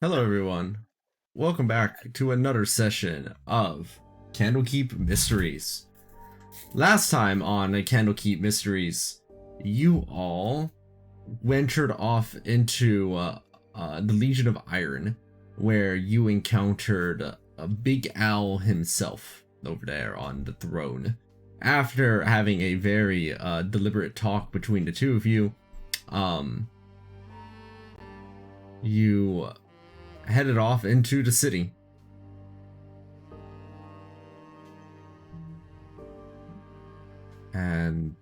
Hello, everyone. Welcome back to another session of Candlekeep Mysteries. Last time on Candlekeep Mysteries, you all ventured off into the Legion of Iron, where you encountered a Big Owl himself over there on the throne. After having a very deliberate talk between the two of you, you headed off into the city. And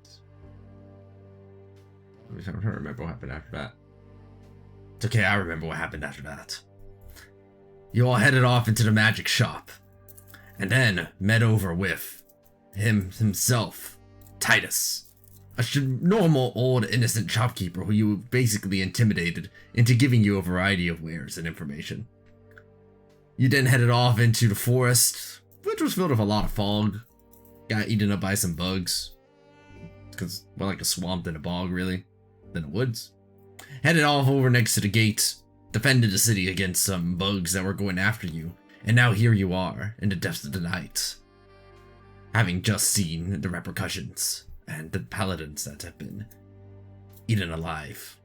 I'm trying to remember what happened after that. It's okay, I remember what happened after that. You all headed off into the magic shop, and then met over with himself, Titus. A normal, old, innocent shopkeeper who you basically intimidated into giving you a variety of wares and information. You then headed off into the forest, which was filled with a lot of fog. Got eaten up by some bugs. Because more like a swamp than a bog, really. Than the woods. Headed off over next to the gate. Defended the city against some bugs that were going after you. And now here you are, in the depths of the night. Having just seen the repercussions. And the paladins that have been eaten alive.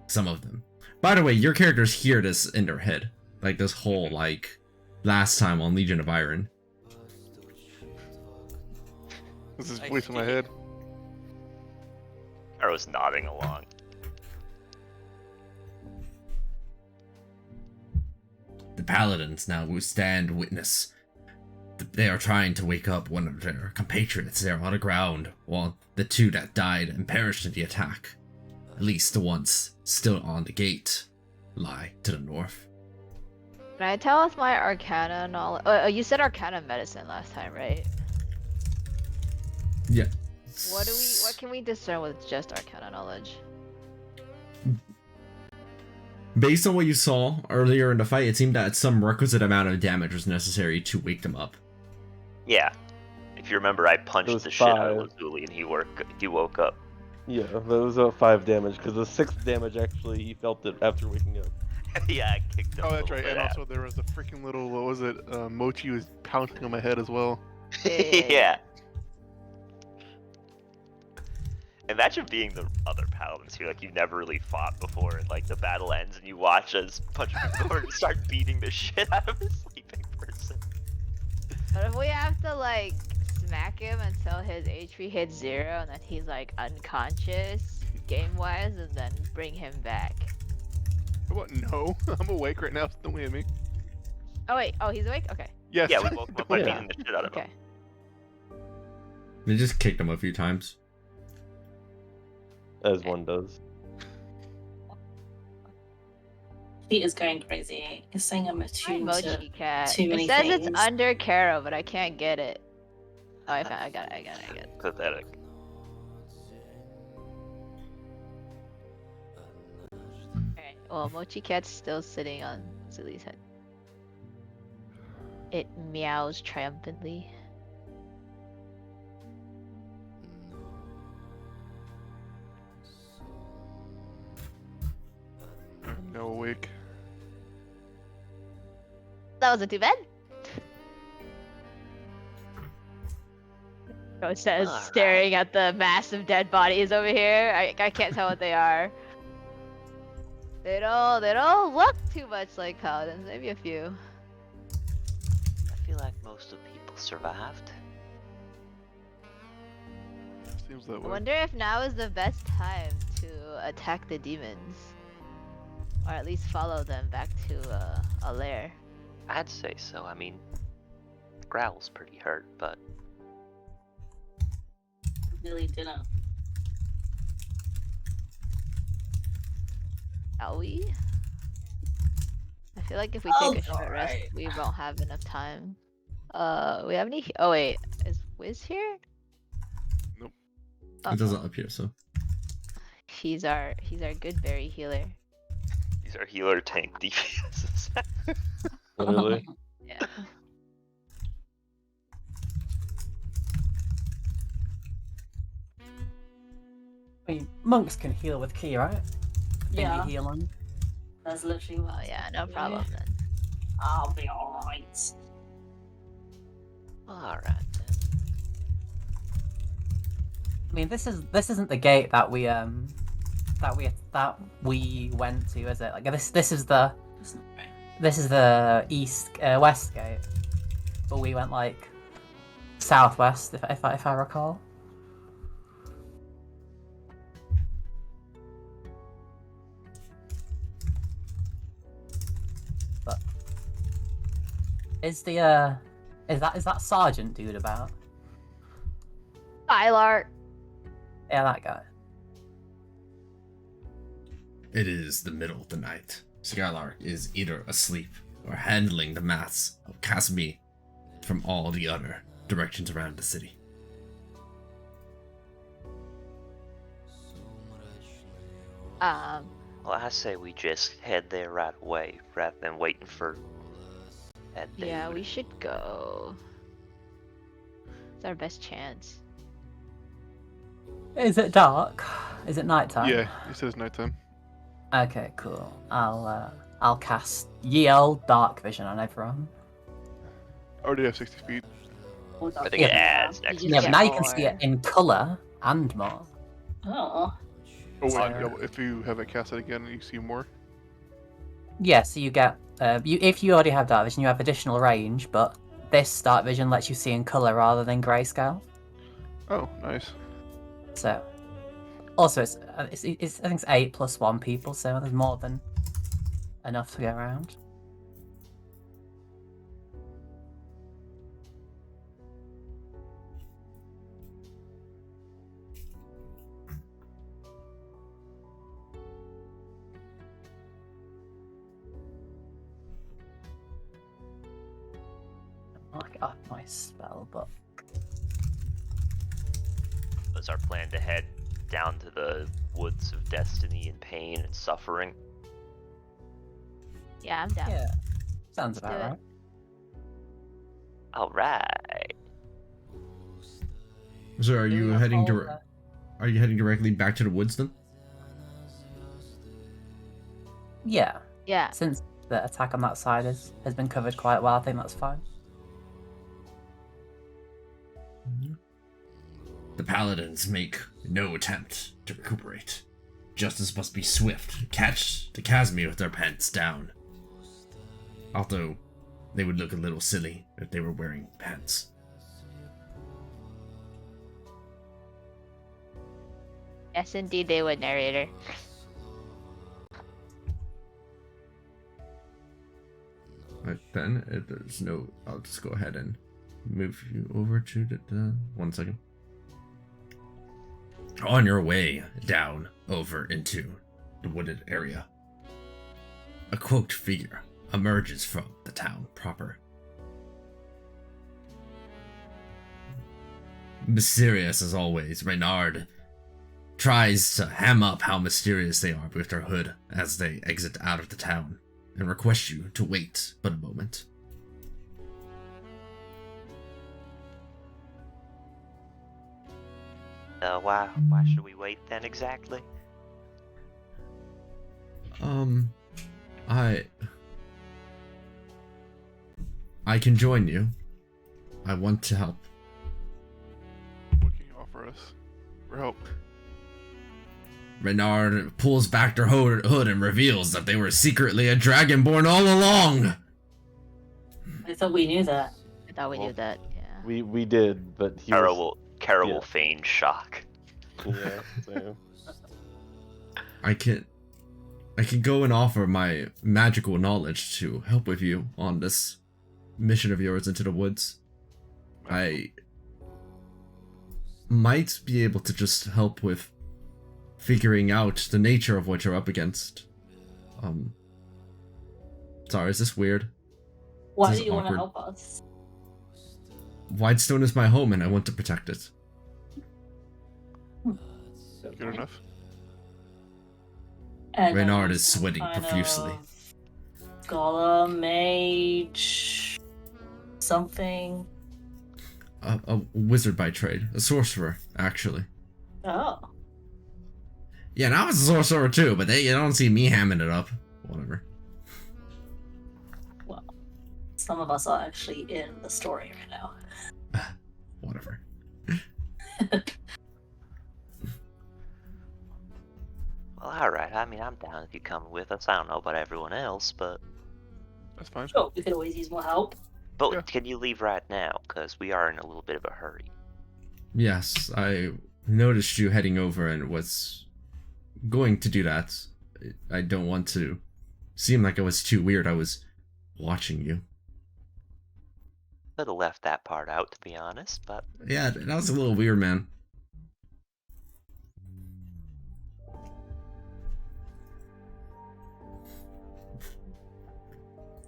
Some of them. By the way, your characters hear this in their head. Like this whole, last time on Legion of Iron. This is voice in my head. I was nodding along. The paladins now will stand witness. They are trying to wake up one of their compatriots there on the ground, while the two that died and perished in the attack, at least the ones still on the gate, lie to the north. Can I tell us my Arcana knowledge? You said Arcana medicine last time, right? Yeah. What can we discern with just Arcana knowledge? Based on what you saw earlier in the fight, it seemed that some requisite amount of damage was necessary to wake them up. Yeah. If you remember, I punched the shit out of Lazuli and he woke up. Yeah, that was 5 damage, because the 6th damage actually, he felt it after waking up. Yeah, I kicked him. Oh, that's right, and also there was a freaking little, what was it, Mochi was pouncing on my head as well. Yeah. Imagine being the other paladins here, like you've never really fought before, and like the battle ends and you watch us punch people and start beating the shit out of a sleeping person. What if we have to smack him until his HP hits 0 and then he's unconscious game-wise and then bring him back? What? No, I'm awake right now, so don't hit me. Oh wait, he's awake? Okay. Yes. Yeah, we woke him up by beating the shit out of him. Okay. They just kicked him a few times. As one does. He is going crazy. He's saying I'm attuned to Mochi cat. too many It says things. it's under Caro, but I can't get it. Oh, I got it. Pathetic. Alright, well, Mochi Cat's still sitting on Zuli's head. It meows triumphantly. I'm now awake. That wasn't too bad. Ghost says, Alright. staring at the massive dead bodies over here. I can't tell what they are. They don't look too much like paladins. Maybe a few. I feel like most of the people survived. Seems that I way. wonder if now is the best time to attack the demons, or at least follow them back to a lair. I'd say so. I mean, Growl's pretty hurt, but Really didn't. Shall we? I feel like if we take a short rest, alright. we won't have enough time. We have any? Oh wait, is Wiz here? Nope. It doesn't appear so. He's our good berry healer. these are healer tank defenses. Really? Yeah. I mean, monks can heal with ki, right? Yeah. Any healing. That's literally what. Oh yeah, no problem then. I'll be alright. Alright then. I mean, this isn't the gate that we went to, is it? Like this is the west gate, but we went like southwest, if I recall. But is that sergeant dude about? Skylark. Yeah, that guy. It is the middle of the night. Skylark is either asleep or handling the maths of Casimir from all the other directions around the city. Well, I say we just head there right away rather than waiting for that dude. Yeah, we should go. It's our best chance. Is it dark? Is it nighttime? Yeah, it says nighttime. Okay, cool. I'll cast Yell Dark Vision on everyone. I already have 60 feet. I think it adds next You Yeah, get but now you can see more. it in color and more. Oh. Oh wait, So- yeah, if you have it cast it again, you see more. Yeah, so you get if you already have Dark Vision, you have additional range, but this Dark Vision lets you see in color rather than grayscale. Oh, nice. So, also it's I think it's 8 plus 1 people, so there's more than enough to go around. I'll get off my spell book. Was our plan to head down to the woods of destiny and pain and suffering? Yeah, I'm down. Yeah, sounds Let's about do it. right. Alright. So are Do you we have heading all the- are you heading directly back to the woods then? Yeah, Yeah. since the attack on that side has been covered quite well, I think that's fine. The paladins make no attempt to recuperate. Justice must be swift. Catch the Casimir with their pants down. Although, they would look a little silly if they were wearing pants. Yes, indeed, they would, narrator. Right, then, if there's no... I'll just go ahead and move you over to the 1 second. On your way down over into the wooded area, a cloaked figure emerges from the town proper. Mysterious as always, Reynard tries to ham up how mysterious they are with their hood as they exit out of the town and requests you to wait but a moment. Why should we wait then exactly? I can join you. I want to help. What can you offer us for help? Reynard pulls back their hood and reveals that they were secretly a dragonborn all along. I thought we knew that. I thought we Well, knew that. Yeah. We did, but he Kara was... will yeah. feign shock. Yeah, so... I can go and offer my magical knowledge to help with you on this mission of yours into the woods. I might be able to just help with figuring out the nature of what you're up against. Sorry, is this weird? Why This do is you want to awkward. help us? Whitestone is my home and I want to protect it. Good enough. And, Reynard is sweating kind profusely. of Scholar, mage, something. A wizard by trade. A sorcerer, actually. Oh. Yeah, and I was a sorcerer too, but you don't see me hamming it up Whatever. Well, some of us are actually in the story right now. Whatever. Well, alright. I mean, I'm down if you come with us. I don't know about everyone else, but That's fine. Sure, we could always use more help. Yeah. can you leave right now? Because we are in a little bit of a hurry. Yes, I noticed you heading over and was going to do that. I don't want to seem like I was too weird. I was watching you. Could have left that part out, to be honest, but Yeah, that was a little weird, man.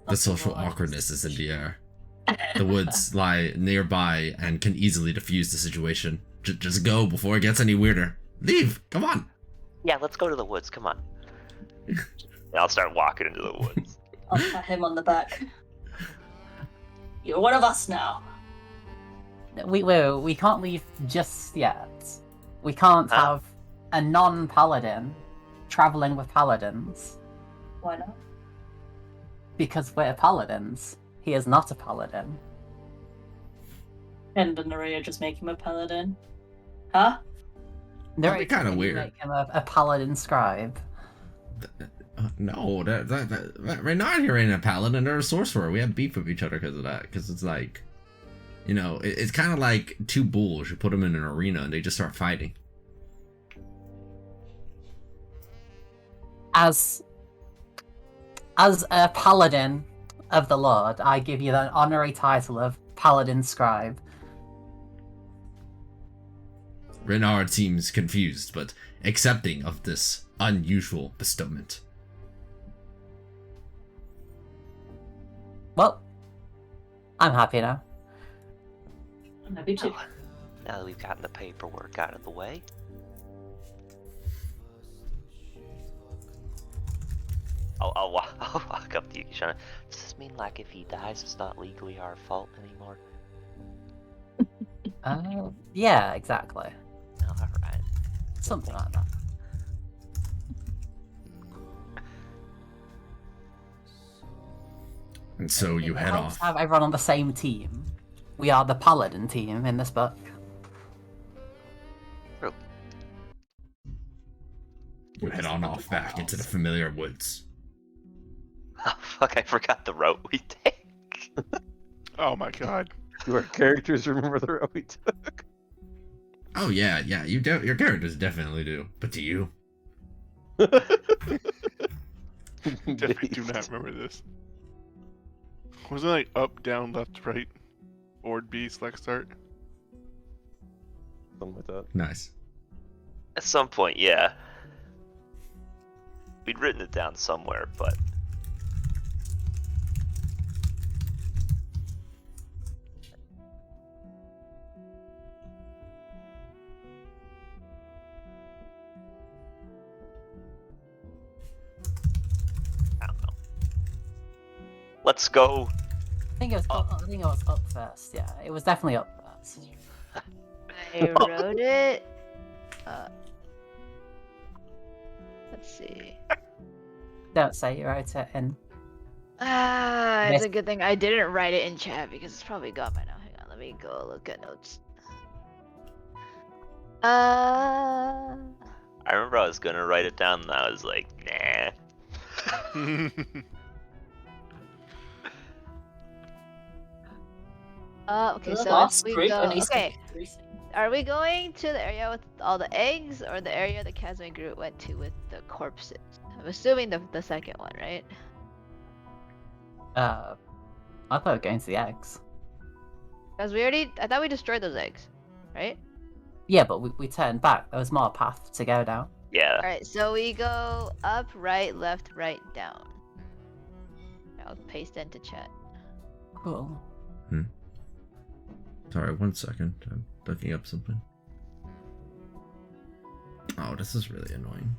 The social awkwardness is in the air. The woods lie nearby and can easily diffuse the situation. Just go before it gets any weirder. Leave! Come on! yeah, let's go to the woods. Come on. And I'll start walking into the woods. I'll pat him on the back. You're one of us now. We can't leave just yet. We can't Huh? have a non-paladin traveling with paladins Why not? because we're paladins. He is not a paladin. And the Naraya just make him a paladin. Huh? That'd be Narrator, kinda can you weird. Make him a paladin scribe. No, right now you're in a paladin or a sorcerer. We have beef with each other because of that. Because it's like, you know, it's kind of like two bulls. You put them in an arena and they just start fighting. As a paladin of the Lord, I give you the honorary title of Paladin Scribe. Renard seems confused, but accepting of this unusual bestowment. Well, I'm happy now. I'm happy too. Oh, now that we've gotten the paperwork out of the way. I'll walk up to you, Kishana. Does this mean, like, if he dies, it's not legally our fault anymore? Yeah, exactly. No, alright. Something like that. And so you It head helps off. to have everyone on the same team. We are the Paladin team in this book. You head on off back into the familiar woods. Oh, fuck, I forgot the route we take. Oh my god. Do our characters remember the route we took? Oh yeah, your characters definitely do. But do you? Definitely do not remember this. Wasn't it like up, down, left, right? Board B, select start? Something like that. Nice. At some point, yeah. We'd written it down somewhere, but I don't know. Let's go. I think it was up first. Yeah, it was definitely up first. I wrote it. Let's see. Don't say you wrote it in. It's Yes. a good thing I didn't write it in chat because it's probably gone by now. Hang on, let me go look at notes. I remember I was gonna write it down, and I was like, nah. Okay, The so last if we group go, only said okay, everything. are we going to the area with all the eggs or the area the Casimir group went to with the corpses? I'm assuming the second one, right? I thought we were going to the eggs. Because I thought we destroyed those eggs, right? Yeah, but we turned back. There was more path to go down. Yeah. Alright, so we go up, right, left, right, down. I'll paste into chat. Cool. Sorry, 1 second. I'm looking up something. Oh, this is really annoying.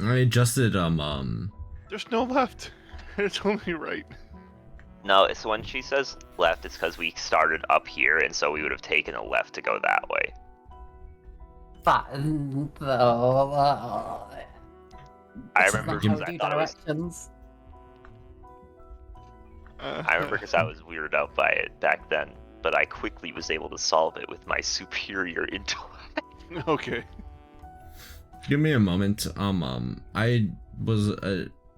I adjusted There's no left. It's only right. No, it's when she says left, it's because we started up here, and so we would have taken a left to go that way. But I This is remember not how because we I do thought it was. directions. I remember because I was weirded out by it back then, but I quickly was able to solve it with my superior intellect. Okay. Give me a moment. I was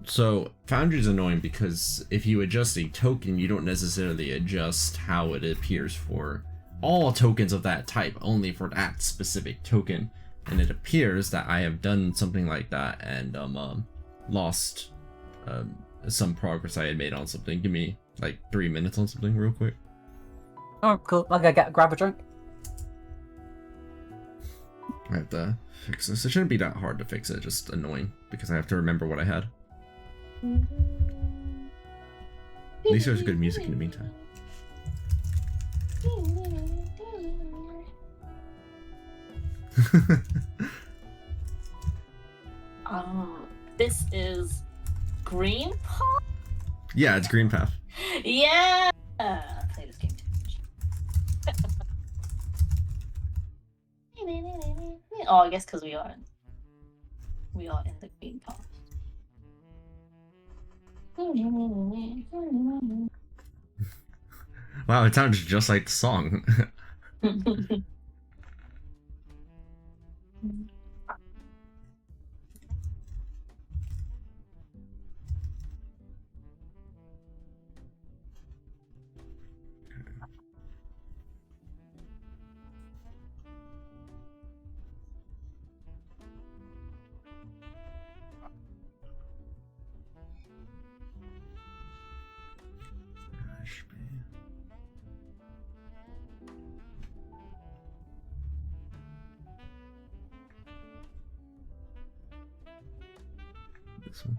so Foundry's annoying because if you adjust a token, you don't necessarily adjust how it appears for all tokens of that type, only for that specific token. And it appears that I have done something like that and lost some progress I had made on something. Give me like 3 minutes on something real quick. Oh, cool. I'll go grab a drink. I have to fix this. It shouldn't be that hard to fix it, just annoying because I have to remember what I had. At least there's good music in the meantime. This is Green Paw? Yeah, it's Green Path. Yeah! I play this game too much. Oh, I guess because we are in the Green Paw. Wow, it sounds just like the song. Gosh, man. This one.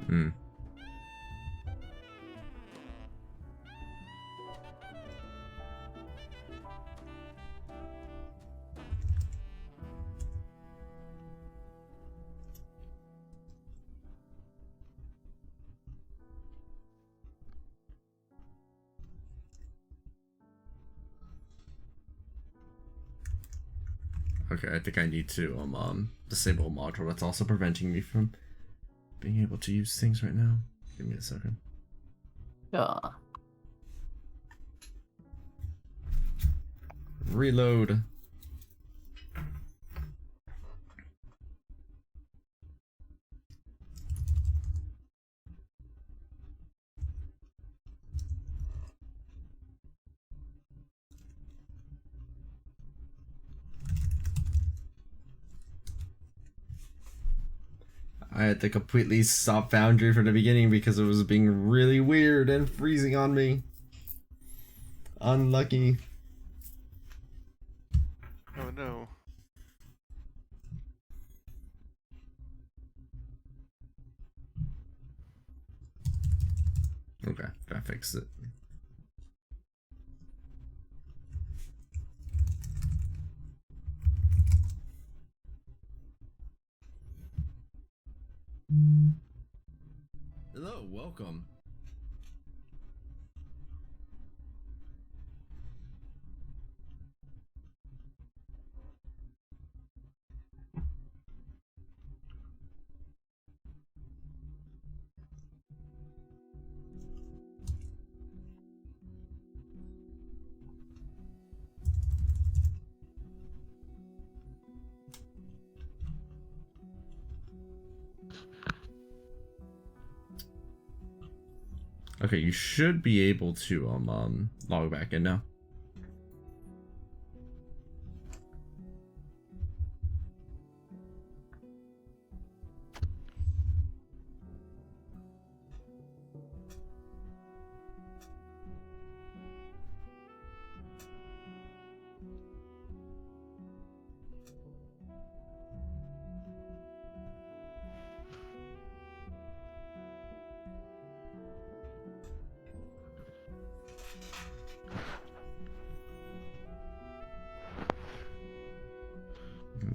Hmm. Okay, I think I need to disable a module that's also preventing me from being able to use things right now. Give me a second. Sure. Reload. I had to completely stop Foundry from the beginning because it was being really weird and freezing on me. Unlucky. Oh no. Okay, that fixed it. Hello, welcome. Okay, you should be able to log back in now.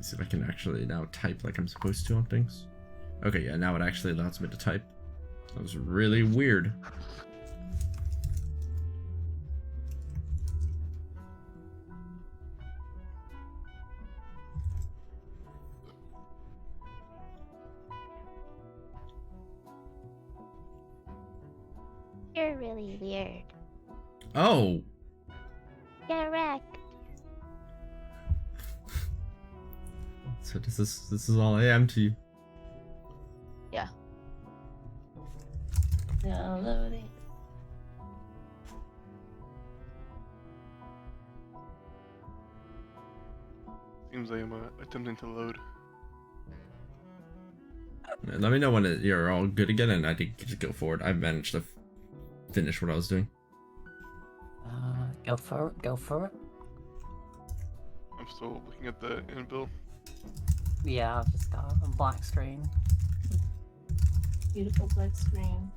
see if I can actually now type like I'm supposed to on things. Okay, yeah, now it actually allows me to type. That was really weird. You're really weird. Oh! Get wrecked. So this is all I am to you. Yeah. Downloading. Seems like I'm attempting to load. Let me know when you're all good again, and I think you just go forward. I managed to finish what I was doing. Go for it. Go for it. I'm still looking at the inbuilt. Yeah, I've just got a black screen. Beautiful black screen.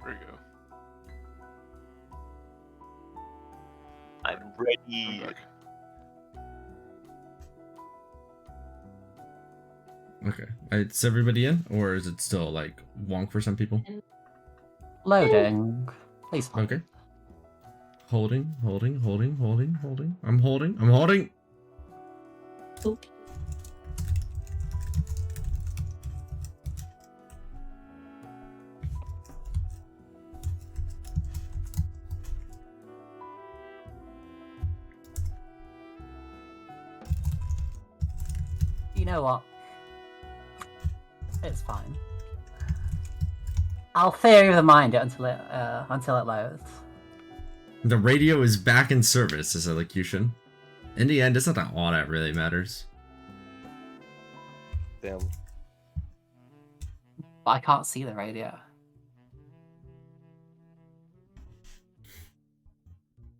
There we go. I'm I'm ready. back. Okay. Is everybody in? Or is it still, like, wonk for some people? Loading. Please hold. Okay. Holding. I'm holding. Oop. You know what? It's fine. I'll theory of the mind it until it loads. The radio is back in service, as elocution. In the end, it's not that all that really matters. Damn. But I can't see the radio.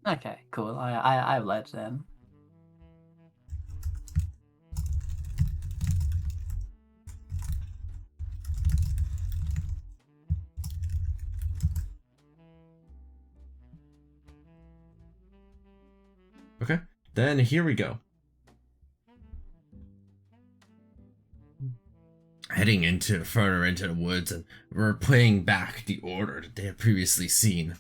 Okay, cool. I led then. Okay, then here we go. Heading further into the woods and replaying back the order that they had previously seen,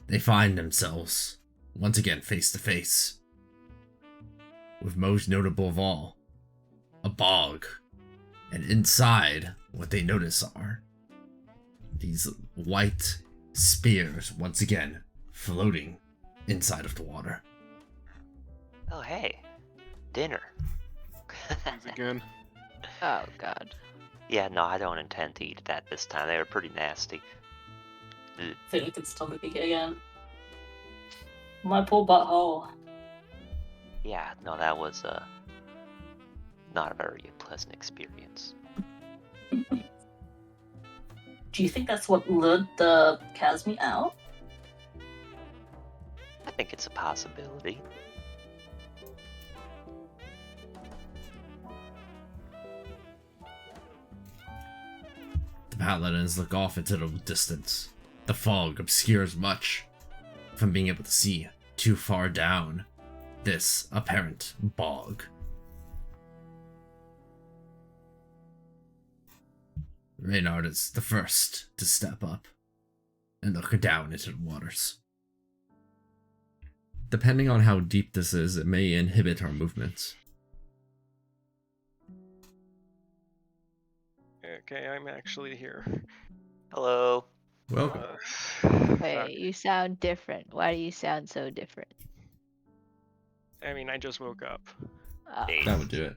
they find themselves once again face to face with, most notable of all, a bog. And inside, what they notice are these white spears once again floating inside of the water. Oh hey, dinner. Once again. Oh god. Yeah, no, I don't intend to eat that this time. They were pretty nasty. I feel like it's stomach ache again. My poor butthole. Yeah, no, that was not a very pleasant experience. Do you think that's what lured the Casmi out? I think it's a possibility. The paladins look off into the distance. The fog obscures much from being able to see too far down this apparent bog. Reynard is the first to step up and look down into the waters. Depending on how deep this is, it may inhibit our movements. Okay, I'm actually here. Hello. Welcome. Wait, you sound different. Why do you sound so different? I mean, I just woke up. Oh. Hey. That would do it.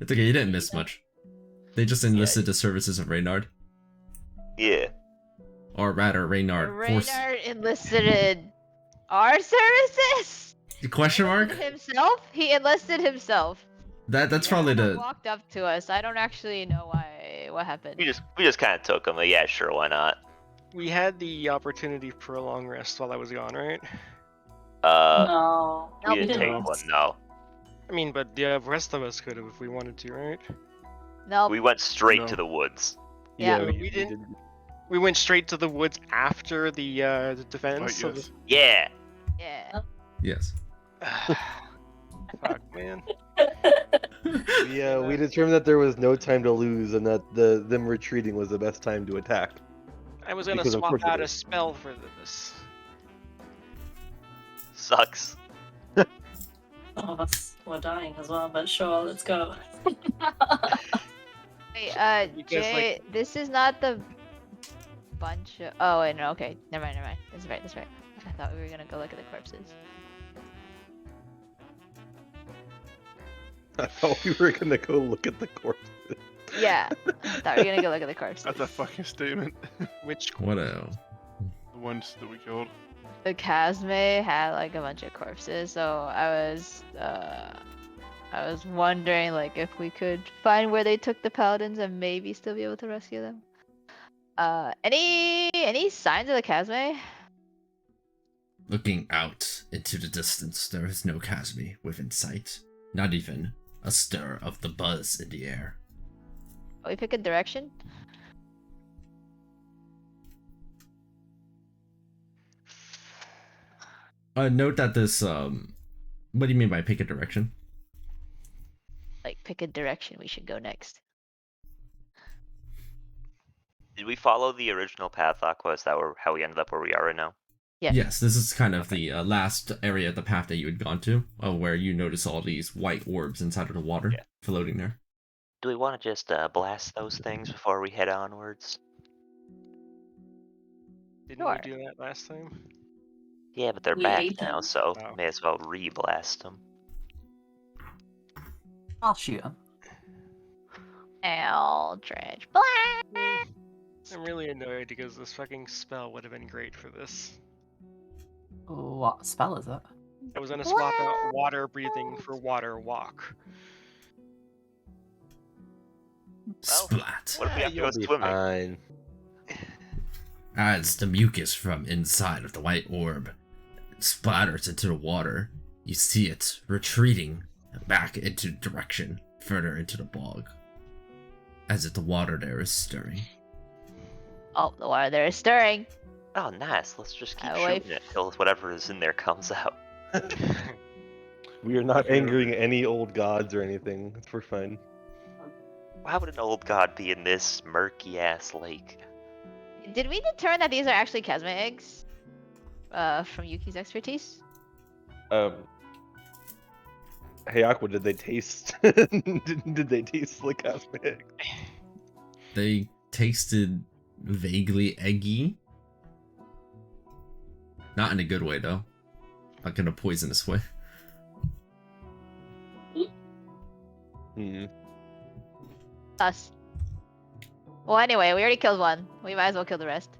It's okay, you didn't miss much. They just enlisted the services of Reynard. Yeah. Or rather, Reynard. Reynard enlisted our services? Question mark? Himself? He enlisted himself. That's He probably kinda the... walked up to us. I don't actually know Wait, what happened? We just kind of took them. Like, yeah, sure, why not? We had the opportunity for a long rest while I was gone, right? No. We Nope. didn't take No. one. No, I mean, but the rest of us could have if we wanted to, right? Nope. we went straight No. to the woods. Yeah. We didn't. We went straight to the woods after the defense. Fight, of yes. Yeah. Yeah. Yes. Fuck, man. We determined that there was no time to lose and that them retreating was the best time to attack. I was gonna Because swap out unfortunately- a spell for this. Sucks. Some of us were dying as well, but sure, let's go. Wait, Because, Jay, this is not the bunch of. Oh wait, no. Okay, never mind. That's right. I thought we were gonna go look at the corpses. I thought we were gonna go look at the corpses. Yeah, I thought we were gonna go look at the corpses. That's a fucking statement. Which What else? The ones that we killed. The Casme had like a bunch of corpses, so I was wondering like if we could find where they took the paladins and maybe still be able to rescue them. Any signs of the Casme? Looking out into the distance, there is no Casme within sight. Not even a stir of the buzz in the air. We pick a direction. Note that this, what do you mean by pick a direction? Like pick a direction we should go next. Did we follow the original path, Aqua? Is that how we ended up where we are right now? Yes. Yes, this is kind of the last area of the path that you had gone to, where you notice all these white orbs inside of the water Yeah. floating there. Do we want to just blast those things before we head onwards? didn't Sure. we do that last time? Yeah, but they're We back ate now, them. so Oh. may as well re-blast them. I'll shoot him. Eldritch Blast! I'm really annoyed because this fucking spell would have been great for this. What spell is it? I was gonna swap out water breathing for water walk. Splat. What if we have to go You'll be swimming? fine. As the mucus from inside of the white orb splatters into the water, you see it retreating back into direction further into the bog, as if the water there is stirring. Oh, the water there is stirring. Oh, nice. Let's just keep Away shooting it till whatever is in there comes out. We are not angering any old gods or anything. It's for fun. Why would an old god be in this murky-ass lake? Did we determine that these are actually Casme eggs? From Yuki's expertise? Hey Aqua, did they taste? did they taste like cosmic? They tasted vaguely eggy. Not in a good way, though. Not in a poisonous way. Hmm. Us. Well, anyway, we already killed one. We might as well kill the rest.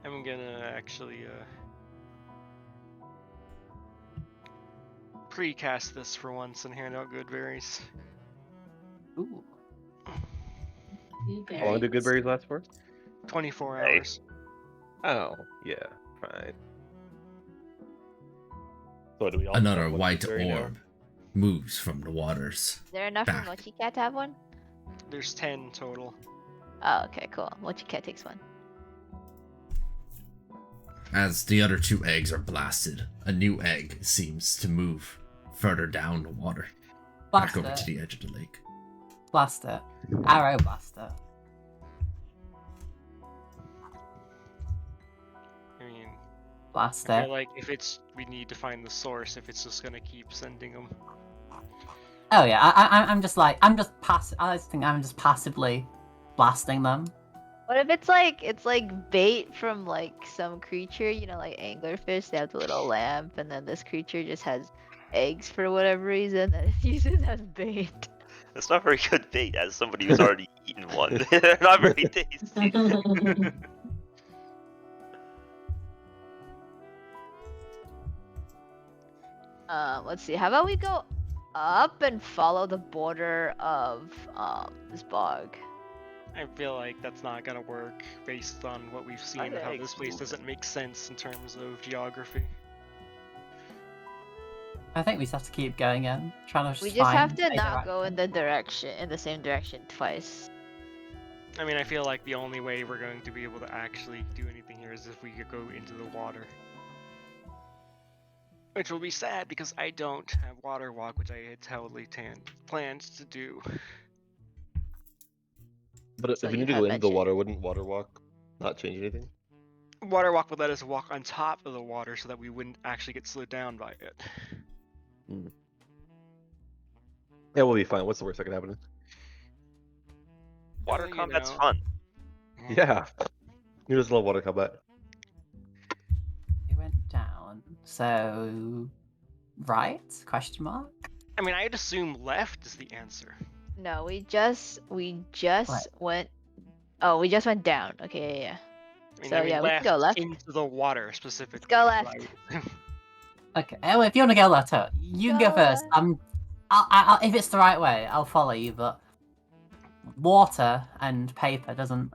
I'm gonna actually pre-cast this for once and hand out good berries. Ooh. How long do good berries last for? 24 Hey. hours. Oh, yeah, fine. So do we all Another have one white good berry now? orb moves from the waters. Is there enough Back. for Mochi Cat to have one? There's 10 total. Oh, okay, cool. Mochi Cat takes one. As the other two eggs are blasted, a new egg seems to move further down the water, Blast back over it. to the edge of the lake. Blast it. Arrow blast it. I mean, Blast I it. feel like if it's we need to find the source if it's just gonna keep sending them. Oh yeah, I'm just like I think I'm just passively blasting them. What if it's like bait from like some creature, you know, like anglerfish, they have the little lamp, and then this creature just has eggs for whatever reason that it uses as bait. That's not very good bait, as somebody who's already eaten one. They're not very tasty. Let's see. How about we go up and follow the border of this bog? I feel like that's not gonna work based on what we've seen of how this place doesn't make sense in terms of geography. I think we just have to keep going in, trying to We just just have find to a not go direction. in the same direction twice. I mean, I feel like the only way we're going to be able to actually do anything here is if we could go into the water. Which will be sad because I don't have water walk, which I had totally planned to do. But So if we you need to have go into the mentioned- water, wouldn't water walk not change anything? Water walk would let us walk on top of the water so that we wouldn't actually get slowed down by it. Yeah, we'll be fine. What's the worst that can happen? Water You combat's know. fun. Yeah. You just love water combat. We went down. So, right? Question mark. I mean, I'd assume left is the answer. No, we just went. Oh, we just went down. Okay, yeah. I mean, So, yeah, we can go left. into the water specifically. go is left. what I would- Okay. Well, if you want to go left, you can go Go first. left. I'll, if it's the right way, I'll follow you. But water and paper doesn't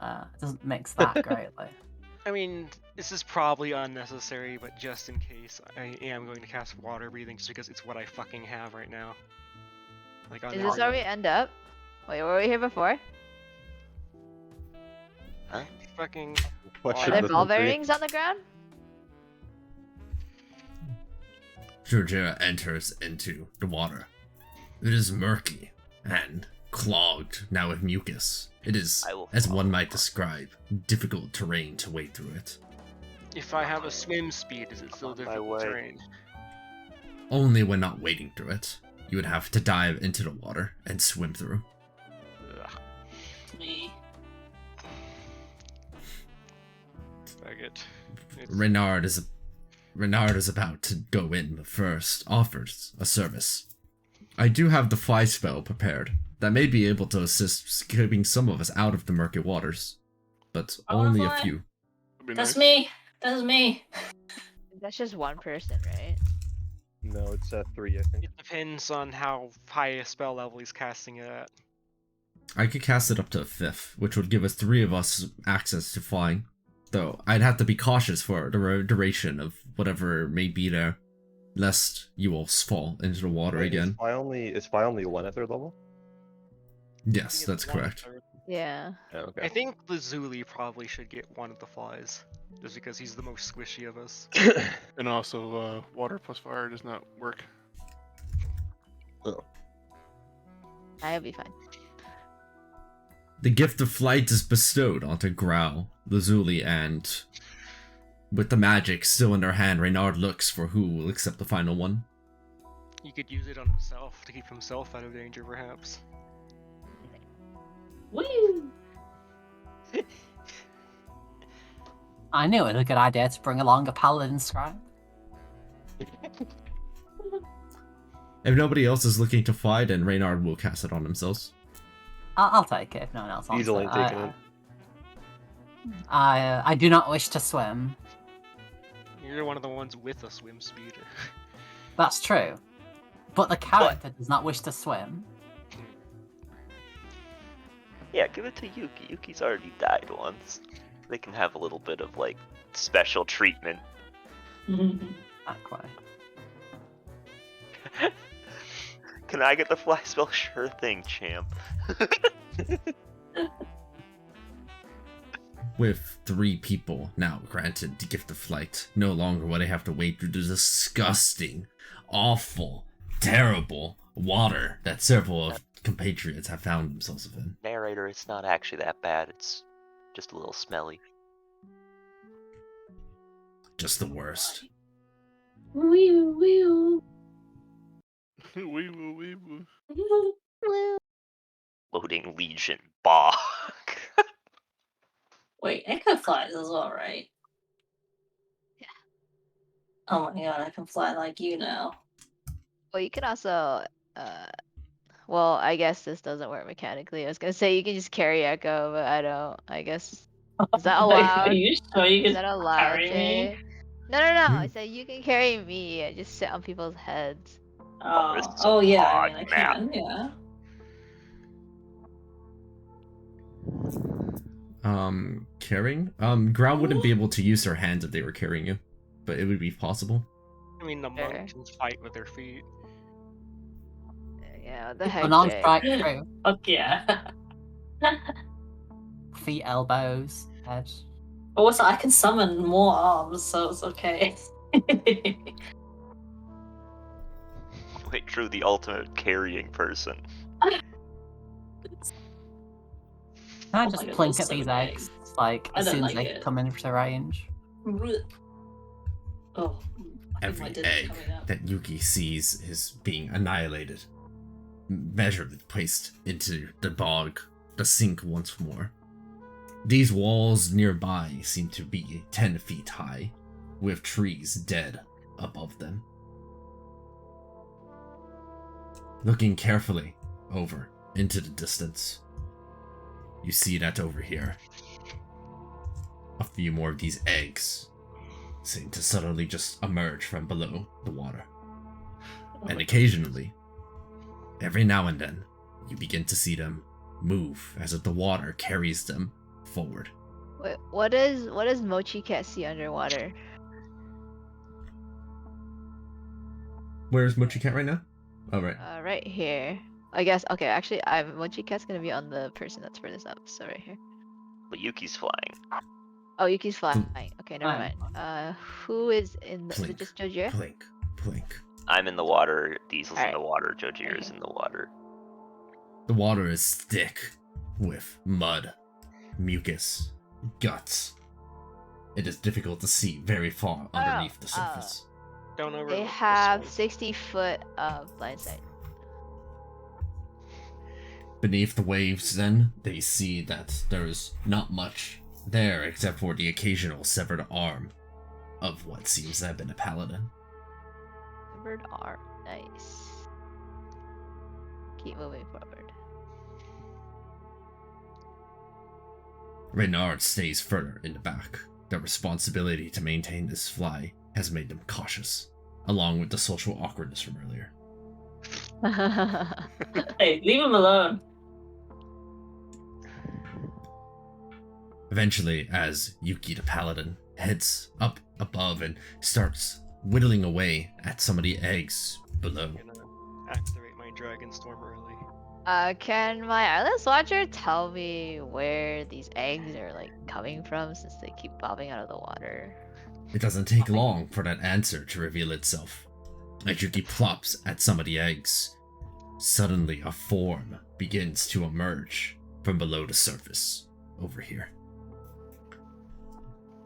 mix that greatly. I mean, this is probably unnecessary, but just in case, I am going to cast water breathing just because it's what I fucking have right now. Like on Is this where we end up? Wait, were we here before? fucking What Are should there this ball one be? bearings on the ground? Georgia enters into the water. It is murky and clogged now with mucus. It is, I will as one follow. might describe, difficult terrain to wade through it. If I have a swim speed, is it still On my difficult way. terrain? Only when not wading through it. You would have to dive into the water and swim through. Ugh, Me. fuck it. It's- Renard is about to go in, but first offers a service. I do have the fly spell prepared that may be able to assist keeping some of us out of the murky waters, but I wanna only a fly. few. That'd be That's nice. me. That's me. That's just one person, right? No, it's 3, I think. It depends on how high a spell level he's casting it at. I could cast it up to a 5th, which would give us 3 of us access to flying. Though I'd have to be cautious for the duration of whatever may be there, lest you all fall into the water Wait, again. Is fly only 1 at 3rd level? Yes, He that's gets one correct. third. Yeah. Yeah, okay. I think Lazuli probably should get one of the flies, just because he's the most squishy of us. And also, water plus fire does not work. I'll be fine. The gift of flight is bestowed onto Growl, Lazuli, and with the magic still in their hand, Reynard looks for who will accept the final one. He could use it on himself to keep himself out of danger, perhaps. Woo! I knew it was a good idea to bring along a paladin scribe. If nobody else is looking to fly, then Reynard will cast it on themselves. I'll take it if no one else wants Easily it. taken it. I do not wish to swim. You're one of the ones with a swim speed. That's true. But the character does not wish to swim. Yeah, give it to Yuki. Yuki's already died once. They can have a little bit of, like, special treatment. Not quite. Can I get the fly spell? Sure thing, champ. With 3 people now granted the gift of flight, no longer will they have to wade through the disgusting, awful, terrible water that several of compatriots have found themselves in. Narrator, it's not actually that bad. It's just a little smelly. Just the worst. Wee wee. Wee woo, wee woo. Loading Legion bog. Wait, I can fly as well, right? Yeah. Oh my god, I can fly like you now. Well, you can also, well, I guess this doesn't work mechanically. I was gonna say you can just carry Echo, but I don't. I guess is that allowed? Are you sure you Is can that allowed, carry Jay? me? No. I said you can carry me. I just sit on people's heads. This is Oh a yeah, hard I mean, I map. can, yeah. Carrying? Ground wouldn't be able to use their hands if they were carrying you, but it would be possible. I mean, the Sure. monk can fight with their feet. Yeah, the heck, Unarmed Jay. strike through. Fuck yeah. Feet, elbows, head. But also, I can summon more arms, so it's okay. Wait, true, the ultimate carrying person. Can I Oh just my God, plink those at these seven eggs, like, I as don't soon like as they it. come into range? Oh, I think my Every dinner's egg coming up. that Yuki sees is being annihilated, measured, placed into the bog, the sink once more. These walls nearby seem to be 10 feet high, with trees dead above them. Looking carefully over into the distance, you see that over here, a few more of these eggs seem to suddenly just emerge from below the water. And occasionally, every now and then, you begin to see them move as if the water carries them forward. Wait, what does Mochi Cat see underwater? Where's Mochi Cat right now? Oh, right. Right here. I guess. Okay, actually, Mochi Cat's gonna be on the person that's furthest up. So right here. But Yuki's flying. Oh, Yuki's flying. Okay, never Fine. mind. Who is in the? Is it Plink, just Jojira? plink, plink. I'm in the water, Diesel's in Alright. the water, Jojira's in the water. The water is thick with mud, mucus, guts. It is difficult to see very far underneath the surface. Don't overlook They this have one. 60 foot of blind sight. Beneath the waves, then, they see that there's not much there except for the occasional severed arm of what seems to have been a paladin. Severed arm. Nice. Keep moving forward. Reynard stays further in the back. Their responsibility to maintain this fly has made them cautious, along with the social awkwardness from earlier. Hey, leave him alone. Eventually, as Yuki the Paladin heads up above and starts whittling away at some of the eggs below. I'm gonna activate my Dragon Storm early. Can my Eyeless Watcher tell me where these eggs are like coming from since they keep popping out of the water? It doesn't take long for that answer to reveal itself. As Yuki plops at some of the eggs, suddenly a form begins to emerge from below the surface over here.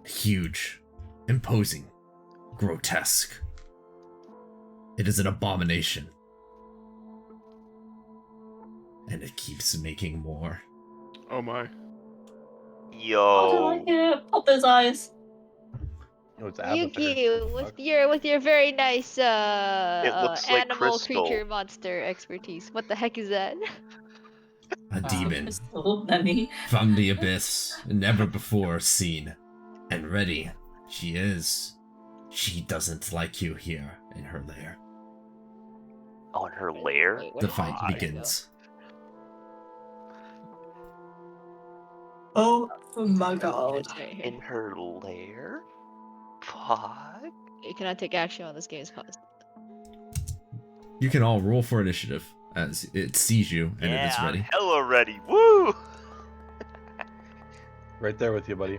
Huge, imposing, grotesque. It is an abomination. And it keeps making more. Oh my. I don't Yo. like it. Pop those eyes. Oh, it's Avatar. Yuki, What the with your very nice looks like animal crystal. creature monster expertise. What the heck is that? A demon Crystal, Nani. from the abyss, never before seen. And ready she is. She doesn't like you here in her lair. Oh, in her lair? Wait, where The did fight Yuki go? begins. Oh my Oh, god. it's right here. In her lair? Fuck. You cannot take action on this game's paused. You can all roll for initiative as it sees you and it is I'm ready. hella ready. Woo! Right there with you, buddy.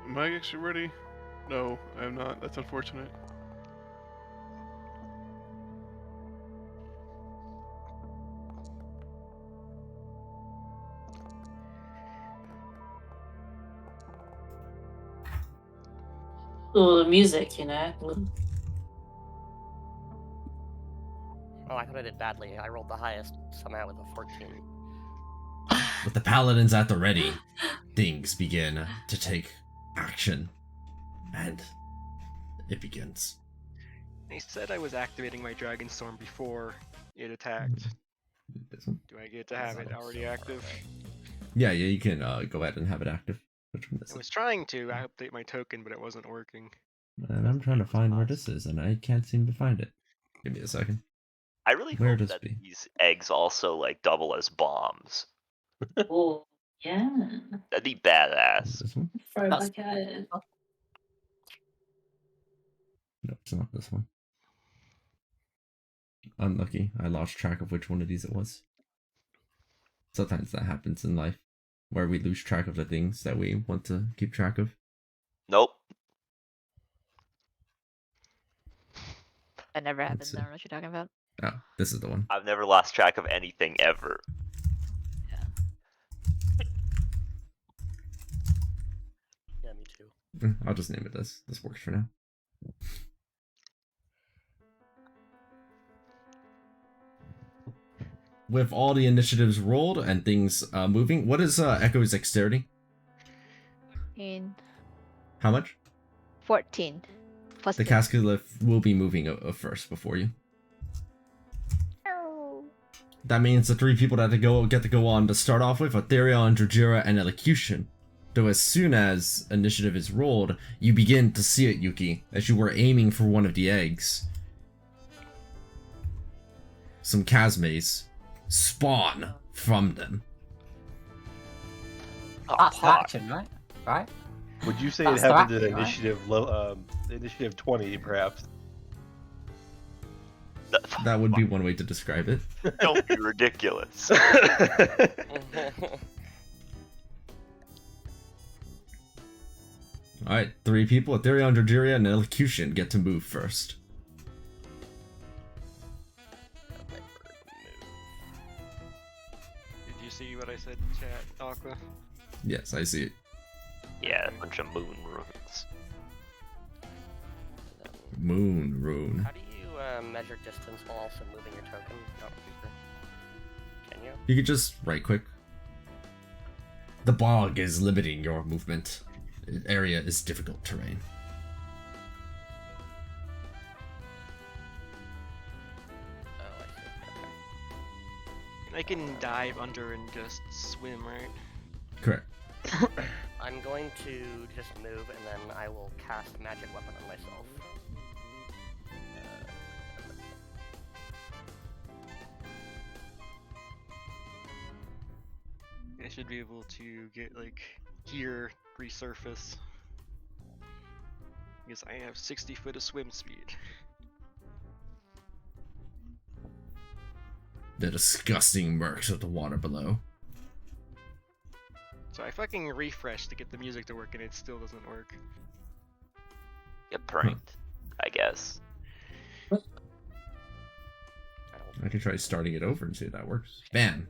Am I actually ready? No, I am not. That's unfortunate. Oh, the music, you know. Oh, I thought I did badly. I rolled the highest somehow with a 14. With the paladins at the ready, things begin to take action. And it begins. They said I was activating my Dragon Storm before it attacked. Do I get to have it already active? Yeah, you can go ahead and have it active. Which one is I it? was trying to update my token, but it wasn't working. And I'm trying to find where this is, and I can't seem to find it. Give me a second. I really Where hope does that be? these eggs also like double as bombs. Oh, Yeah. That'd be badass. This one? Throwback at it. No, it's not this one. Unlucky. I lost track of which one of these it was. Sometimes that happens in life, where we lose track of the things that we want to keep track of. Nope. That never happens. see. I don't know what you're talking about. Oh, this is the one. I've never lost track of anything ever. Yeah, me too. I'll just name it this. This works for now. With all the initiatives rolled and things moving, what is Echo's dexterity? 14. How much? 14. Plus The two. Cascadlift will be moving first before you. Ow. That means the 3 people that get to go on to start off with, Ethereal, Drajira, and Elocution. Though as soon as initiative is rolled, you begin to see it, Yuki, as you were aiming for one of the eggs. Some Casmes spawn from them. That's the action, right? Right? Would you say That's it happened the at action, right? initiative 20, perhaps? That would be one way to describe it. Don't be ridiculous. Alright, 3 people, Ethereal, Drajira, and Elocution get to move first. Did you see what I said in chat, Aqua? Yes, I see it. Yeah, a bunch of moon runes. Moon rune. How do you measure distance while also moving your token? Not super. Can you? You could just right click. The bog is limiting your movement. The area is difficult terrain. Oh, I see. Okay. I can dive under and just swim, right? Correct. I'm going to just move and then I will cast a magic weapon on myself. I should be able to get like here resurface. Because I have 60 foot of swim speed. The disgusting murks of the water below. So I fucking refresh to get the music to work and it still doesn't work. Get pranked, I guess. I can try starting it over and see if that works. Bam!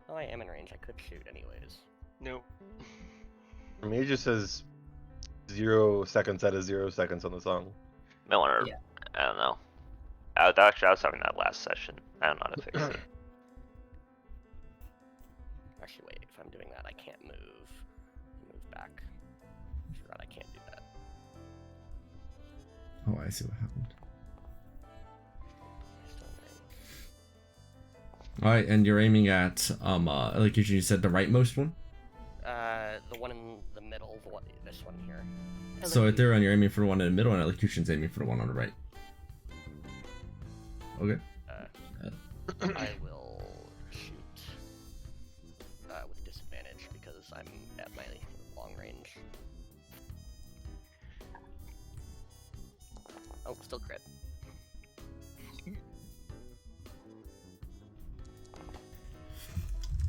Well, I am in range. I could shoot anyways. Nope. I mean, it just says 0 seconds out of 0 seconds on the song. No one, Yeah. I don't know. Actually, I was talking that last session. I don't know how to fix it. Actually, wait. If I'm doing that, I can't move. Move back. Forgot I can't do that. Oh, I see what happened. Still in range. Alright, and you're aiming at, like you said, the rightmost one? The one in the middle, this one here. So if they're on, you're aiming for the one in the middle, and Elocution's aiming for the one on the right. Okay. I will shoot with disadvantage because I'm at my long range. Oh, still crit.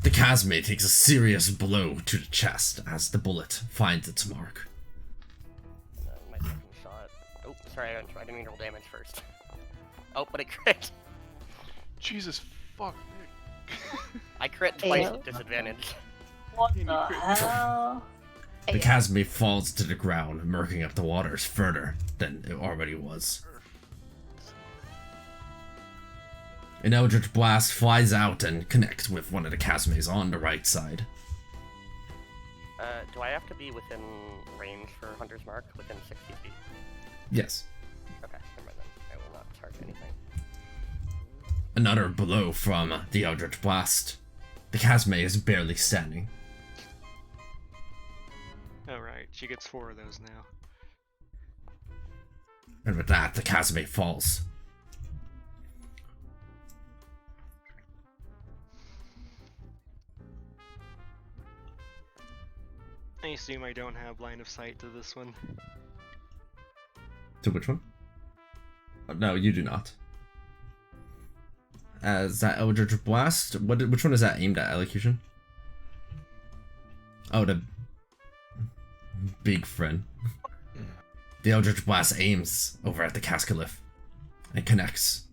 The Casme takes a serious blow to the chest as the bullet finds its mark. And then my second shot. Oh, sorry, I didn't mean to roll damage first. Oh, but I crit. Jesus fuck, Nick. I crit twice Ayo. with disadvantage. What the hell? The Casme falls to the ground, murking up the waters further than it already was. An Eldritch Blast flies out and connects with one of the Casmes on the right side. Do I have to be within range for Hunter's Mark? Within 60 feet? Yes. Okay, never mind then. I will not charge anything. Another blow from the Eldritch Blast. The Casme is barely standing. Alright, she gets 4 of those now. And with that, the Casme falls. assume I don't have line of sight to this one. To which one? Oh, no, you do not. As that Eldritch Blast, which one is that aimed at, Elocution? Oh, the big friend. The Eldritch Blast aims over at the Cascalith and connects,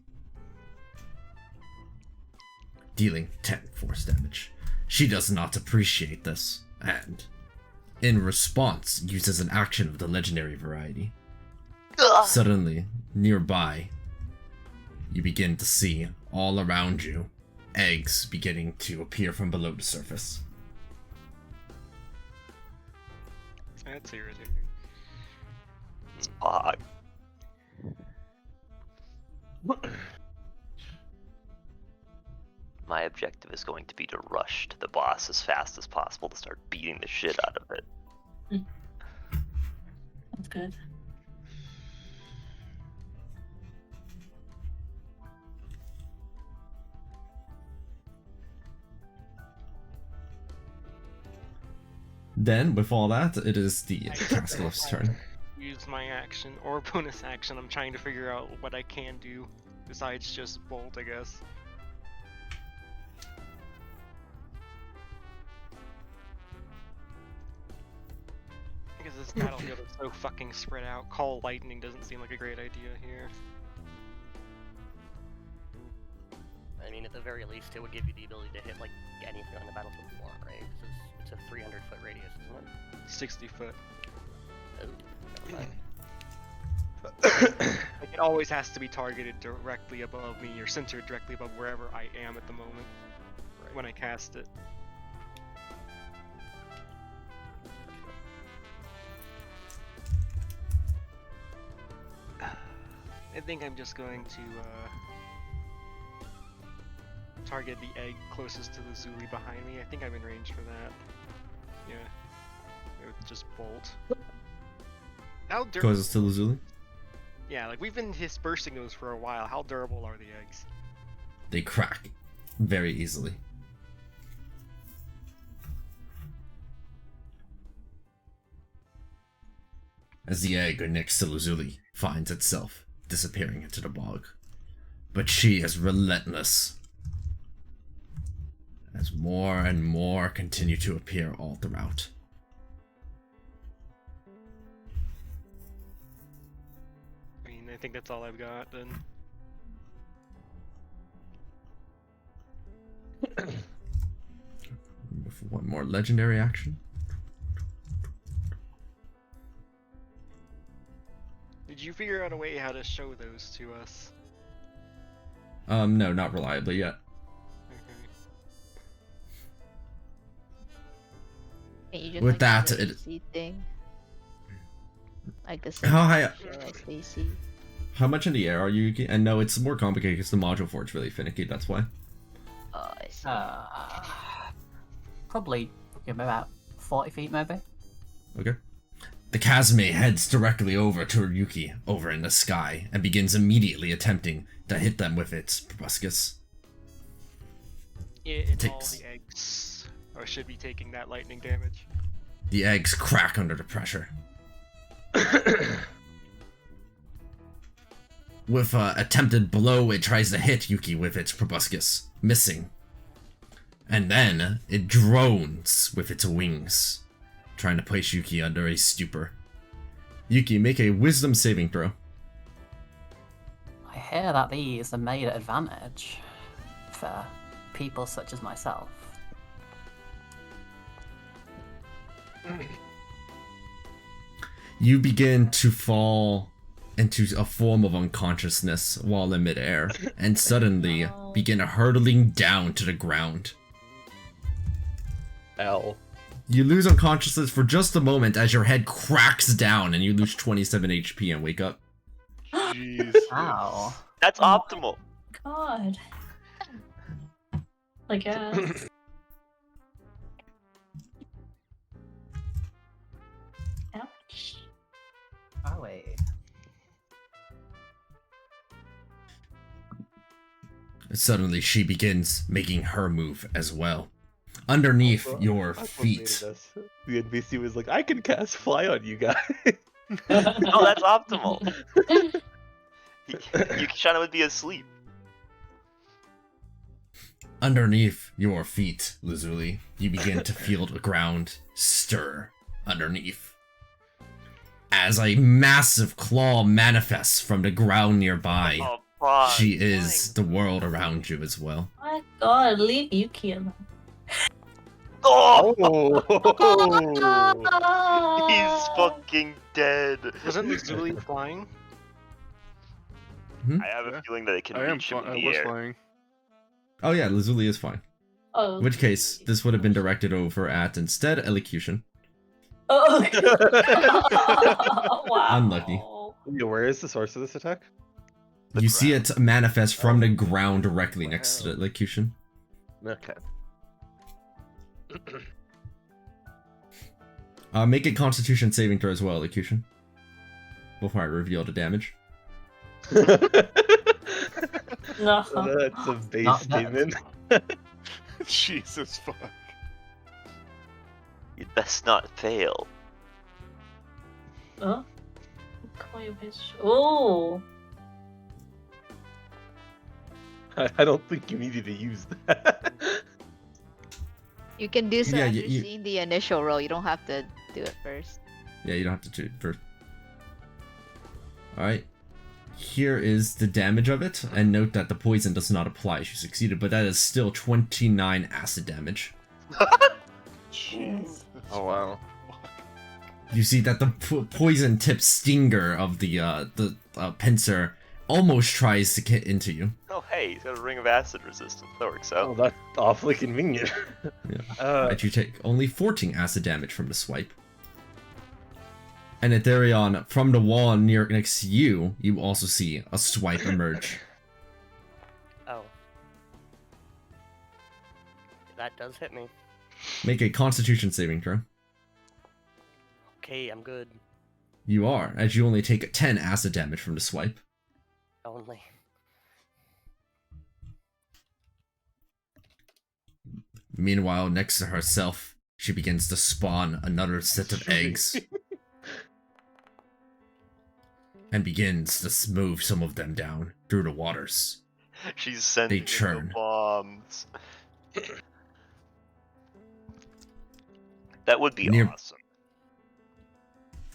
dealing 10 force damage. She does not appreciate this, and in response uses an action of the legendary variety. Suddenly, nearby, you begin to see, all around you, eggs beginning to appear from below the surface. That's irritating. Odd. My objective is going to be to rush to the boss as fast as possible to start beating the shit out of it. That's good. Then, with all that, it is the Cascalith's turn. Use my action or bonus action. I'm trying to figure out what I can do besides just bolt, I guess. Because this battlefield is so fucking spread out. Call lightning doesn't seem like a great idea here. I mean, at the very least, it would give you the ability to hit like anything on the battlefield you want, right? Because it's a 300-foot radius, isn't it? 60 foot. Oh, never mind. Like, it always has to be targeted directly above me or centered directly above wherever I am at the moment when I cast it. I think I'm just going to target the egg closest to the Zuli behind me. I think I'm in range for that. Yeah. It would just bolt. How durable? Closest to Lazuli? Yeah, like we've been dispersing those for a while. How durable are the eggs? They crack very easily. As the egg next to Lazuli finds itself disappearing into the bog. But she is relentless, as more and more continue to appear all throughout. I mean, I think that's all I've got then. With one more legendary action. Did you figure out a way how to show those to us? No, not reliably yet. Can you just, With like, that, do the it- AC thing? Like the How high- AC. How much in the air are you? And no, it's more complicated because the module fort's really finicky, that's why. Oh, I see. Probably about 40 feet, maybe. Okay. The Kazme heads directly over to Ryuki over in the sky and begins immediately attempting to hit them with its proboscis. It's all Takes. the eggs. Or should be taking that lightning damage. The eggs crack under the pressure. With an attempted blow, it tries to hit Yuki with its proboscis, missing. And then it drones with its wings, trying to place Yuki under a stupor. Yuki, make a wisdom saving throw. I hear that these are made at advantage for people such as myself. You begin to fall into a form of unconsciousness while in midair, and suddenly begin hurtling down to the ground. Ow. You lose unconsciousness for just a moment as your head cracks down and you lose 27 HP and wake up. Jeez. Ow. That's optimal. God. I guess. Ouch. Oh, wait. Suddenly she begins making her move as well. underneath Also, your Aqua feet. baited us. The NPC was like, I can cast fly on you guys. Oh, that's optimal. Yukishana would be asleep. Underneath your feet, Lazuli, you begin to feel the ground stir underneath. As a massive claw manifests from the ground nearby, Oh, Fuzz, she is the flying. world around you as well. My God, leave Yuki alone. Oh! Oh! He's fucking dead. Wasn't Lazuli flying? I have a Yeah. feeling that it can I am. reach him in I the was air. flying. Oh yeah, Lazuli is fine. Oh. In which case, this would have been directed over at instead elocution. Oh. Wow. Unlucky. Yeah, where is the source of this attack? The You see ground. it manifest from the ground directly next to the elocution. Okay. Make a Constitution saving throw as well, elocution. Before I reveal the damage. No. That's a base Not that- statement. Jesus fuck. You'd best not fail. Huh? Call your bitch. Oh. I don't think you needed to use that. You can do so Yeah, after you- seeing the initial roll. You don't have to do it first. Yeah, you don't have to do it first. Alright. Here is the damage of it, and note that the poison does not apply if you succeeded, but that is still 29 acid damage. Jeez. Oh wow. You see that the poison tip stinger of the pincer almost tries to get into you. Oh, hey, he's got a ring of acid resistance. That works Oh, out. that's awfully convenient. Yeah. Uh, But you take only 14 acid damage from the swipe. And Ethereon, from the wall next to you, you also see a swipe emerge. Oh. That does hit me. Make a Constitution saving throw. Okay, I'm good. You are, as you only take 10 acid damage from the swipe. Only. Meanwhile, next to herself, she begins to spawn another set of eggs. And begins to move some of them down through the waters. She's sending in the churn. bombs. That would be Near- awesome.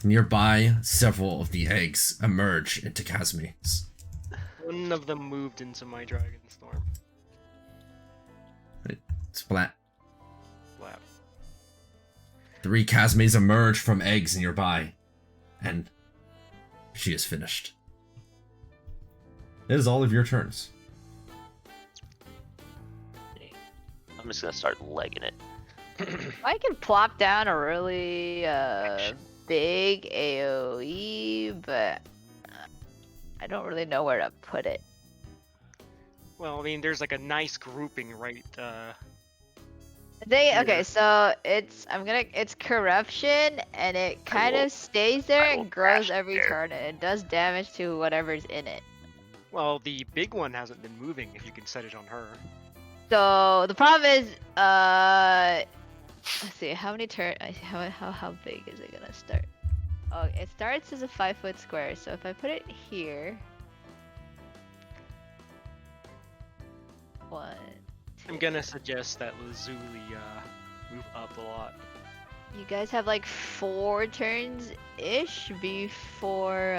Nearby, several of the eggs emerge into Casmates. One of them moved into my Dragon Storm. Splat. Flap. 3 Casmates emerge from eggs nearby. And she is finished. It is all of your turns. I'm just gonna start legging it. I can plop down a really big AoE, but I don't really know where to put it. Well, I mean, there's like a nice grouping right. Okay, so it's corruption, and it kind will- of stays there I will and grows dash every there. turn, and it does damage to whatever's in it. Well, the big one hasn't been moving. If you can set it on her. So the problem is, let's see, how many turn? How big is it gonna start? Oh, it starts as a 5-foot square. So if I put it here, 1. I'm gonna suggest that Lazuli move up a lot. You guys have like 4 turns ish before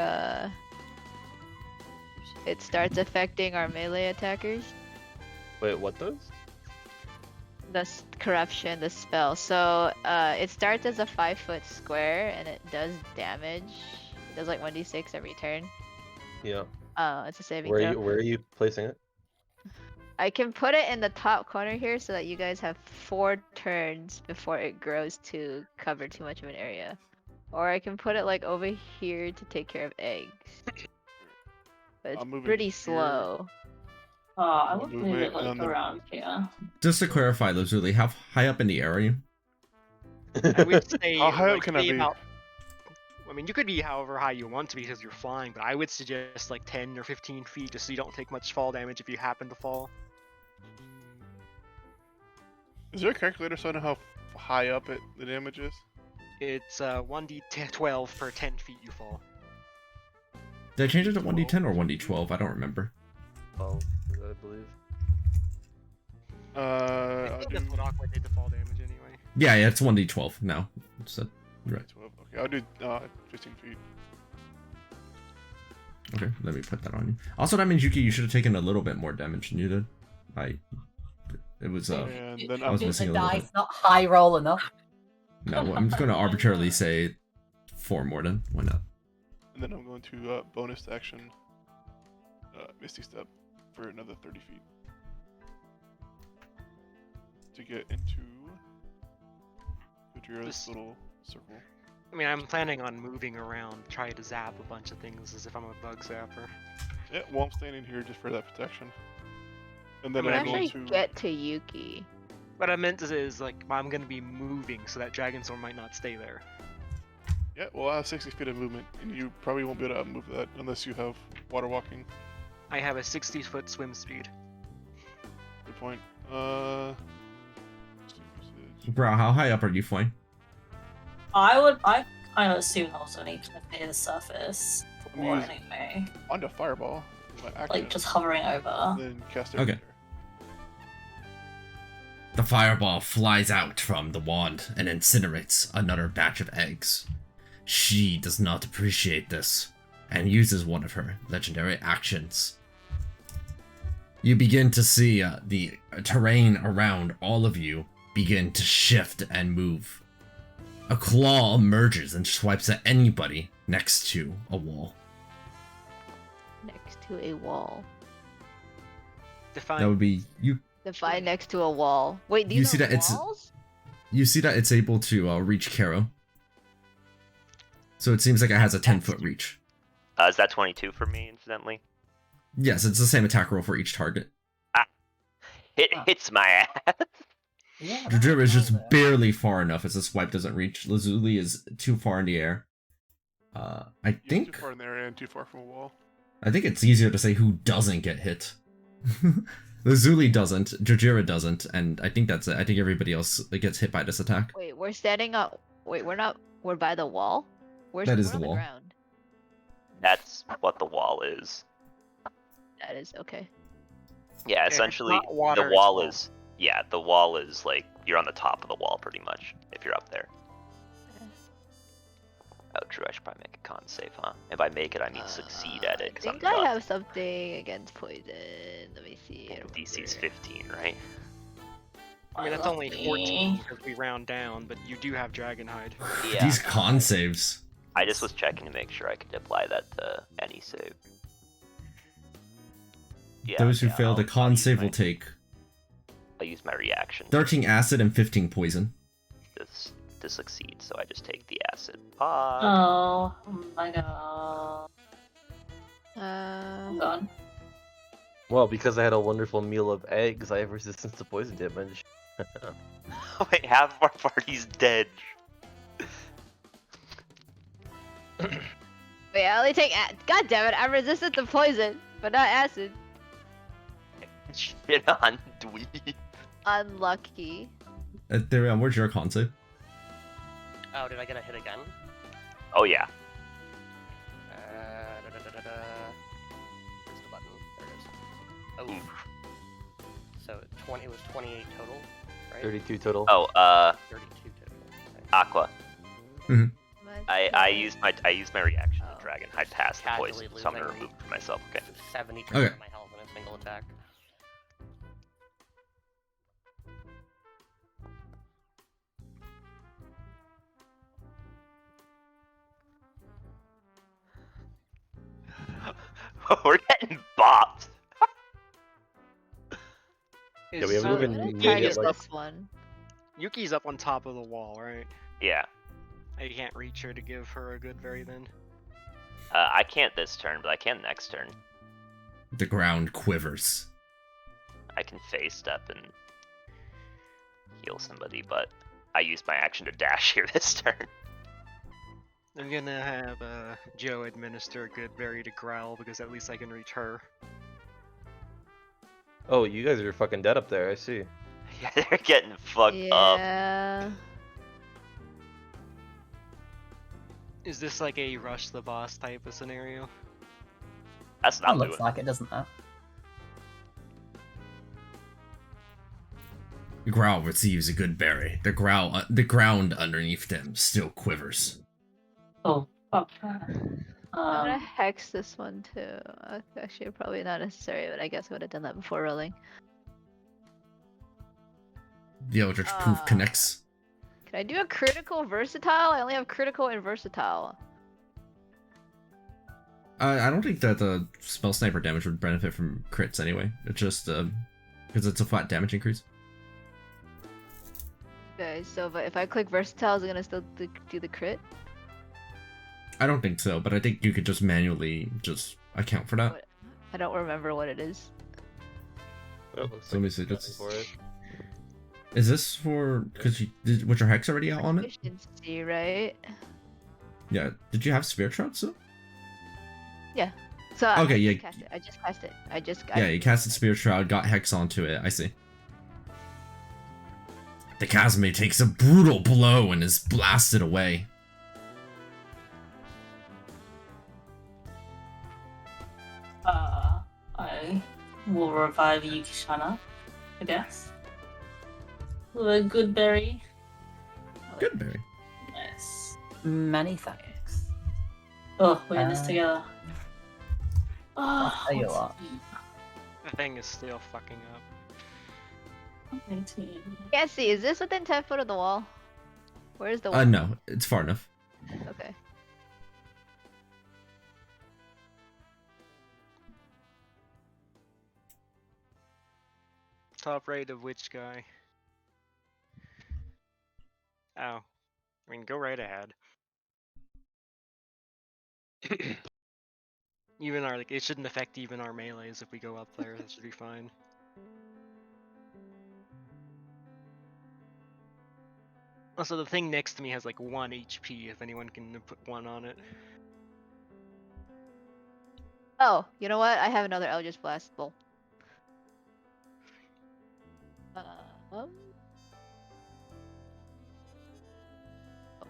it starts affecting our melee attackers. wait, what does? The corruption, the spell. So it starts as a 5-foot square and it does damage. It does like 1d6 every turn. Yeah. It's a saving Where throw. are you placing it? I can put it in the top corner here so that you guys have 4 turns before it grows to cover too much of an area. Or I can put it like over here to take care of eggs. But it's I'm moving pretty here. slow. Oh, I I'll would move move it it like on the- around here. Just to clarify, Lazuli, how high up in the air are you? I would say. How high up like, can I be be? about- I mean, you could be however high you want to be because you're flying, but I would suggest like 10 or 15 feet just so you don't take much fall damage if you happen to fall. Is there a calculator so I know how high up the damage is? It's 1d12 per 10 feet you fall. Did I change it to 1d10 or 1d12? I don't remember. Oh, I believe. I I'll think do that's what Aqua did to fall damage anyway. Yeah, it's 1d12 now. So, right. 12. Okay, I'll do 15 feet. Okay, let me put that on you. Also, that means Yuki, you should have taken a little bit more damage than you did. It was And then I was The missing a little dice bit. not high roll enough. No, I'm just going to arbitrarily say 4 more then. Why not? And then I'm going to bonus action Misty Step for another 30 feet. To get into Gojira's This- little circle. I mean, I'm planning on moving around, trying to zap a bunch of things as if I'm a bug zapper. Yeah, well, I'm standing here just for that protection. And then I mean, I'm going Actually, to... get to Yuki. What I meant is like, I'm gonna be moving so that Dragonzord might not stay there. Yeah, well, I have 60 feet of movement, and you probably won't be able to outmove that unless you have water walking. I have a 60-foot swim speed. Good point. Bro, how high up are you flying? I kind of assume I was only kind of near the surface. I'm Or using- anyway. Onto Fireball. My action, Like just hovering over. then cast it Okay. there. The fireball flies out from the wand and incinerates another batch of eggs. She does not appreciate this and uses one of her legendary actions. You begin to see the terrain around all of you begin to shift and move. A claw emerges and swipes at anybody next to a wall. Next to a wall. Define. That would be you. Define next to a wall. Wait, these You are see that it's- walls? You see that it's able to reach Karo. So it seems like it has a 10-foot reach. Is that 22 for me, incidentally? Yes, it's the same attack roll for each target. It Ah. hits my ass. Yeah, Jujira is just there. barely far enough as the swipe doesn't reach. Lazuli is too far in the air. I You're think too far in there and too far from a wall. it's easier to say who doesn't get hit. Lazuli doesn't, Jujira doesn't, and I think that's it. I think everybody else gets hit by this attack. Wait, we're standing up. Wait, we're not. We're by the wall? That is we're the on wall. ground. That's what the wall is. That is okay. Yeah, it's essentially, not water, the it's wall wall. is... Yeah, the wall is like, you're on the top of the wall pretty much, if you're up there. Oh, true, I should probably make a con save, huh? If I make it, I mean succeed at it, I because I'm think I done. have something against poison. Let me see. I don't DC's remember. 15, right? I mean, that's only Lucky. 14 because we round down, but you do have Dragonhide. Yeah. These con saves. I just was checking to make sure I could apply that to any save. Yeah, Those who yeah, fail the I'll con use save my- will take I'll use my reaction 13 acid and 15 poison. to succeed, so I just take the acid. Bye. Oh my god. Uh, I'm gone. Well, because I had a wonderful meal of eggs, I have resistance to poison damage. Wait, half of our party's dead. wait, I only take. God damn it! I'm resistant to poison, but not acid. Shit on dweeb. Unlucky. Therion, where's your con save? Oh, did I get a hit again? Oh yeah. Where's the button? There it is. Oh. So 20. It was 28 total, right? 32 total. Oh, 32 total. Okay. Aqua. Mm-hmm. I used my reaction Oh. to dragon. I passed the Casually poison, so I'm gonna losing. remove it for myself. Okay. 70% Okay. of my health in a single attack. We're getting bopped. Yeah, we have So, moving I'm gonna immediate, target like- this one. Yuki's up on top of the wall, right? Yeah. I can't reach her to give her a good berry then. I can't this turn, but I can next turn. The ground quivers. I can phase step and heal somebody, but I used my action to dash here this turn. I'm gonna have Joe administer a good berry to Growl because at least I can reach her. Oh, you guys are fucking dead up there, I see. Yeah, they're getting fucked up. Yeah. Is this like a rush the boss type of scenario? That's That not looks doing. like it, doesn't it? Growl receives a good berry. The ground underneath them still quivers. Oh, fuck. I'm Um, gonna hex this one too. Actually, probably not necessary, but I guess I would have done that before rolling. The Eldritch Proof connects. Can I do a critical versatile? I only have critical and versatile. I don't think that the spell sniper damage would benefit from crits anyway. It's just because it's a flat damage increase. Okay, so but if I click versatile, is it gonna still do the crit? I don't think so, but I think you could just manually just account for that. I don't remember what it is. Oh, looks So let me like see. it's That's, for it. is this for because was your hex already out on it? Efficiency, right? Yeah. Did you have Spirit Shroud still? Yeah. So Okay, yeah. I just cast it. Yeah, you casted Spirit Shroud, got hex onto it. I see. The Casimir takes a brutal blow and is blasted away. I will revive Yukishana, I guess. With a good berry. Good berry. Nice. Many thanks. Oh, we're in this together. I'll tell you what's what. The thing is still fucking up. 19. Can't see. Is this within 10 foot of the wall? Where's the wall? No, it's far enough. Okay. Top right of which guy? Oh. I mean, go right ahead. Even our, like, it shouldn't affect even our melees if we go up there, that should be fine. Also, the thing next to me has like 1 HP, if anyone can put 1 on it. Oh, you know what? I have another Eldritch Blast bolt.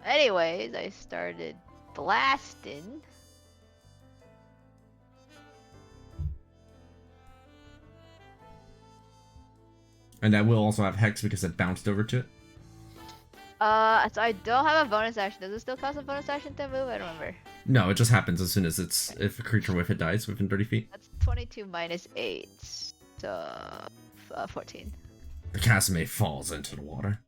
Anyways, I started blasting. And that will also have hex because it bounced over to it. So I don't have a bonus action. Does it still cost a bonus action to move? I don't remember. No, it just happens as soon as if a creature with it dies within 30 feet. That's 22 minus 8. So 14. The Casimir falls into the water.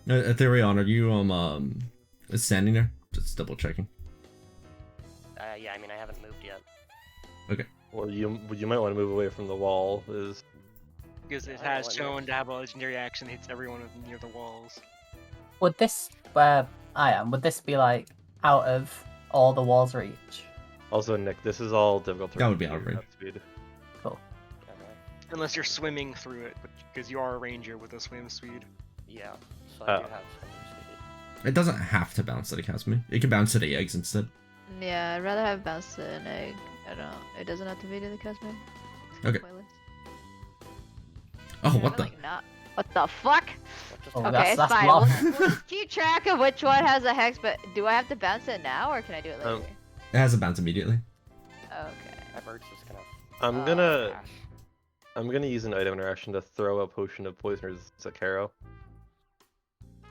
Ethereon, are you standing there? Just double checking. Yeah, I mean, I haven't moved yet. Okay. Well, you might want to move away from the wall. Is Because it Yeah, has why not? shown to have a legendary action that hits everyone near the walls. Would this, where I am, would this be like out of all the walls reach? also Nick. This is all difficult. That would be out of range. Speed. Cool. Unless you're swimming through it, because you are a ranger with a swim speed. Yeah, so I do Oh. have some speed. It doesn't have to bounce to the Casimir. It can bounce to the eggs instead. Yeah, I'd rather have bounced to an egg. I don't. It doesn't have to be to the Casimir. Okay. Pointless. Oh, Yeah, what I'm the? like, not. What the fuck? What just Oh, happened? Okay, it's that's fine. block. We'll keep track of which one has a hex, but do I have to bounce it now or can I do it later? It has a bounce immediately. Okay. My bird's just gonna I'm gonna crash. I'm gonna use an item interaction to throw a potion of poison resistance at Caro.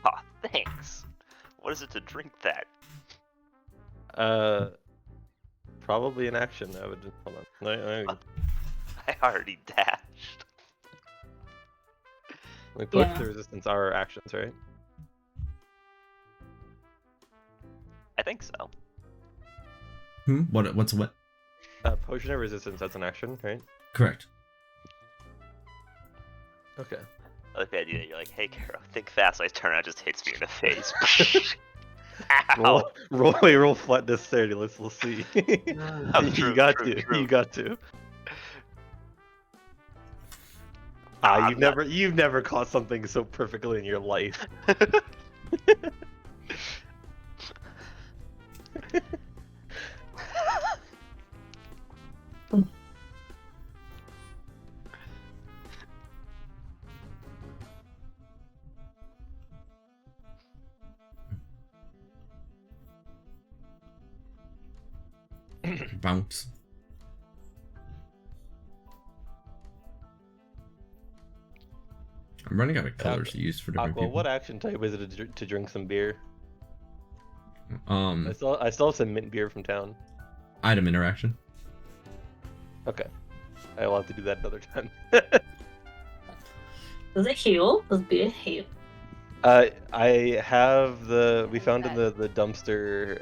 Aw, thanks. What is it to drink that? Probably an action. I would hold on. I already dashed. Like potion Yeah. of resistance are actions, right? I think so. What's what? Potion of resistance, that's an action, right? Correct. Okay. I like the idea that you're like, hey, Carol, think fast. I turn around, just hits me in the face. Ow. Roll flat dexterity. Let's see. Oh, true, you got true, to. true. You got to. I'm You've never caught something so perfectly in your life. Bounce. I'm running out of colors to use for different Aqua, people. what action type is it to drink some beer? Um, I still have some mint beer from town. item interaction. Okay. I will have to do that another time. Does it heal? Does beer heal? I have we found in the dumpster,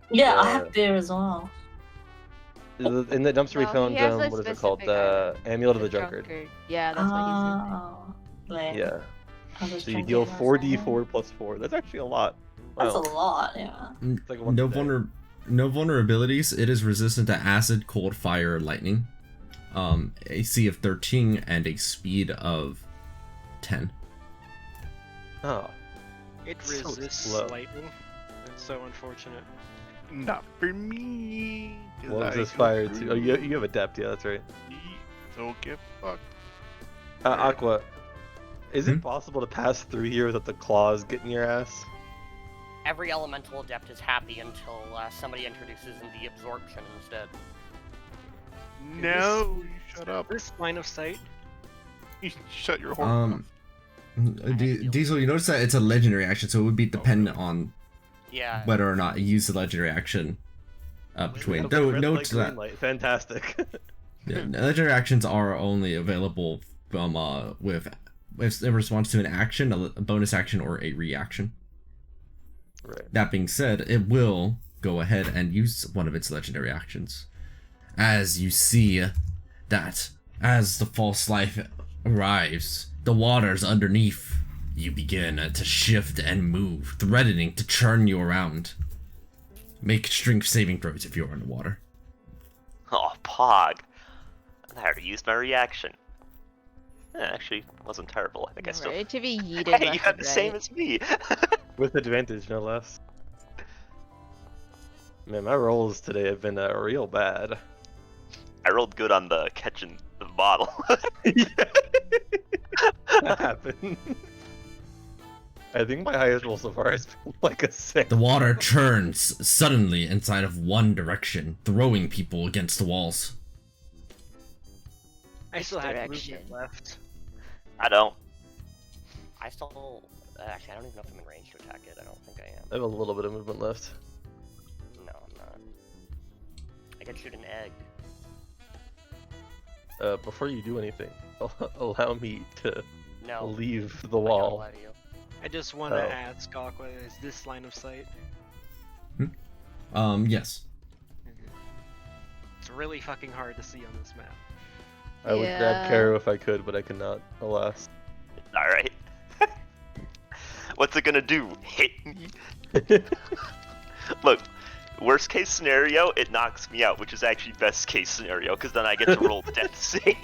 Yeah, I the- have beer as well. in the dumpster we No, found, he has a what is it called? specific The item. Amulet of The the Drunkard. Yeah, that's what he's using. Oh, lame. Yeah. I was So you drinking deal myself. 4d4 plus 4. That's actually a lot. That's a Wow. lot, yeah. It's like once a day. No vulnerabilities. It is resistant to acid, cold, fire, or lightning. AC of 13 and a speed of 10. Oh. It So resists slow. lightning. That's so unfortunate. Not for me. 'cause What was I this go fire through too? Oh, you have adept, yeah, that's right. So get fucked. Aqua, is it possible to pass through here without the claws getting your ass? Every elemental adept is happy until somebody introduces in the absorption instead. No, you shut up. This line of sight. You shut your horn Diesel, you notice that it's a legendary action, so it would be dependent on Yeah. whether or not you use the legendary action between. Okay, No, red note light, green that light. Fantastic. yeah, legendary actions are only available from with in response to an action, a bonus action, or a reaction. Right. That being said, it will go ahead and use one of its legendary actions. As you see that as the false life arrives, the waters underneath you begin to shift and move, threatening to churn you around. Make strength saving throws if you're underwater. Oh, Pog. I already used my reaction. Actually, wasn't terrible. I think I still. Ready to be yeeted Hey, you left have and the same right. as me. With advantage, no less. Man, my rolls today have been real bad. I rolled good on the catching the bottle. That happened. I think my highest roll so far has been like a 6. The water churns suddenly inside of one direction, throwing people against the walls. I still have Direction. movement left. I don't. I still. Actually, I don't even know if I'm in range to attack it. I don't think I am. I have a little bit of movement left. No, I'm not. I can shoot an egg. Before you do anything, allow me to No. leave the I don't wall. allow you. I just want to Oh. ask Aqua, is this line of sight? Yes. It's really fucking hard to see on this map. I would Yeah. grab Caro if I could, but I cannot, alas. Alright. What's it gonna do? Hit me? Look, worst case scenario, it knocks me out, which is actually best case scenario, because then I get to roll death save.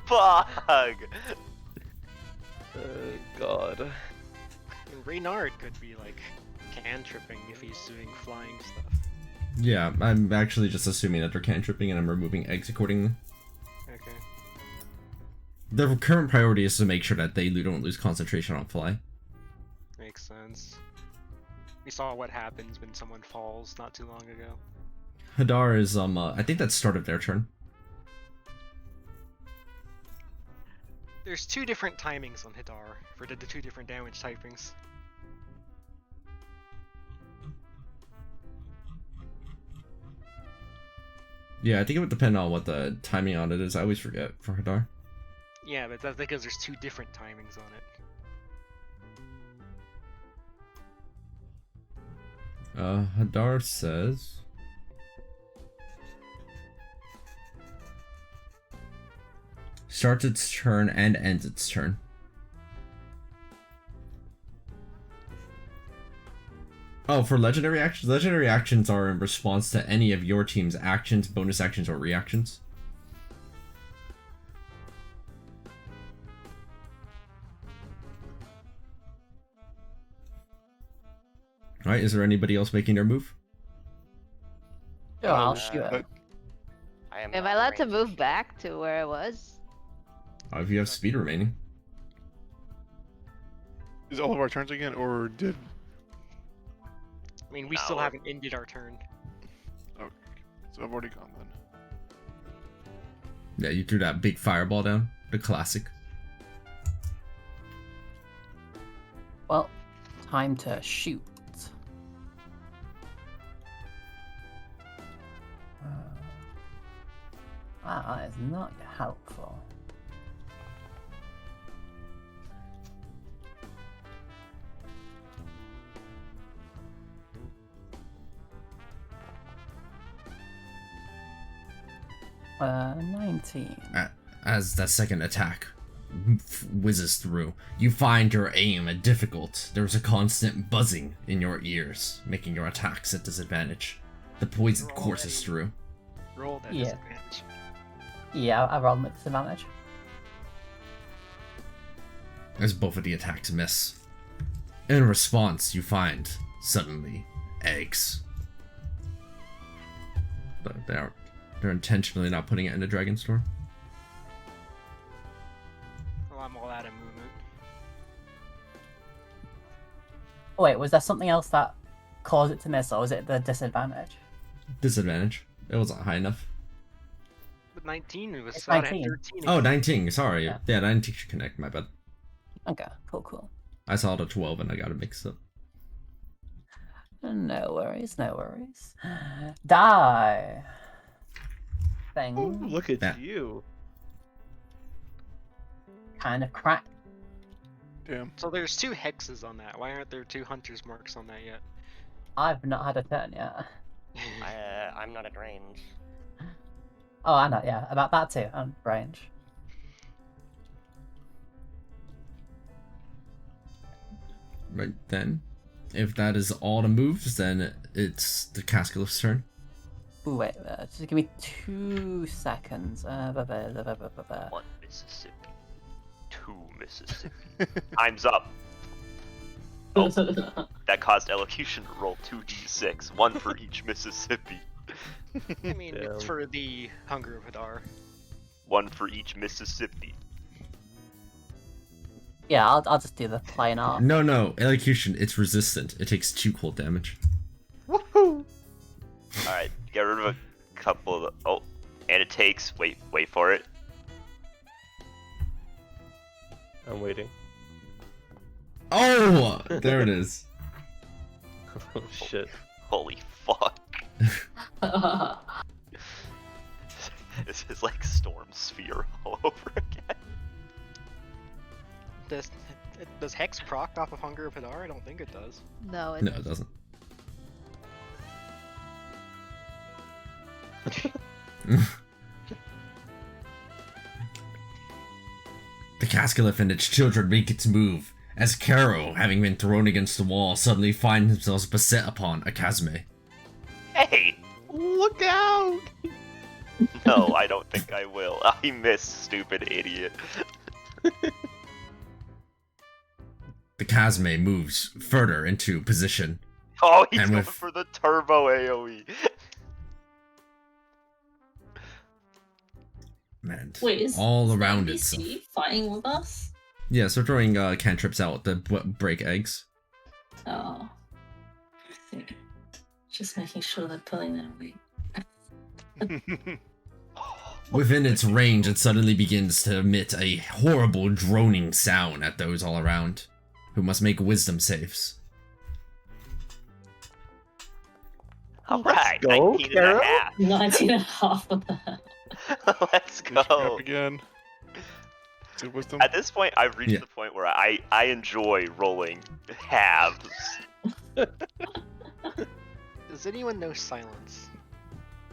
Fuck! God. And Reynard could be like cantripping if he's doing flying stuff. Yeah, I'm actually just assuming that they're cantripping and I'm removing eggs accordingly. Okay. The current priority is to make sure that they don't lose concentration on fly. Makes sense. We saw what happens when someone falls not too long ago. Hadar is, I think that's start of their turn. There's 2 different timings on Hidar for the 2 different damage typings. Yeah, I think it would depend on what the timing on it is. I always forget for Hadar. Yeah, but that's because there's 2 different timings on it. Hadar says... starts its turn and ends its turn. Oh, for legendary actions? Legendary actions are in response to any of your team's actions, bonus actions, or reactions. Alright, is there anybody else making their move? Sure, I'll shoot Uh, it. I am Am not I in allowed to range move shoot. back to where I was? If you have speed remaining. Is all of our turns again, or did? I mean, we No. still haven't ended our turn. So I've already gone then. Yeah, you threw that big fireball down. The classic. Well, time to shoot. That is not helpful. Uh, 19. As that second attack whizzes through, you find your aim difficult. There's a constant buzzing in your ears, making your attacks at disadvantage. The poison courses through. Roll that Yeah. disadvantage. Yeah, I rolled with disadvantage. As both of the attacks miss. In response, you find, suddenly, eggs. But they're intentionally not putting it in the dragon store. Well, I'm all out of movement. Oh, wait, was there something else that caused it to miss, or was it the disadvantage? Disadvantage. It wasn't high enough. With 19, it was It's out at 19. 13. Oh, 19, sorry. Yeah. Yeah, 19 should connect, my bad. Okay, cool. I saw the 12 and I got it mixed up. No worries. Die! Thing Ooh, look at Yeah. you. kind of cracked. Damn. So there's 2 hexes on that. Why aren't there 2 hunter's marks on that yet? I've not had a turn yet. I'm not at range. Oh, I know, yeah, about that too, on range. Right then. If that is all the moves, then it's the Cascalif's turn. Ooh, wait, just give me 2 seconds. 1 Mississippi. 2 Mississippi. Time's up. Oh, that caused Elocution to roll 2d6, 1 for each Mississippi. I mean, it's Damn. for the Hunger of Hadar. 1 for each Mississippi. Yeah, I'll just do the plain art. No, Elocution, it's resistant. It takes 2 cold damage. Woohoo! Alright, get rid of a couple of the... Oh, and it takes... Wait for it. I'm waiting. Oh! There it is. Oh shit. Holy fuck. This is like Storm Sphere all over again. Does Hex proc off of Hunger of Hadar? I don't think it does. No, it No, it doesn't. The Cascalif and its children make its move, as Caro, having been thrown against the wall, suddenly find themselves beset upon a Kazme. Hey! Look out! No, I don't think I will. I missed, stupid idiot. The Kazme moves further into position. Oh, he's And going with- for the turbo AoE. Man, Wait, is all is the around it. NPC fighting with us? Yeah, so throwing cantrips out to break eggs. Oh. Just making sure they're pulling their weight. Within its range, it suddenly begins to emit a horrible droning sound at those all around, who must make wisdom saves. Alright, go, 19 and a half. 19 and a half of that. Let's Reach back go. again. Is it wisdom? At this point, I've reached Yeah. the point where I enjoy rolling halves. Does anyone know silence?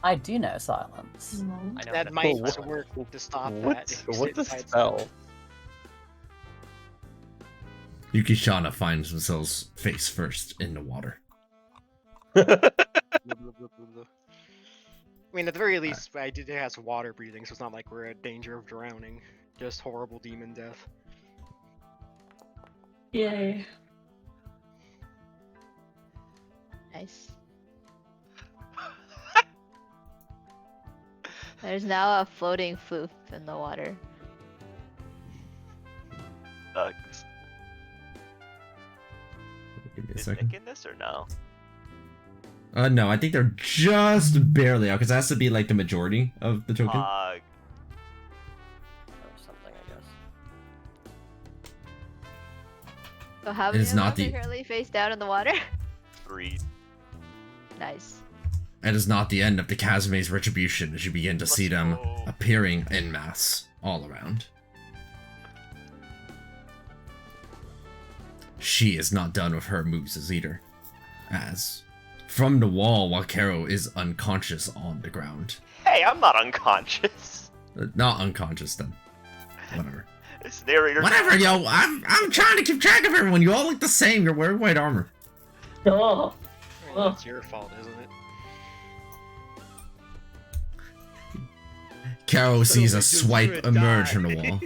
I do know silence. No. I know That that's might what- work to stop that. What's if you what's sit the side- spell? Yukishana finds themselves face first in the water. Blah, blah, blah, blah, blah. I mean, at the very least, it has water breathing, so it's not like we're at danger of drowning. Just horrible demon death. Yay. Nice. There's now a floating floof in the water. Give me a Is second. Nick in this or no? No, I think they're just barely out, because it has to be like the majority of the token. Or something, I guess. So how It many is of not us the- are currently face down in the water? 3. Nice. It is not the end of the Kazume's retribution as you begin to see them go. appearing en masse all around. She is not done with her moves as either, as from the wall, Wakero is unconscious on the ground. Hey, I'm not unconscious. Not unconscious then. Whatever. This narrator. Whatever, yo. I'm trying to keep track of everyone. You all look the same. You're wearing white armor. Oh. Well, that's your fault, isn't it? Karo sees a we just swipe would emerge die. from the wall.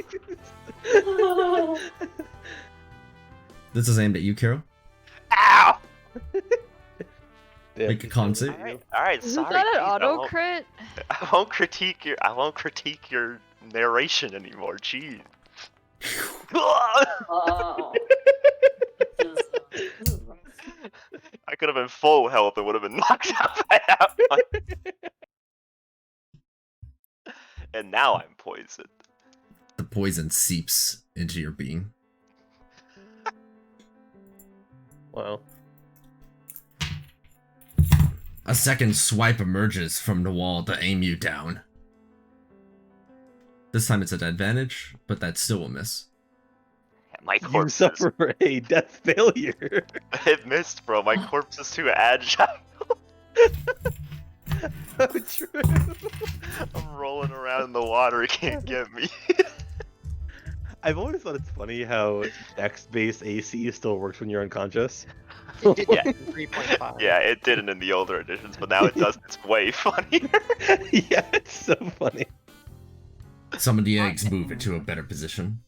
This is aimed at you, Karo. Ow! Damn, Make a he's con still save. with you. All right, Is sorry. that an geez, auto crit? I won't critique your narration anymore. Jeez. Oh. I could have been full health and would have been knocked out by that one. And now I'm poisoned. The poison seeps into your being. Wow. A second swipe emerges from the wall to aim you down. This time it's at advantage, but that still will miss. My You corpse suffer a death failure. it missed, bro. My corpse is too agile. Oh, true. I'm rolling around in the water. It can't get me. I've always thought it's funny how Dex-based AC still works when you're unconscious. It did Yeah. in 3.5. Yeah, it didn't in the older editions, but now it does. It's way funnier. Yeah, it's so funny. Some of the eggs move into a better position.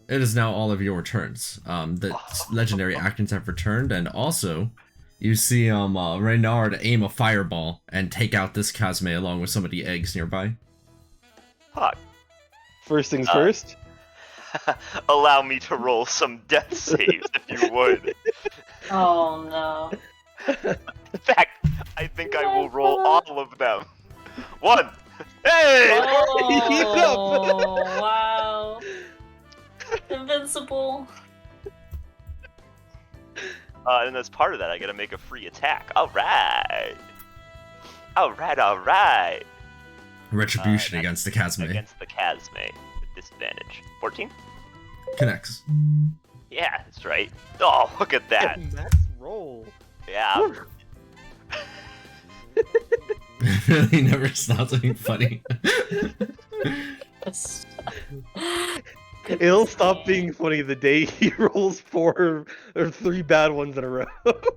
It is now all of your turns. The legendary actions have returned, and also you see Reynard aim a fireball and take out this Kazume along with some of the eggs nearby. Fuck. First things Uh, first. Allow me to roll some death saves, if you would. Oh no. In fact, I think I will roll all of them. 1. Hey! Oh wow. Invincible. And as part of that, I gotta make a free attack. Alright! Alright! Retribution That's against the Kazume. Against the Kazume. With disadvantage. 14? Connects. Yeah, that's right. Oh, look at that. Max roll. Yeah. It really never stops being funny. Yes. It'll stop being funny the day he rolls 4 or 3 bad ones in a row.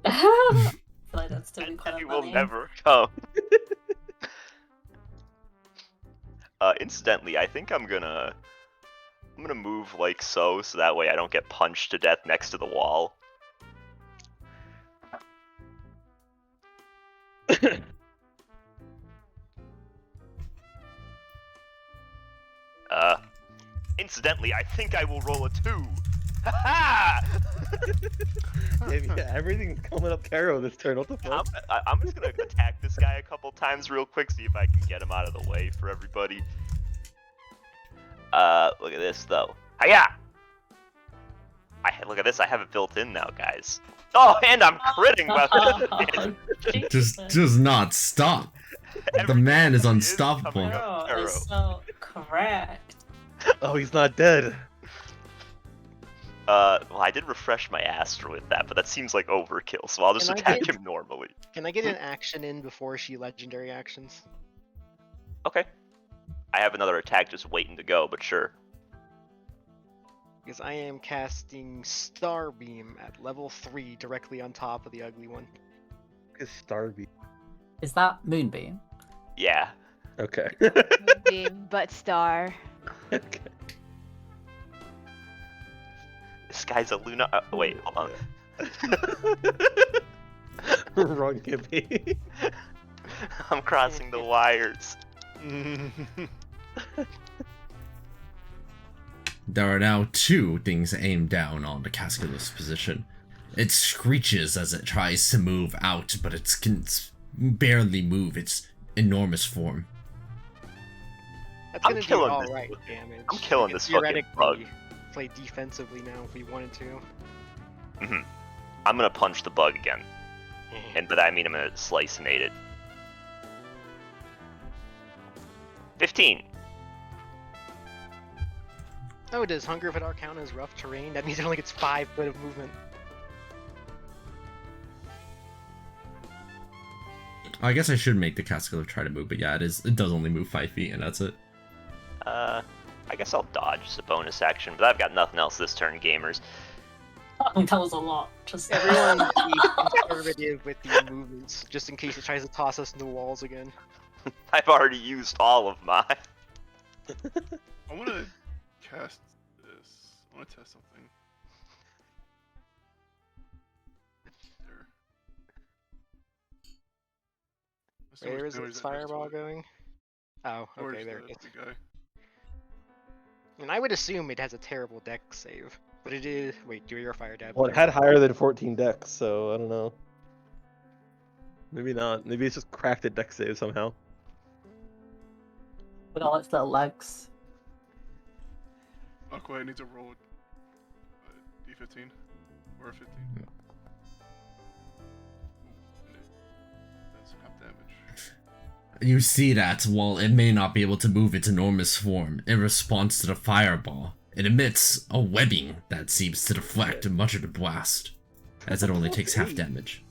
I feel like that's still quite He a will funny. never come. Incidentally, I think I'm gonna move like so that way I don't get punched to death next to the wall. Incidentally, I think I will roll a 2. Ha Yeah, everything's coming up Caro this turn. What the fuck? I'm just gonna attack this guy a couple times real quick, see if I can get him out of the way for everybody. Look at this though. Hiya! Look at this, I have it built in now, guys. Oh, and I'm critting, Oh, Jesus. Just not stop. The man is unstoppable. coming up. Oh, it's so correct. Oh, he's not dead. Well, I did refresh my Astra with that, but that seems like overkill, so I'll just Can I attack get- him normally. Can I get an action in before she legendary actions? Okay. I have another attack just waiting to go, but sure. Because I am casting Starbeam at level 3 directly on top of the ugly one. It's Starby. Is that Moonbeam? Yeah. Okay. Beam, but star. Okay. This guy's a Luna. Wait, hold on. Wrong Gibby. I'm crossing the wires. There are now 2 things aimed down on the Casculus position. It screeches as it tries to move out, but it can barely move its enormous form. That's I'm gonna do killing all this right fucking- damage. I'm killing We could this fucking theoretically bug. play defensively now if we wanted to. I'm gonna punch the bug again. And by that I mean I'm gonna slice and eat it. 15. Oh, does Hunger Vidar count as rough terrain? That means it only gets 5 foot of movement. I guess I should make the Cascador try to move, but yeah, it does only move 5 feet, and that's it. I guess I'll dodge as a bonus action, but I've got nothing else this turn, gamers. That was a lot. Just Everyone be conservative with the movements, just in case it tries to toss us into walls again. I've already used all of mine. I want to cast this. I want to test something. There. Let's see how Where much is damage its that does to fireball it. going? Oh, Where's okay, there it the is. big guy? And I would assume it has a terrible deck save, but it is. Wait, do your fire dab. Well, it had higher than 14 dex, so I don't know. Maybe not. Maybe it's just cracked at dex save somehow. With all its little legs. Aqua needs to roll a d15 or a 15. Ooh, and that's half damage. You see that while it may not be able to move its enormous form, in response to the fireball, it emits a webbing that seems to deflect much of the blast, as it only takes half damage.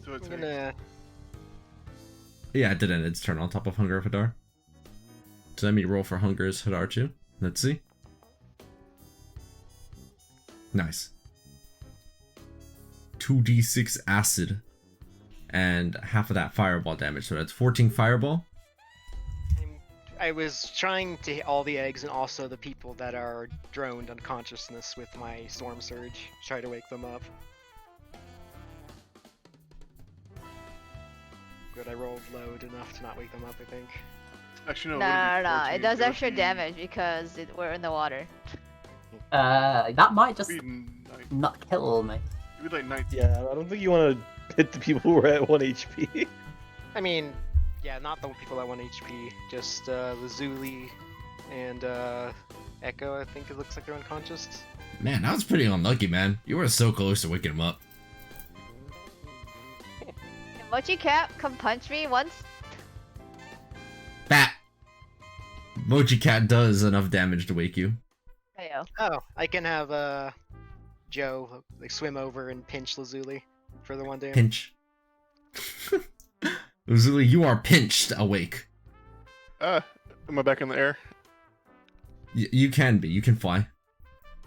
So it's I'm gonna. Yeah, it did end its turn on top of Hunger of Hadar. So let me roll for Hunger's Hadar too. Let's see. Nice. 2d6 acid. And half of that fireball damage. So that's 14 fireball. I was trying to hit all the eggs and also the people that are droned unconsciousness with my Storm Surge. Try to wake them up. Good, I rolled low enough to not wake them up, I think. Actually, no. No, it it does extra be damage because we're in the water. That might just It'd be 9. not kill me. It'd be like 19. Yeah, I don't think you want to hit the people who are at 1 HP. I mean, yeah, not the people at 1 HP, just Lazuli and Echo, I think it looks like they're unconscious. Man, that was pretty unlucky, man. You were so close to waking him up. Can Mochi Cat come punch me once? Bat! Mochi Cat does enough damage to wake you. Heyo. Oh, I can have Joe like swim over and pinch Lazuli for the 1 damage. Pinch. Uzuli, you are pinched awake. Am I back in the air? You can be. You can fly.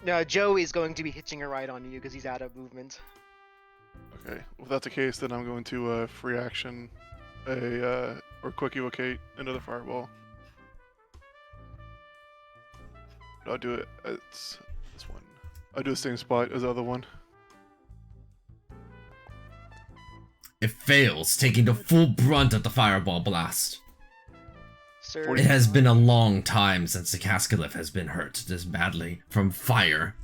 No, Joe is going to be hitching a ride on you because he's out of movement. Okay. Well, if that's the case, then I'm going to free action or quick evocate into the fireball. I'll do it. It's this one. I'll do the same spot as the other one. It fails, taking the full brunt of the fireball blast. Sir, It has been a long time since the Cascalif has been hurt this badly from fire,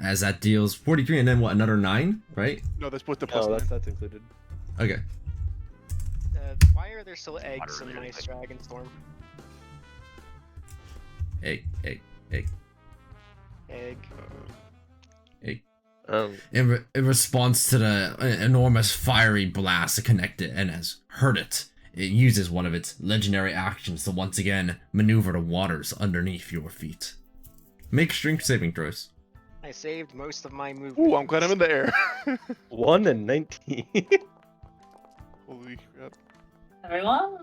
as that deals 43 and then what, another 9, right? No, that's with the plus No, 9. that's included. Okay. why are there still eggs in my Dragon Storm? Egg. Egg. In response to the enormous fiery blast to connect it and has hurt it, it uses one of its legendary actions to once again maneuver the waters underneath your feet. Make strength saving throws. I saved most of my movement. Ooh, I'm glad I'm in the air. 1 and 19. Holy crap. Everyone?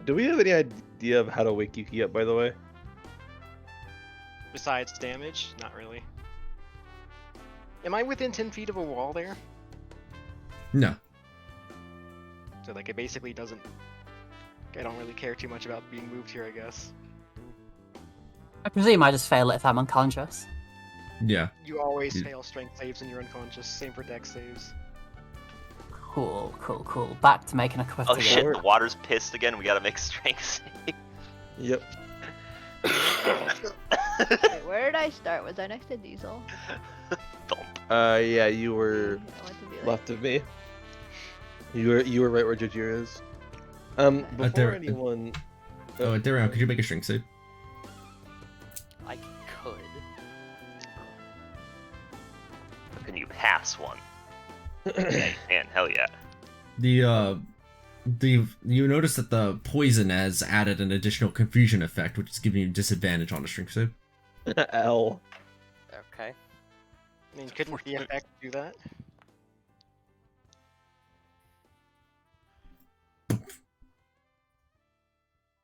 Do we have any idea of how to wake Yuki up, by the way? Besides damage? Not really. Am I within 10 feet of a wall there? No. So like it basically doesn't... I don't really care too much about being moved here, I guess. I presume I just fail it if I'm unconscious. Yeah. You always You- fail strength saves when you're unconscious. Same for dex saves. Cool. Back to making a cup of Oh tea. shit, the water's pissed again. We gotta make strength save. Yep. Wait, where did I start? Was I next to Diesel? Yeah, you were I want to be like, left of me. You were right where Jajir is. Before there- anyone. Oh, Darion, could you make a strength save? I could. Can you pass one? Man, hell yeah. You notice that the poison has added an additional confusion effect, which is giving you disadvantage on a strength save. L. Okay. I mean, couldn't the effect do that?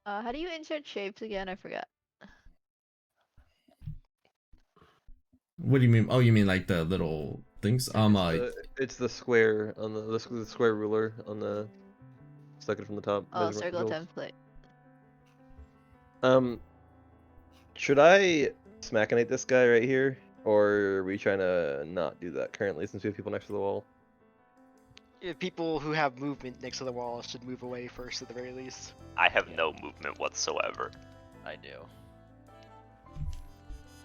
how do you insert shapes again? I forgot. What do you mean? Oh, you mean like the little things? It's the square on the square ruler on the second from the top. Oh, measurement circle controls. template. Should I smackinate this guy right here, or are we trying to not do that currently since we have people next to the wall? People who have movement next to the wall should move away first, at the very least. I have no movement whatsoever. I do.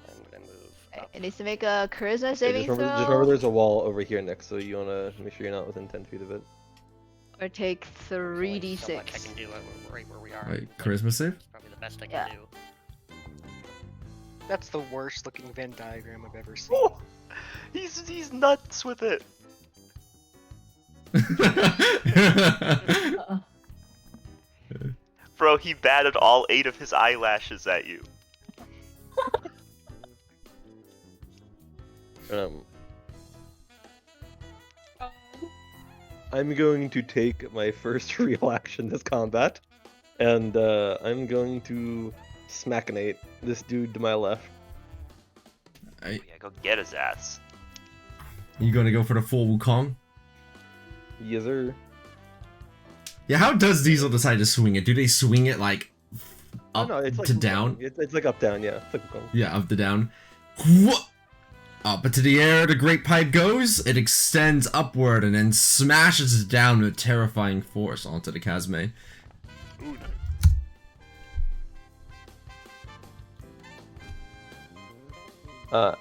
I'm gonna move up. It needs to make a charisma Okay, saving just throw. remember there's a wall over here next, so you wanna make sure you're not within 10 feet of it. Or take There's only 3d6. so much I can do right where we are. Right, Like, charisma save? it's probably the best I can Yeah. do. That's the worst looking Venn diagram I've ever seen. Oh, he's nuts with it. Bro, he batted all 8 of his eyelashes at you. I'm going to take my first real action this combat, and I'm going to smackinate this dude to my left. Right. Yeah, go get his ass. You gonna go for the full Wukong? Yes, sir. Yeah, how does Diesel decide to swing it? Do they swing it like Oh, up no, it's like to Wukong. down? It's like up down, yeah. It's like Wukong. Yeah, up to down. Up into the air, the great pipe goes. It extends upward and then smashes it down with terrifying force onto the Kazme. Ooh, nice.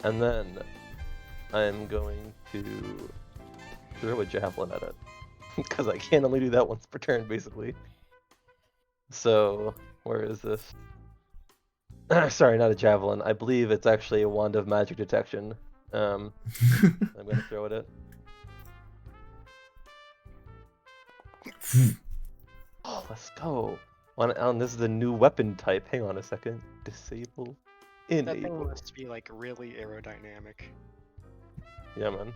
And then I'm going to throw a javelin at it. Because I can only do that once per turn, basically. So, where is this? Sorry, not a javelin. I believe it's actually a wand of magic detection. I'm gonna throw it at. Oh, let's go. This is the new weapon type. Hang on a second. Disable. That thing Enable. must be like really aerodynamic. Yeah, man.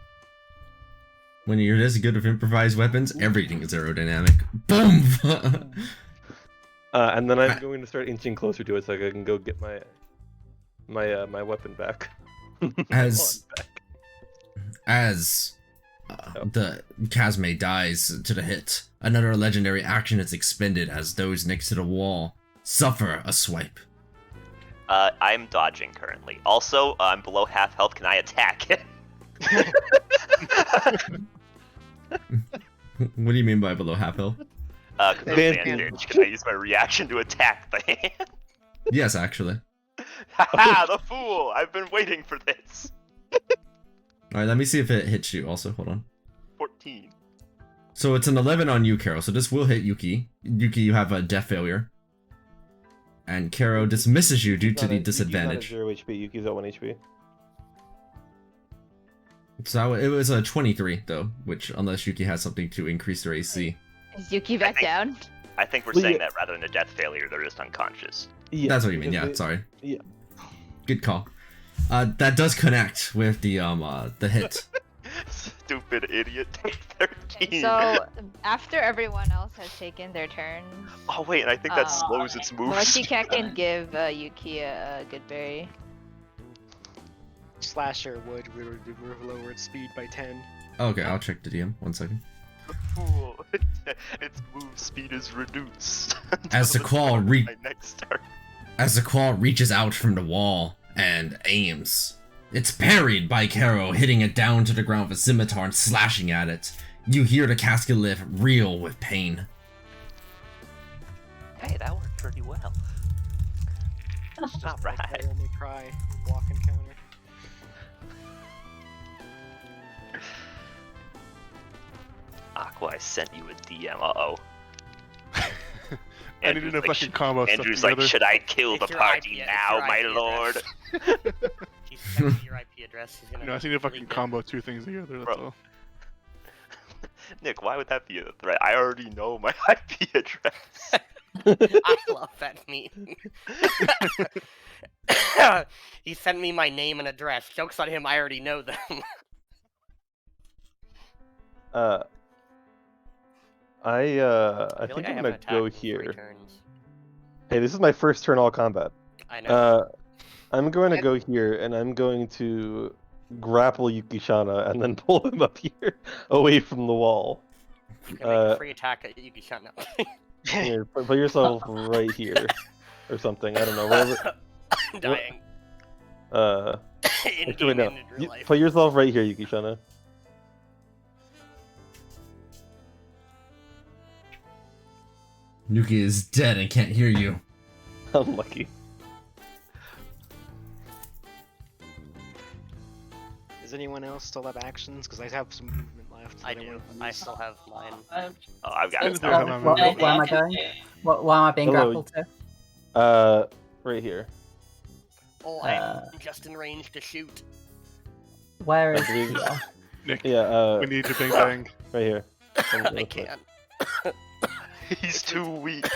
When you're this good with improvised weapons, everything is aerodynamic. Boom! And then I'm going to start inching closer to it so I can go get my weapon back. As Wand back. the Kazme dies to the hit, another legendary action is expended as those next to the wall suffer a swipe. I'm dodging currently. Also, I'm below half health. Can I attack it? What do you mean by below half health? Advantage. Can I use my reaction to attack the hand? Yes, actually. Haha, the fool! I've been waiting for this. Alright, let me see if it hits you also. Hold on. 14. So it's an 11 on you, Carol. So this will hit Yuki. Yuki, you have a death failure. And Karo dismisses you due to the disadvantage. Yuki's not at 0 HP. Yuki's at 1 HP. So it was a 23, though, which, unless Yuki has something to increase their AC. Is Yuki back down? I think we're Well, saying yeah. that rather than a death failure, they're just unconscious. Yeah, That's what you mean, because yeah, sorry. Yeah. Good call. That does connect with the hit. Stupid idiot. Take 13. So, after everyone else has taken their turns, Oh wait, and I think that slows its moves. Morshika can give Yuki a good berry. Slasher would lower its speed by 10. Okay, I'll check the DM. 1 second. Fool. Its move speed is reduced. As the claw my next turn. As the claw reaches out from the wall and aims, it's parried by Karo, hitting it down to the ground with a scimitar and slashing at it. You hear the casket lid reel with pain. Hey, that worked pretty well. Not Like right. Devil May Cry walk encounter. Aqua, I sent you a DM. Uh-oh. I need to know if I can combo stuff Andrew's together. like, should I kill the It's your party IP now, my address. lord? He's sending me your IP address. He's gonna. No, I see if I can delete it. combo two things together. That's Bro. all. Nick, why would that be a threat? I already know my IP address. I love that meme. He sent me my name and address. Joke's on him, I already know them. I feel think like I I'm haven't gonna attacked go in 3 here. turns. Hey, this is my first turn all combat. I know. I'm going to go here, and I'm going to grapple Yukishana and then pull him up here, away from the wall. I'm gonna make a free attack at Yuki-chan now. Here, put yourself right here, or something. I don't know. Whatever. I'm dying. In Actually, game no. and in real life. Put yourself right here, Yukishana. Yuki is dead and can't hear you. Unlucky. Does anyone else still have actions? Because I have some movement left. I that do. wanna I use. still have mine. Oh, I've got it. Depends on how I'm Where moving. am I going? Where am I being Hello. grappled to? Right here. Oh, I'm just in range to shoot. Where I is believe. Nick, Yeah. we need to bang bang. Right here. I can't. He's too weak.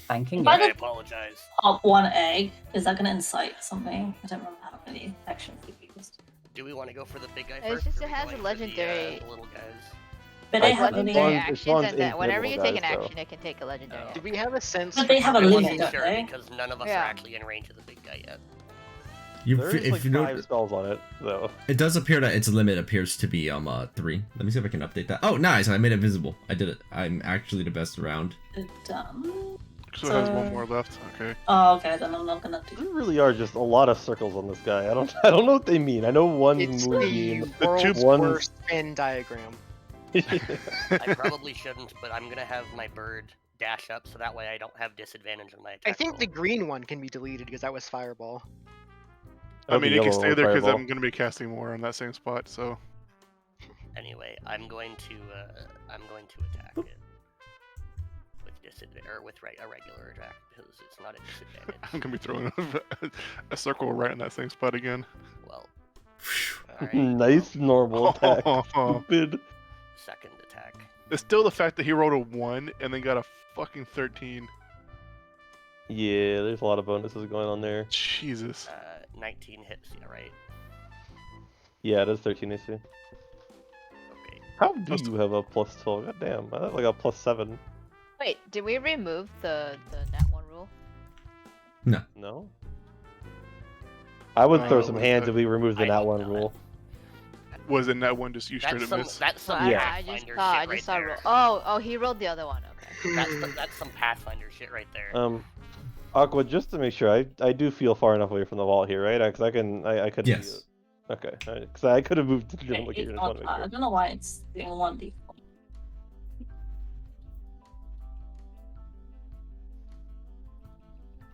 thanking If you? I I just apologize. pop one egg, is that going to incite something? I don't remember how many actions we used. Do we want to go for the big guy It's first? just or it are we has a going for legendary- the little guys? But I they have think only. Legendary It's actions, one's and then whenever you infinite, take an guys, action, it can take a legendary Oh. Do action. we have a sense? But they for have a how I limit, many- wasn't don't sure they? because none of us Yeah. are actually in range of the big guy yet. There's If like you know, 5 spells on it, though. it does appear that its limit appears to be 3. Let me see if I can update that. Oh, nice! I made it visible. I did it. I'm actually the best around. Done. So it has one more left. Okay. Oh, okay, then I'm not gonna do. There really are just a lot of circles on this guy. I don't know what they mean. I know one It's the moonbeam. world's One- worst Venn diagram. I probably shouldn't, but I'm gonna have my bird dash up so that way I don't have disadvantage on my attack. I think the roll. green one can be deleted because that was Fireball. I mean, the it can yellow stay there because fireball. I'm going to be casting more on that same spot, so. Anyway, I'm going to attack it with disadvantage or with a regular attack because it's not a disadvantage. I'm going to be throwing a circle right in that same spot again. Well, alright. Nice normal attack. Stupid. Second attack. It's still the fact that he rolled a 1 and then got a fucking 13. Yeah, there's a lot of bonuses going on there. Jesus. 19 hits, yeah, right? Yeah, it is 13 AC. Okay. How do you have a plus 12? God damn, I have like a plus 7. Wait, did we remove the nat 1 rule? No? I would throw some what hands the- if we removed the I nat hope 1 not. rule. Was in that one just you straight That's up some miss? that's some Yeah. I just Pathfinder saw. I shit right just saw. there. Oh, he rolled the other one. Okay. That's some Pathfinder shit right there. Aqua, just to make sure, I do feel far enough away from the wall here, right? Because I could. Yes. Okay, because I could have moved to the different Okay, location. it's Just want not, to make I sure. don't know why it's doing 1d4.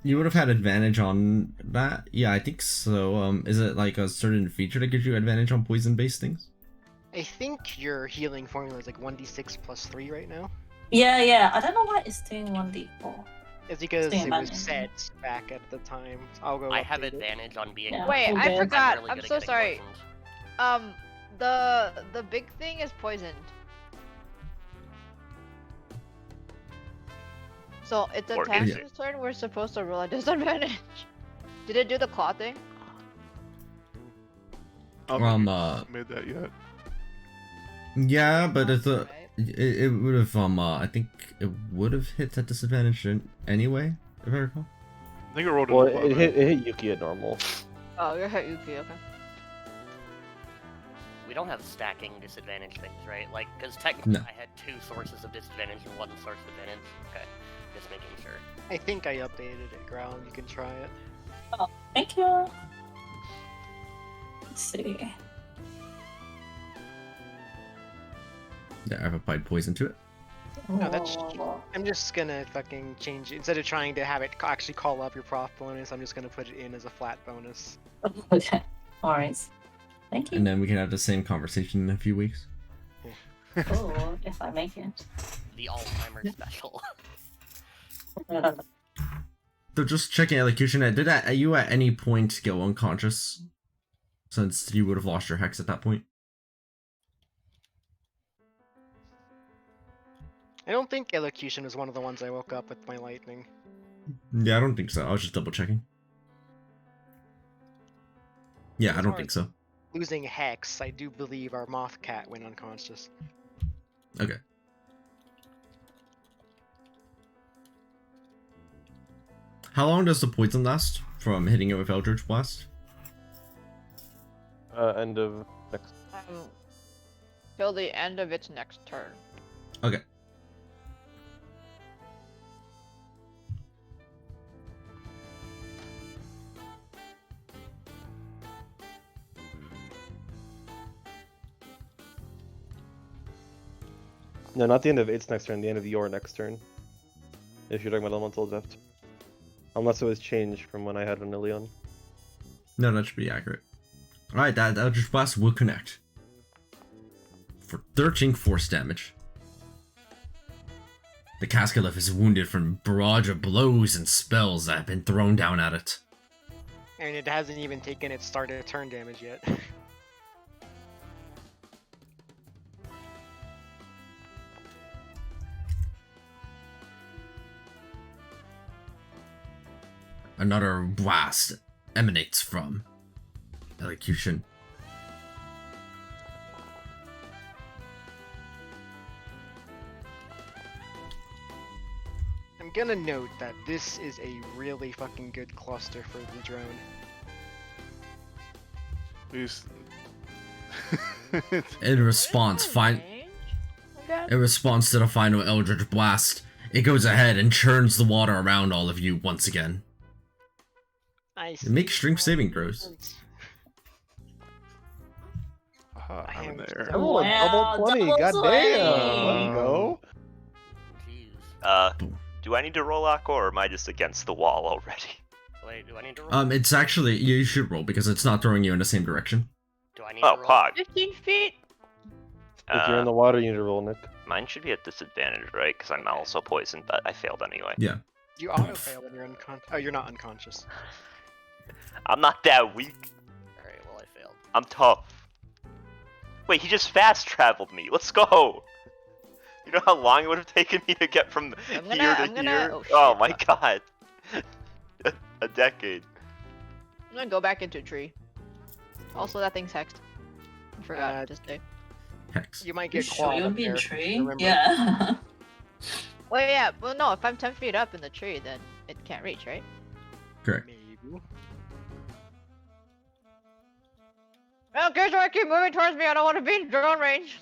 You would have had advantage on that? Yeah, I think so. Is it like a certain feature that gives you advantage on poison-based things? I think your healing formula is like 1d6 plus 3 right now. Yeah, I don't know why it's doing 1d4. It's because Same it button. was set back at the time. I'll go. I have update it. advantage on being. Yeah. Wait, Okay. I forgot. really I'm good at so getting sorry. poisoned. The big thing is poisoned. So it's Or attacks is it? this turn. We're supposed to roll a disadvantage. Did it do the claw thing? I don't think we made that yet. Yeah, but it's a. Right. It would have I think it would have hit that disadvantage anyway, if I recall. I think it rolled Well, an 11. it hit Yuki at normal. Oh, you're hit Yuki. Okay. We don't have stacking disadvantage things, right? Like, because technically No. I had 2 sources of disadvantage and 1 source of advantage. Okay, just making sure. I think I updated it, Growl. You can try it. Thank you. Let's see. Yeah, I've applied poison to it. No, that's. I'm just gonna fucking change it. Instead of trying to have it actually call up your prof bonus, I'm just gonna put it in as a flat bonus. Okay. Alright. Thank you. And then we can have the same conversation in a few weeks. Oh, if I make it. The Alzheimer's special. So just checking elocution, did you at any point go unconscious? Since you would have lost your hex at that point? I don't think elocution was one of the ones I woke up with my lightning. Yeah, I don't think so. I was just double checking. Yeah, I don't think so. Losing hex, I do believe our moth cat went unconscious. Okay. How long does the poison last from hitting it with Eldritch Blast? End of next. Till the end of its next turn. Okay. No, not the end of its next turn, the end of your next turn. If you're talking about Elemental Drift. Unless it was changed from when I had Vanillion. No, that should be accurate. Alright, that Eldritch Blast will connect. For 13 force damage. The Cascalef is wounded from barrage of blows and spells that have been thrown down at it. And it hasn't even taken its started turn damage yet. Another blast emanates from elocution. I'm gonna note that this is a really fucking good cluster for the drone. Please. In response, in response to the final Eldritch Blast, it goes ahead and churns the water around all of you once again. It makes strength saving throws. I'm in there. Oh, Wow, double 20, double goddamn! 20. Let's go. Jeez. Do I need to roll Akko, or am I just against the wall already? Wait, do I need to roll? It's actually, you should roll because it's not throwing you in the same direction. Do I need Oh, to roll? Pog. 15 feet? If you're in the water, you need to roll, Nick. Mine should be at disadvantage, right? Because I'm also poisoned, but I failed anyway. Yeah. You auto fail when you're unconscious. Oh, you're not unconscious. I'm not that weak. Alright, well, I failed. I'm tough. Wait, he just fast traveled me. Let's go. You know how long it would have taken me to get from here to here? Oh my god. A decade. I'm gonna go back into a tree. Also, that thing's hexed. I forgot to say. Hex. You might You get sure clawed you would up be in there, tree? remember. Yeah. Well, yeah. Well, no. If I'm 10 feet up in the tree, then it can't reach, right? Correct. Maybe. Well, guys, I keep moving towards me. I don't want to be in drone range.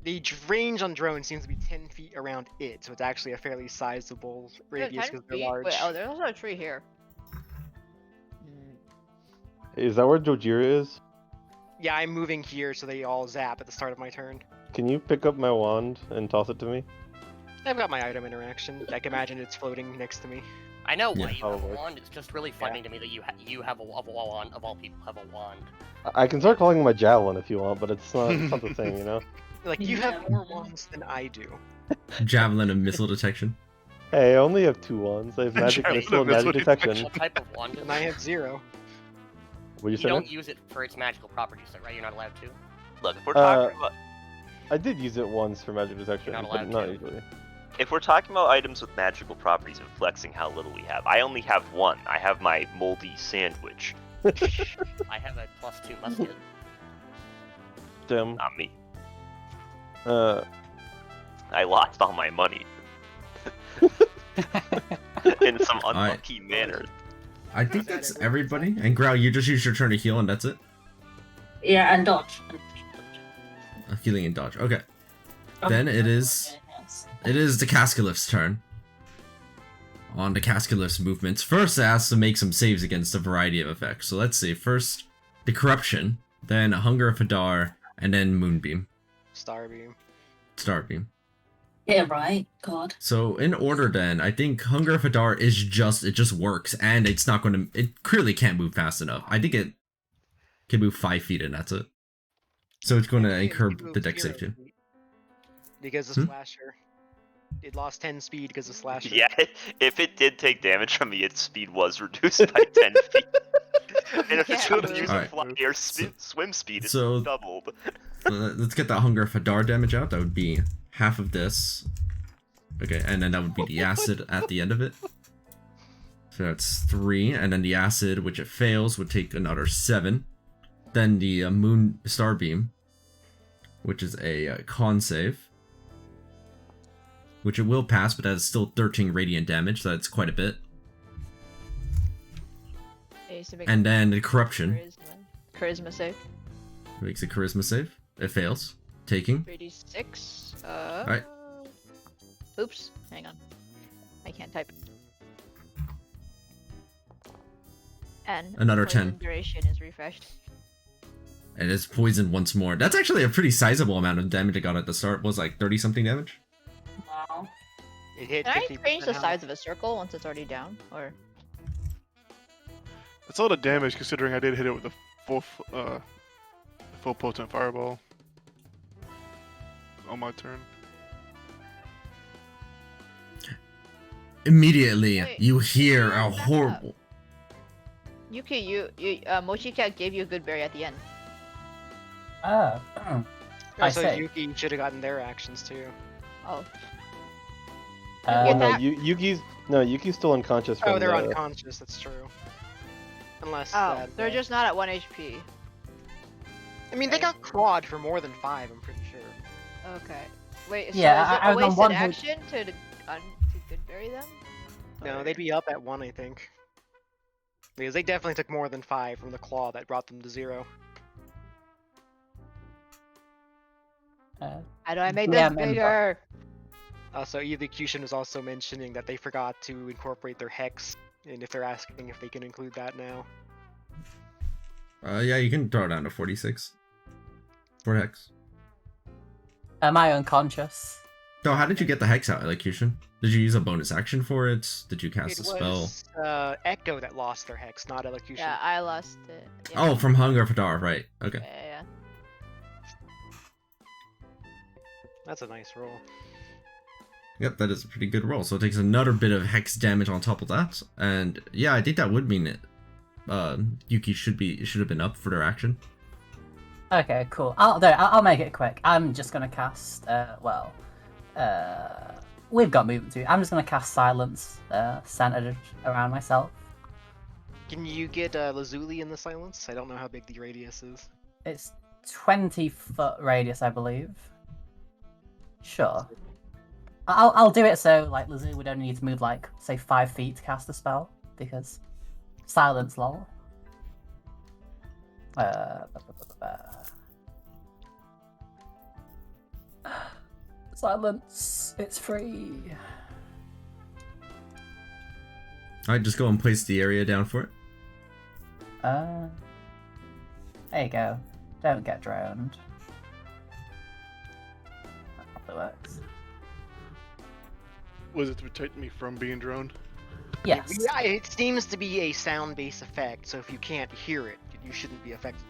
The range on drone seems to be 10 feet around it, so it's actually a fairly sizable radius 10 because they're feet? large. Wait, oh, there's also a tree here. Is that where Jojira is? Yeah, I'm moving here so they all zap at the start of my turn. Can you pick up my wand and toss it to me? I've got my item interaction. I can imagine it's floating next to me. I know Yeah, why you have a probably. wand. It's just really funny to me that you have a wand. Of all people, have a wand. I can start calling him a javelin if you want, but it's not the thing, you know? Like, you have more wands than I do. Javelin and missile detection. Hey, I only have 2 wands. I have magic Javelin missile and and magic missile detection. What type of wand is And I it? have 0. What'd you You say? don't Nick? use it for its magical properties, though, right? You're not allowed to. Look, if we're talking about I did use it once for magic detection, You're not but allowed not to. usually. if we're talking about items with magical properties and flexing how little we have, I only have one. I have my moldy sandwich. I have a +2 musket. Damn. Not me. Uh, I lost all my money. In some unlucky manner. I think that's everybody. And Growl, you just use your turn to heal and that's it? Yeah, and dodge. Healing and dodge. Okay. Oh, Then it is the Cascalif's turn. On the Cascalif's movements. First it has to make some saves against a variety of effects. So let's see. First, the Corruption. Then Hunger of Hadar. and then Moonbeam, Starbeam. Starbeam. Yeah, right. God. So in order then, I think Hunger of Hadar is just works, and it's not going to, it clearly can't move fast enough. I think it can move 5 feet and that's it. So it's going to incur the dex save too. Because of Slasher. It lost 10 speed because of Slasher. Yeah, if it did take damage from me, its speed was reduced by 10 feet. And if it's using fly or swim speed, it's doubled. Let's get that Hunger of Hadar damage out. That would be half of this. Okay, and then that would be the acid at the end of it. So that's 3, and then the acid, which it fails, would take another 7. Then the Moon Starbeam, which is a con save, which it will pass, but that's still 13 radiant damage, so that's quite a bit. And then the Corruption. Charisma save. Makes a Charisma save. It fails. Taking. 36. Alright. Oops. Hang on. I can't type. And another 10. Duration is refreshed. And it's poisoned once more. That's actually a pretty sizable amount of damage it got at the start. Was like 30 something damage. Wow. It hit. Can I change the size of a circle once it's already down, or? That's a lot of damage considering I did hit it with a full potent fireball on my turn. Immediately, Wait, you hear a horrible. Yuki, Mochika gave you a good berry at the end. Oh. I so see. Yuki should have gotten their actions too. Oh. No, Yuki's still unconscious. Oh, they're unconscious. That's true. Unless. They're just not at 1 HP. I mean, they got clawed for more than 5. I'm pretty sure. Okay. Wait. Yeah, so is it I a was on wasted one action to good berry them? No, they'd be up at 1, I think. Because they definitely took more than 5 from the claw that brought them to 0. How do I make them bigger? Also, Elocution was also mentioning that they forgot to incorporate their hex, and if they're asking if they can include that now. Yeah, you can throw it down to 46. For hex. Am I unconscious? So how did you get the hex out, Elocution? Did you use a bonus action for it? Did you cast a spell? It was Echo that lost their hex, not Elocution. Yeah, I lost it. Yeah. Oh, from Hunger of Hadar, right. Okay. Yeah. That's a nice roll. Yep, that is a pretty good roll. So it takes another bit of hex damage on top of that. And yeah, I think that would mean it. Yuki should have been up for their action. Okay, cool. I'll make it quick. I'm just gonna cast. We've got movement too. I'm just gonna cast Silence, centered around myself. Can you get Lazuli in the silence? I don't know how big the radius is. It's 20-foot radius, I believe. Sure. I'll do it so like Lazuli would only need to move like say 5 feet to cast a spell because silence lol. Silence. It's free. Alright, just go and place the area down for it. There you go. Don't get drowned. That probably works. Was it to protect me from being droned? Yes. Yeah, it seems to be a sound-based effect, so if you can't hear it, you shouldn't be affected.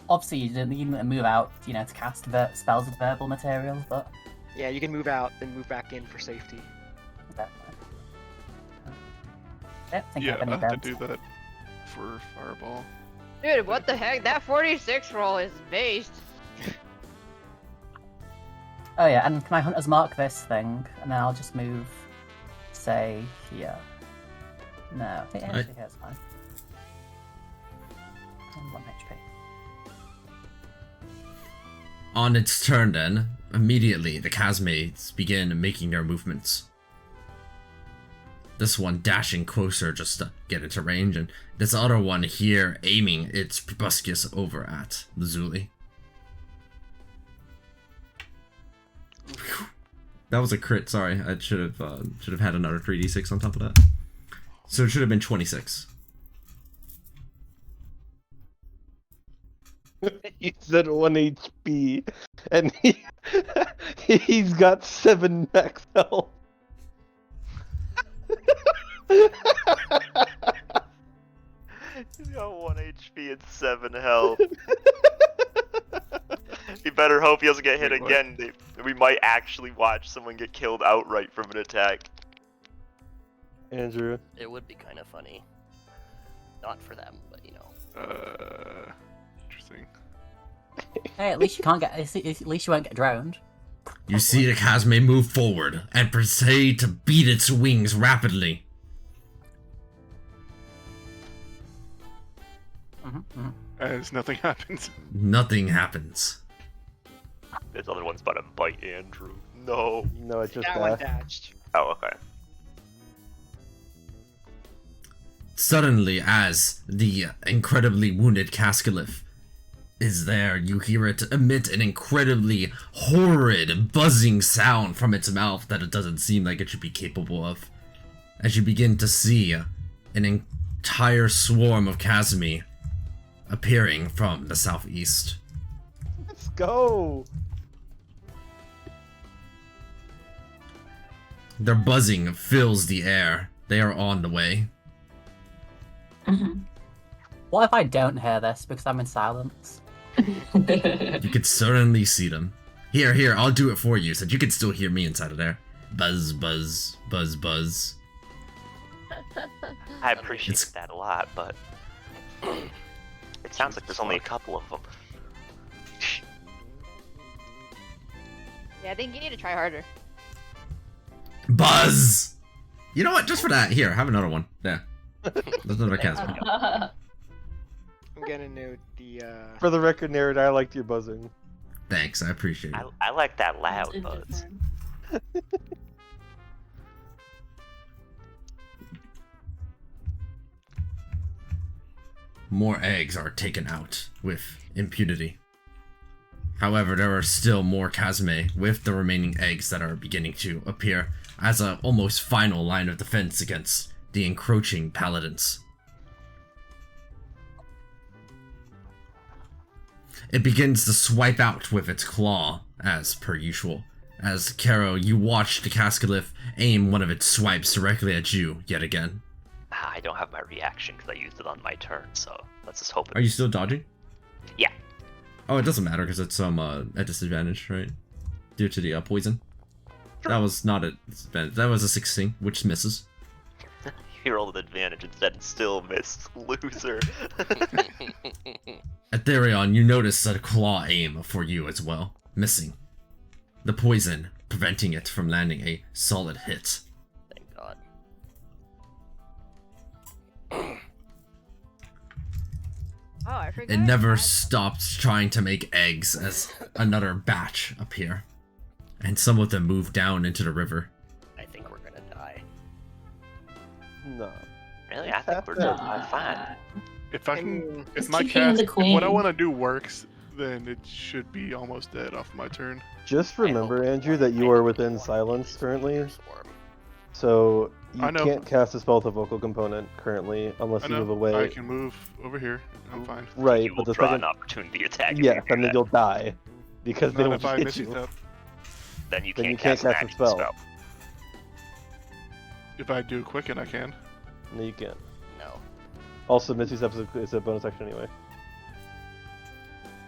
Obviously, you didn't move out, to cast spells with verbal materials, but... Yeah, you can move out, then move back in for safety. Yeah, I have to do that for Fireball. Dude, what the heck? That 46 roll is based. Oh yeah, and can I Hunter's Mark this thing? And then I'll just move, say, here. No, I think actually here's fine. And 1 HP. On its turn then, immediately the Chasmates begin making their movements. This one dashing closer just to get into range, and this other one here aiming its proboscis over at Lazuli. That was a crit, sorry. I should have had another 3d6 on top of that. So it should have been 26. You said 1 HP, and he's got 7 max health. He's got 1 HP and 7 health. You better hope he doesn't get hit again. We might actually watch someone get killed outright from an attack. Andrew. It would be kind of funny. Not for them, but you know. Interesting. Hey, at least you can't get. At least you won't get drowned. You see the Cosme move forward and proceed to beat its wings rapidly. As nothing happens. Nothing happens. This other one's about to bite Andrew. No. No, it just That one dashed. dashed. Oh, okay. Suddenly, as the incredibly wounded Cascalif is there, you hear it emit an incredibly horrid, buzzing sound from its mouth that it doesn't seem like it should be capable of. As you begin to see an entire swarm of Casmi appearing from the southeast. Let's go! Their buzzing fills the air. They are on the way. What if I don't hear this because I'm in silence? You could certainly see them. Here, I'll do it for you, so you can still hear me inside of there. Buzz, buzz, buzz, buzz. I appreciate that a lot, but it sounds like there's only a couple of them. Yeah, I think you need to try harder. Buzz! You know what? Just for that, here, have another one. There. There's another Casper. I'm gonna note the. For the record, Narrad, I liked your buzzing. Thanks, I appreciate it. I like that loud buzz. More eggs are taken out with impunity. However, there are still more Casme with the remaining eggs that are beginning to appear as a almost final line of defense against the encroaching paladins. It begins to swipe out with its claw, as per usual. As Caro, you watch the Cascalif aim one of its swipes directly at you yet again. I don't have my reaction because I used it on my turn, so let's just hope. Are you still dodging? Yeah. Oh, it doesn't matter because it's at disadvantage, right? Due to the poison. That was not a disadvantage. That was a 16, which misses. You rolled an advantage instead and still missed, loser. Aetherion, you notice a claw aim for you as well, missing. The poison preventing it from landing a solid hit. Thank God. Oh, I forgot. It never stopped trying to make eggs as another batch appear. And some of them move down into the river. I think we're gonna die. No. Really? I think we're doing fine. If I can, if Just my keep hitting cast, the if queen. what I want to do works, then it should be almost dead off my turn. Just remember, Andrew, that you are within silence currently, Swarm. so you I know. can't cast a spell with a vocal component currently unless I you move know. away. I can move over here. I'm fine. Right, You will but the draw second, an opportunity attack. if yeah, you do and then that. you'll die because they Not don't if I hit miss you. it up. Then you then can't you can't cast an cast a action spell. If I do quicken, I can. No, you can't. No. Also, Misty Steps is a bonus action anyway.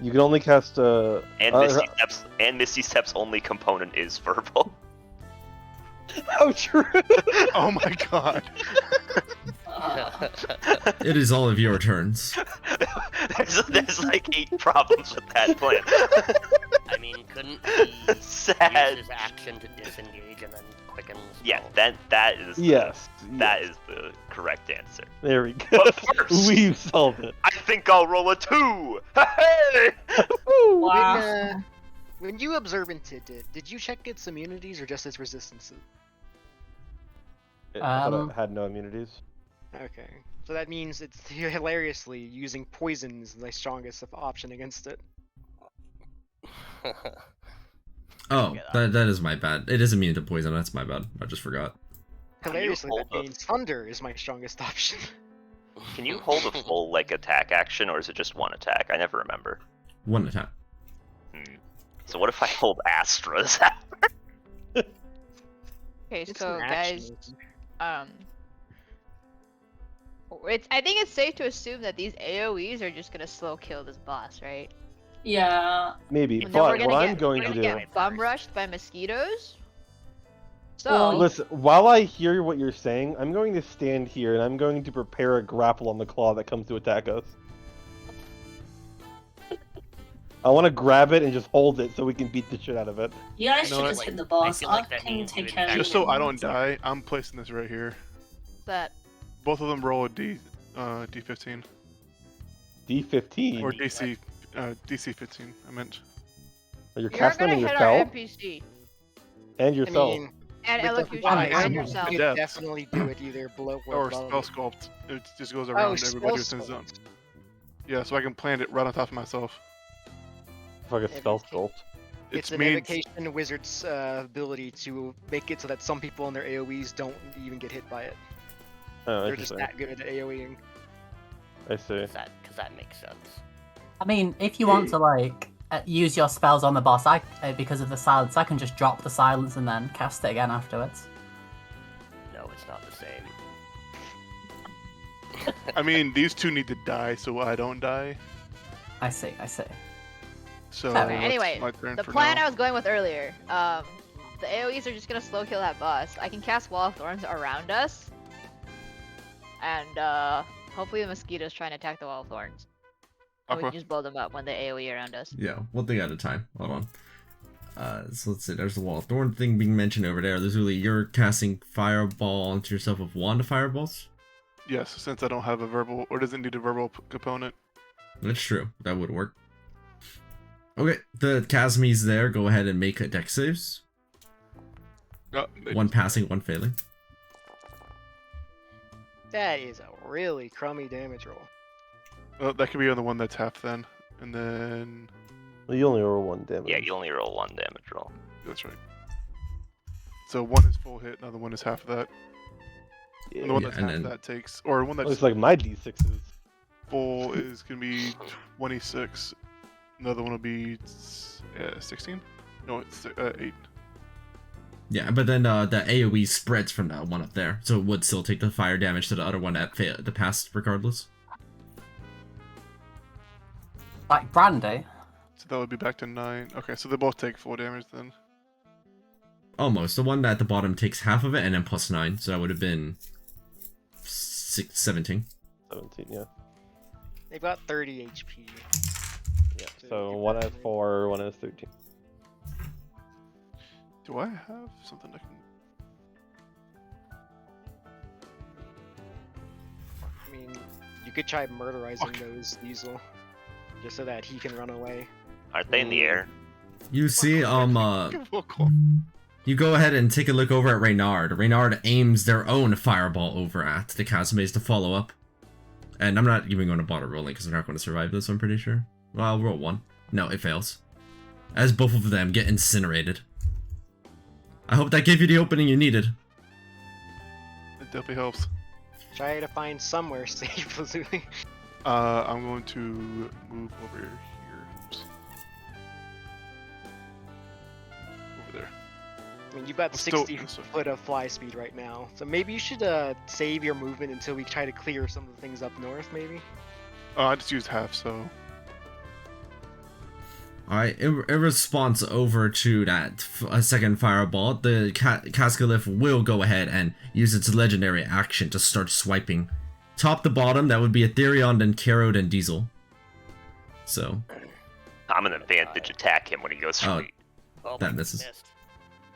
You can only cast And Misty Step's only component is verbal. How true! Oh my god. It is all of your turns. there's like 8 problems with that plan. I mean, couldn't he Sad. use his action to disengage and then quicken the spell? Yeah, that is Yes. that is the correct answer. There we go. But first, We've solved it. I think I'll roll a 2. Hey! Wow. When you observanted it, did you check its immunities or just its resistances? I thought I had no immunities. Okay, so that means it's hilariously using poison is the strongest option against it. Oh, that is my bad. It is immune to poison, that's my bad. I just forgot. Hilariously, that hold means thunder is my strongest option. Can you hold a full like attack action, or is it just one attack? I never remember. 1 attack. So what if I hold Astras? Okay, It's so an guys, action. I think it's safe to assume that these AoEs are just gonna slow kill this boss, right? Yeah. Maybe, And then but what I'm going we're to gonna do. get bum rushed by mosquitoes. So Well, Listen, while I hear what you're saying, I'm going to stand here and I'm going to prepare a grapple on the claw that comes to attack us. I want to grab it and just hold it so we can beat the shit out of it. you guys You know should what? just hit the boss. feel I like that can means take you care of Just it. so I don't die, I'm placing this right here. that Both of them roll a D15 D15. or DC 15. I meant. You're you're casting gonna on hit our yourself NPC and I yourself. mean, and with the elocution fire, and you yourself. could could Depth. definitely do it either below or Or above. spell sculpt. It just goes Oh, around spell everybody within his zone. sculpt. Yeah, so I can plant it right on top of myself. It's like a spell sculpt. It's an means evocation wizard's ability to make it so that some people in their AoEs don't even get hit by it. Oh, They're just interesting. that good at AoEing. I see. Because that makes sense. I mean, if you want to like use your spells on the boss, because of the silence, I can just drop the silence and then cast it again afterwards. No, it's not the same. I mean, these two need to die so I don't die. I see. So Okay, that's anyway, my turn The for plan now. I was going with earlier, the AoEs are just gonna slow kill that boss. I can cast Wall of Thorns around us, and hopefully the mosquitoes try and attack the Wall of Thorns. And we can Okay. just blow them up when they AoE around us. Yeah, one thing at a time. Hold on. So let's see. There's the wall of thorn thing being mentioned over there. There's really you're casting fireball onto yourself with wand of fireballs. Yes, since I don't have a verbal or doesn't need a verbal component. That's true. That would work. Okay, the Casmi's there. Go ahead and make a dex saves. One passing, one failing. That is a really crummy damage roll. Well, that could be on the one that's half then, and then Well, you only roll 1 damage. Yeah, you only roll 1 damage roll. that's right. So one is full hit, another one is half of that. Yeah. And the one Yeah, that's and half then- that takes, or one that's Looks like my d6s. full is gonna be 26. Another one will be 16. No, it's 8. Yeah, but then the AoE spreads from that one up there, so it would still take the fire damage to the other one that the passed regardless. Like Brandy. So that would be back to 9. Okay, so they both take full damage then. Almost. The one at the bottom takes half of it and then plus 9, so that would have been 17. 17, yeah. They've got 30 HP. Yeah. So one has 4, one has 13. Do I have something I can? I mean, you could try murderizing those Diesel, just so that he can run away. Aren't they in the air? You see, Give him a call. you go ahead and take a look over at Reynard. Reynard aims their own fireball over at the Casmaze to follow up. And I'm not even going to bother rolling because they're not going to survive this, I'm pretty sure. Well, I'll roll 1. No, it fails. As both of them get incinerated. I hope that gave you the opening you needed. It definitely helps. Try to find somewhere safe, Lazuli. I'm going to move over here. Oops. Over there. I mean, you've got I'm still- 60 foot of fly speed right now, so maybe you should save your movement until we try to clear some of the things up north, maybe? I just used half, so Alright, in response over to that second fireball, the Cascalith will go ahead and use its legendary action to start swiping. Top to bottom, that would be Ethereon, then Karo, then Diesel. So, I'm an advantage attack him when he goes straight. Oh, that my misses. missed.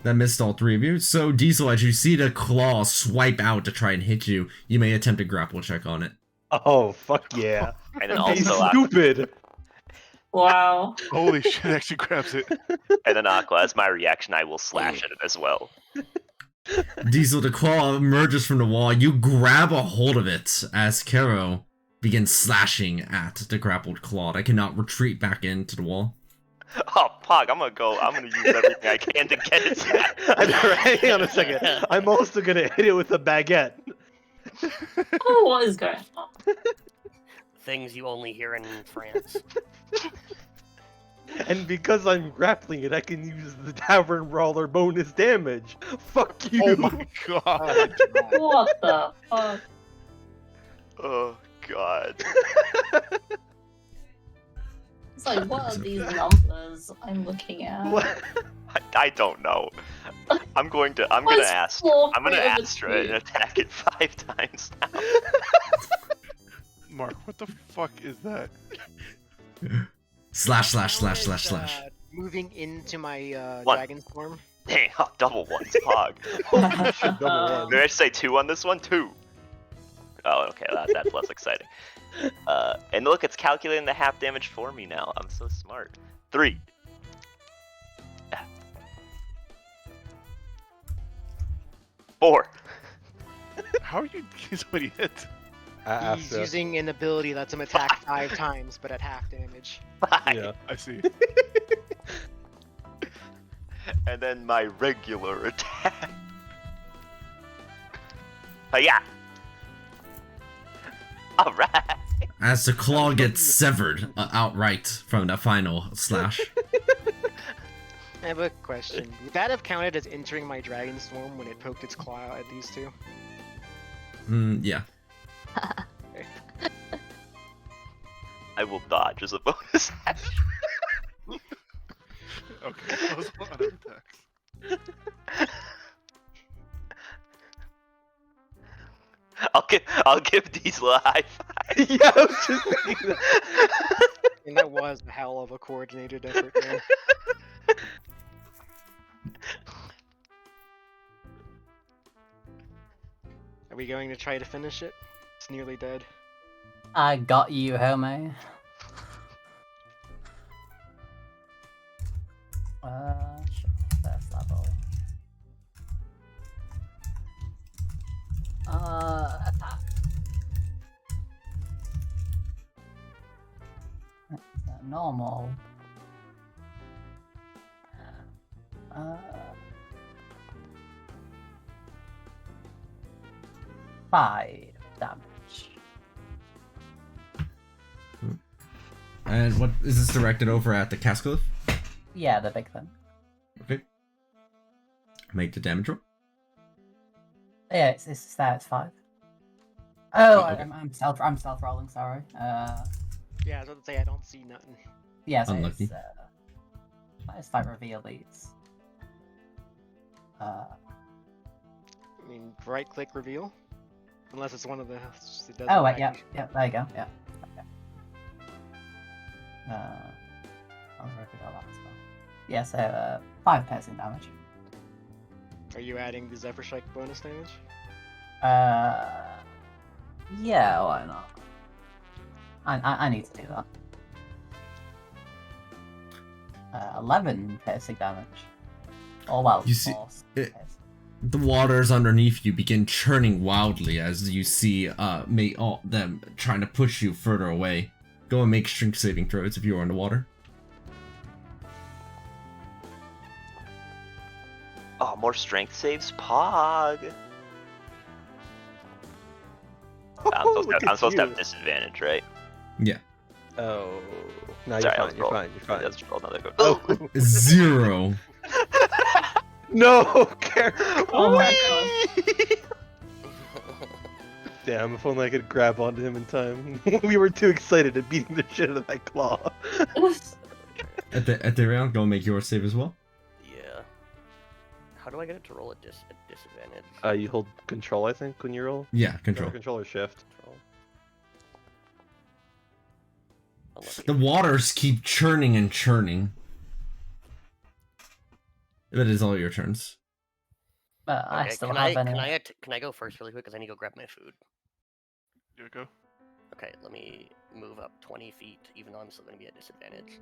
That missed all 3 of you. So, Diesel, as you see the claw swipe out to try and hit you, you may attempt a grapple check on it. Oh, fuck yeah. And then He's also, stupid. Wow. holy shit, it actually grabs it. and then Aqua, as my reaction, I will slash at it as well. Diesel, the claw emerges from the wall. You grab a hold of it as Karo begins slashing at the grappled claw. I cannot retreat back into the wall. Oh, Pog, I'm gonna use everything I can to get its back. Hang on a second. I'm also gonna hit it with a baguette. Oh, what is going on? Things you only hear in France. And because I'm grappling it, I can use the Tavern Brawler bonus damage. Fuck you! Oh my god! What the fuck? Oh god. It's like, what are these numbers I'm looking at? What? I don't know. I'm gonna What's ask. four I'm gonna over Astra and two? attack it 5 times now. Mark, what the fuck is that? Slash. Moving into my One. dragon's form. Dang, double ones, pog. Holy shit, double one. Did I say 2 on this one? 2. Oh, okay, that's less exciting. And look, it's calculating the half damage for me now. I'm so smart. 3. 4. How are you getting so many hits? He's using an ability that's him attack 5 times, but at half damage. 5. Yeah. I see. And then my regular attack. Yeah. Alright. As the claw gets severed outright from the final slash. I have a question. Would that have counted as entering my dragon's form when it poked its claw at these two? Yeah. I will dodge as a bonus action. Okay, that was a lot of attacks. I'll give Diesel a high five. Yeah, I was just thinking that. And that was a hell of a coordinated effort, man. Are we going to try to finish it? It's nearly dead. I got you, homie. Sure, first level. Attack. That's normal. 5 damage. And what is this directed over at the Cascoliff? Yeah, the big thing. Okay. Make the damage roll. Yeah, it's there. It's 5. Oh, okay. I'm stealth rolling. Sorry. Yeah, I was about to say I don't see nothing. Yeah, so Unlucky. let's like reveal these. I mean, right click reveal? Unless it's one of the. It doesn't Oh wait, matter. yeah, there you go. Yeah. Okay. I'll reveal that as well. Yeah, so 5 piercing damage. Are you adding the Zephyr Strike bonus damage? Yeah, why not? I need to do that. 11 piercing damage. Oh well. You see- 4 it- piercing. The waters underneath you begin churning wildly as you see all them trying to push you further away. Go and make strength saving throws if you are underwater. Oh, more strength saves, Pog. I'm supposed to have disadvantage, right? Yeah. Oh. No, Sorry, you're fine. You're fine. You're fine. Let's roll another go. Oh. 0. No, Karen. Oh my god. Damn, if only I could grab onto him in time. We were too excited at beating the shit out of that claw. At the round, go and make your save as well. Yeah. How do I get it to roll a disadvantage? You hold control, I think, when you roll. Yeah, control. Control or shift. Control. Unlucky. The waters keep churning and churning. That is all your turns. I Okay, still can have can I go first really quick? Because I need to go grab my food. You go. Okay, let me move up 20 feet, even though I'm still going to be at disadvantage.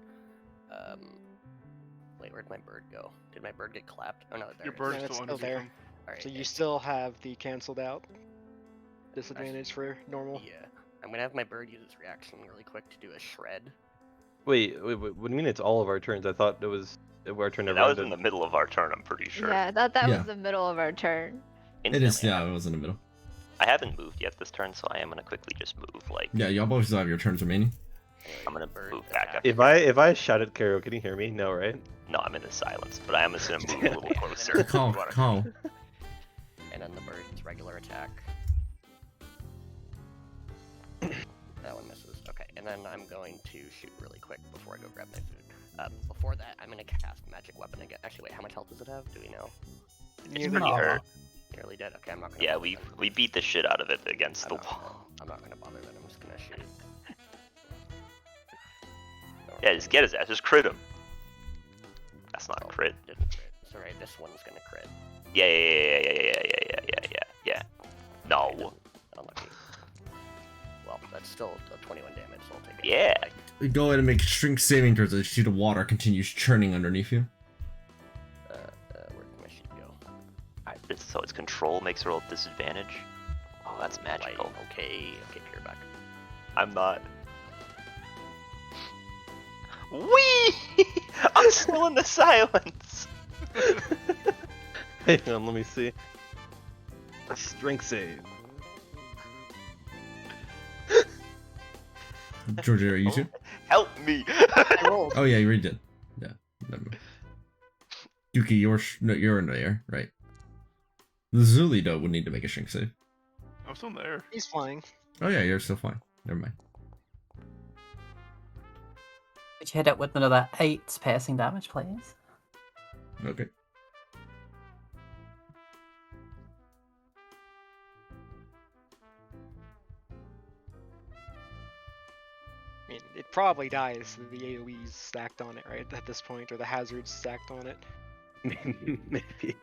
Wait, where'd my bird go? Did my bird get clapped? Oh no, there Your it is. bird's No, it's still still under there. him. Alright, So you okay. still have the cancelled out disadvantage for normal. Yeah. I'm gonna have my bird use its reaction really quick to do a shred. Wait, what do you mean it's all of our turns? I thought it was our turn Yeah, never that was ended. in the middle of our turn, I'm pretty sure. Yeah, I thought that Yeah. was the middle of our turn. It is, Instantly. yeah, it was in the middle. I haven't moved yet this turn, so I am gonna quickly just move, like. Yeah, y'all both still have your turns remaining. I'm gonna bird move back up. If I shout at Karo, can you hear me? No, right? No, I'm in the silence, but I am just gonna move a little Yeah. closer. Call. And then the bird's regular attack. That one misses. Okay, and then I'm going to shoot really quick before I go grab my food. Before that, I'm gonna cast magic weapon again. Actually, wait, how much health does it have? Do we know? It's Nearly pretty not. hurt. Nearly dead. Okay, I'm not gonna. Yeah, bother then. we beat the shit out of it against the I'm wall. not gonna bother then. I'm just gonna shoot. Yeah, just get his ass. Just crit him. That's not a crit. Didn't crit. It's alright. This one's gonna crit. Yeah. No. Unlucky. Well, that's still a 21 damage, so I'll take it. Yeah. Go ahead and make a strength saving throw as the sheet of water continues churning underneath you. Where did my sheet go? So its control makes roll disadvantage. Oh, that's magical. Right, okay, you're back. I'm not. Wee! I'm still in the silence. Hang on, let me see. A strength save. Georgia, are you too? Help me! I rolled. Oh yeah, you already did. Yeah. Never mind. Yuki, you're in the air, right? The Zuli though would need to make a strength save. I'm still there. He's flying. Oh yeah, you're still fine. Never mind. Would you hit it with another 8 piercing damage, please? Okay. I mean, it probably dies. The AoE's stacked on it, right? At this point, or the hazards stacked on it. Maybe.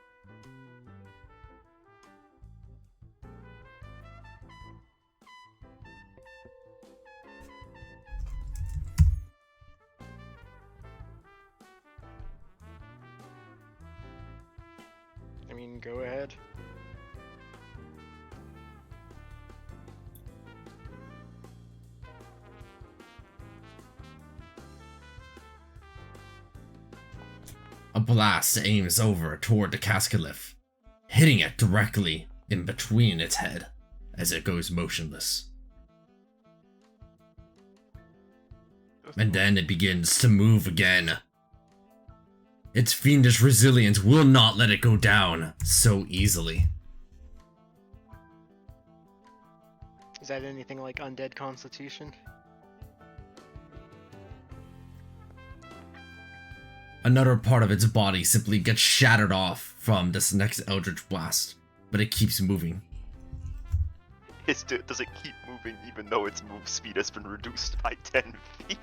I mean, go ahead. A blast aims over toward the Cascalif, hitting it directly in between its head as it goes motionless. And then it begins to move again. Its fiendish resilience will not let it go down so easily. Is that anything like Undead Constitution? Another part of its body simply gets shattered off from this next Eldritch Blast, but it keeps moving. Does it keep moving even though its move speed has been reduced by 10 feet?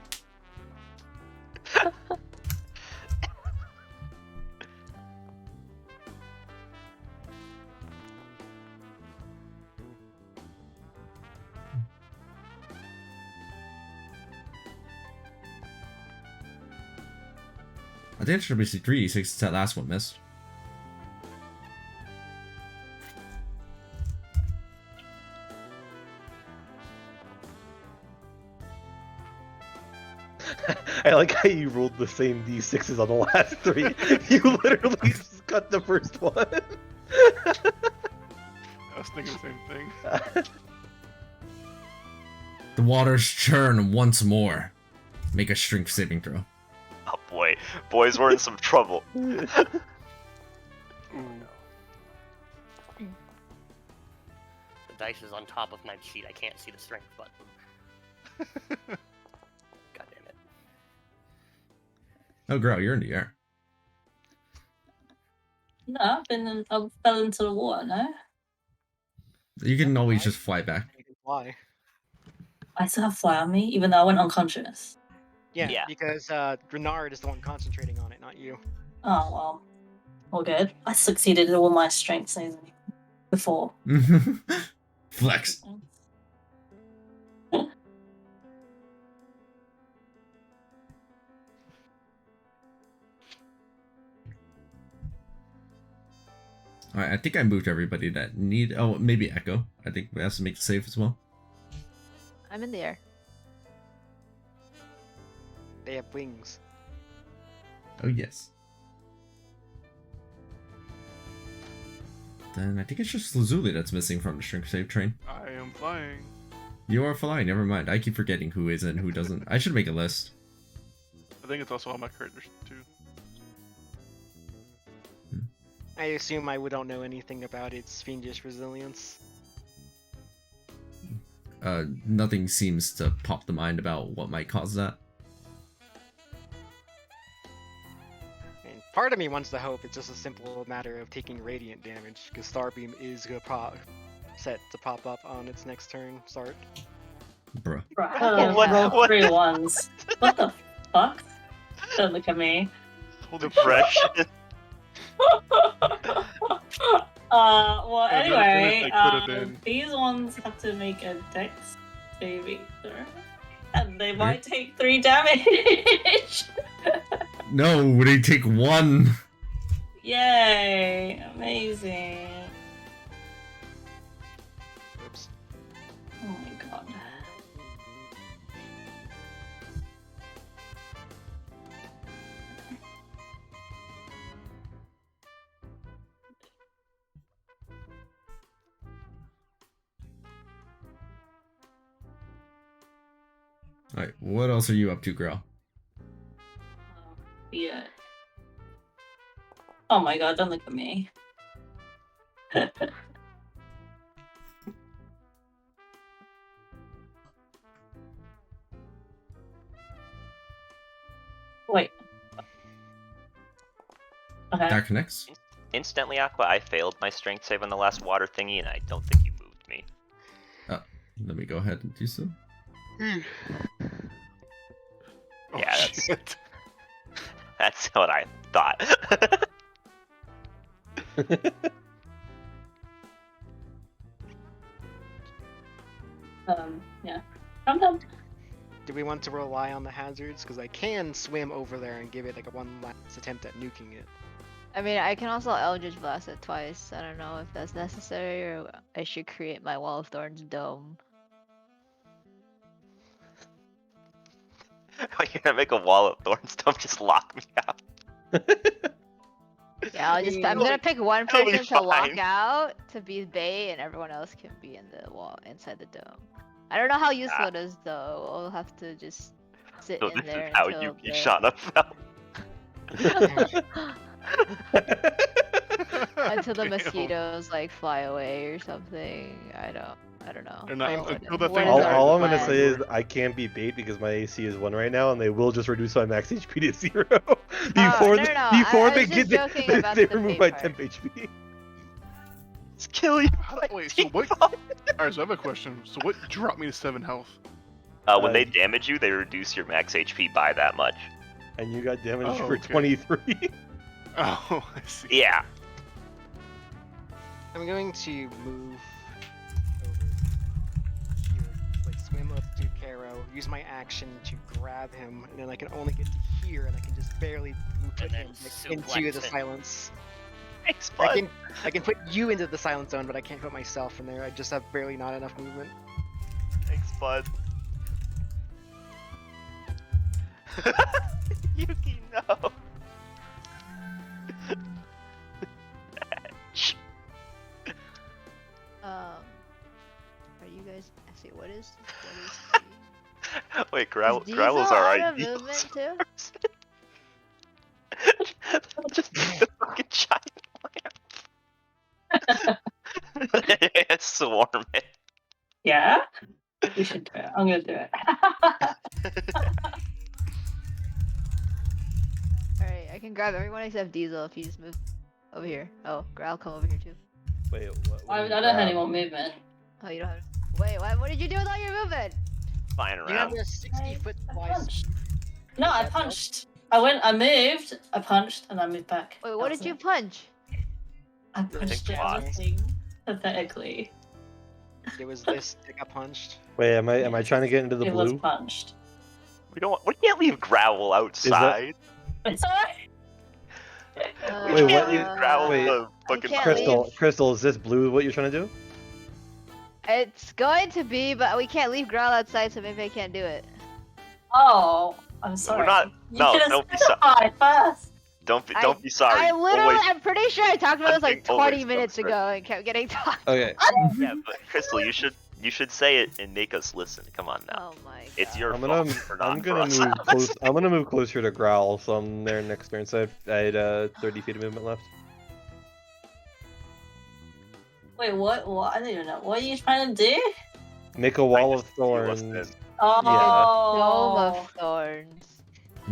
I think it should be 3d6 since that last one missed. I like how you rolled the same d6s on the last 3. You literally just cut the first one. I was thinking the same thing. The waters churn once more. Make a strength saving throw. Oh boy, boys, we're in some trouble. Ooh. The dice is on top of my sheet. I can't see the strength button. God damn it. Oh, girl, you're in the air. No, I fell into the water, no? You can always just fly back. You can fly. I still have fly on me, even though I went unconscious. Yeah, because Renard is the one concentrating on it, not you. Oh, well. All good. I succeeded in all my strength saves before. Flex. Alright, I think I moved everybody that need... Oh, maybe Echo. I think we have to make the save as well. I'm in the air. They have wings. Oh, yes. Then I think it's just Lazuli that's missing from the strength save train. I am flying. You are flying. Never mind. I keep forgetting who is and who doesn't. I should make a list. I think it's also on my characters too. I assume I don't know anything about its fiendish resilience. Nothing seems to pop to mind about what might cause that. And part of me wants to hope it's just a simple matter of taking radiant damage, because Starbeam is set to pop up on its next turn start. Bruh. Bro, I rolled 3 ones. What the fuck? Don't look at me. Depression. Well, Yeah, anyway, that could've been. these ones have to make a dex saving throw, and they might take 3 damage. No, they take 1. Yay! Amazing. Oops. Oh my god. Alright, what else are you up to, girl? Yeah. Oh my god, don't look at me. Wait. Okay. That connects? Instantly, Aqua, I failed my strength save on the last water thingy, and I don't think you moved me. Let me go ahead and do so. Oh, Yeah, that's- shit. That's what I thought. Yeah. I'm done. Do we want to rely on the hazards? Because I can swim over there and give it like a one last attempt at nuking it. I mean, I can also Eldritch Blast it twice. I don't know if that's necessary or I should create my Wall of Thorns dome. You're gonna make a wall of thorns, don't just lock me out. Yeah, I'm gonna pick one it'll be person to lock fine. out to be bait, and everyone else can be in the wall inside the dome. I don't know how useful it is though. I'll have to just sit So in this there is how until you shot up fell. until the Damn. mosquitoes like fly away or something. I don't know. And I- What- until that what thing is All, dies, our all I'm gonna plan? say is I can't be bait because my AC is 1 right now, and they will just reduce my max HP to 0 before no, they, no, before I they was get just joking about they the remove bait my part. temp HP. Let's kill you. Wait, so what? Alright, so I have a question. So what dropped me to 7 health? When they damage you, they reduce your max HP by that much. And you got damaged Oh, for okay. 23. Oh, I see. Yeah. I'm going to move over here, like swim up to Caro, use my action to grab him, and then I can only get to here, and I can just barely put And then him like, into the suplex it. silence. Thanks, I bud. can put you into the silent zone, but I can't put myself in there. I just have barely not enough movement. Thanks, bud. Yuki, no. Are you guys? See, what is? Wait, Is Gravel's Diesel alright. out of Diesel's movement too? just the fucking giant lamp. Swarm it. Yeah? We should do it. I'm gonna do it. Alright, I can grab everyone except Diesel if you just move over here. Oh, I'll come over here too. Wait, what? I don't have any more movement. Oh, you don't have. Wait, what did you do with all your movement? Flying You have around. a 60-foot I wide punched. No, I punched. I moved, I punched, and I moved back. Wait, what That did you was it. punch? I punched Think twice. everything. Pathetically. It was this that got punched. Wait, am I trying to get into the It was blue? punched. We can't leave Gravel outside. It's alright. We Wait, can't what- leave Gravel wait. the fucking can't Crystal, leave. Crystal, is this blue what you're trying to do? It's going to be, but we can't leave Growl outside, so maybe I can't do it. Oh, I'm sorry. not- You no, could have don't be so- specified first. Don't be sorry. I literally, Always- I'm pretty sure I talked about this like think always 20 minutes comes ago and kept getting talked. Okay. Yeah, but Crystal, you You should say it and make us listen. Come on now. Oh my god. It's your I'm fault gonna for not I'm for gonna us. move close. I'm gonna move closer to Growl, so I'm there next turn. So I had 30 feet of movement left. Wait, what? What? I don't even know. What are you trying to do? Make a wall of just see what's thorns. in. Oh. Dome of thorns.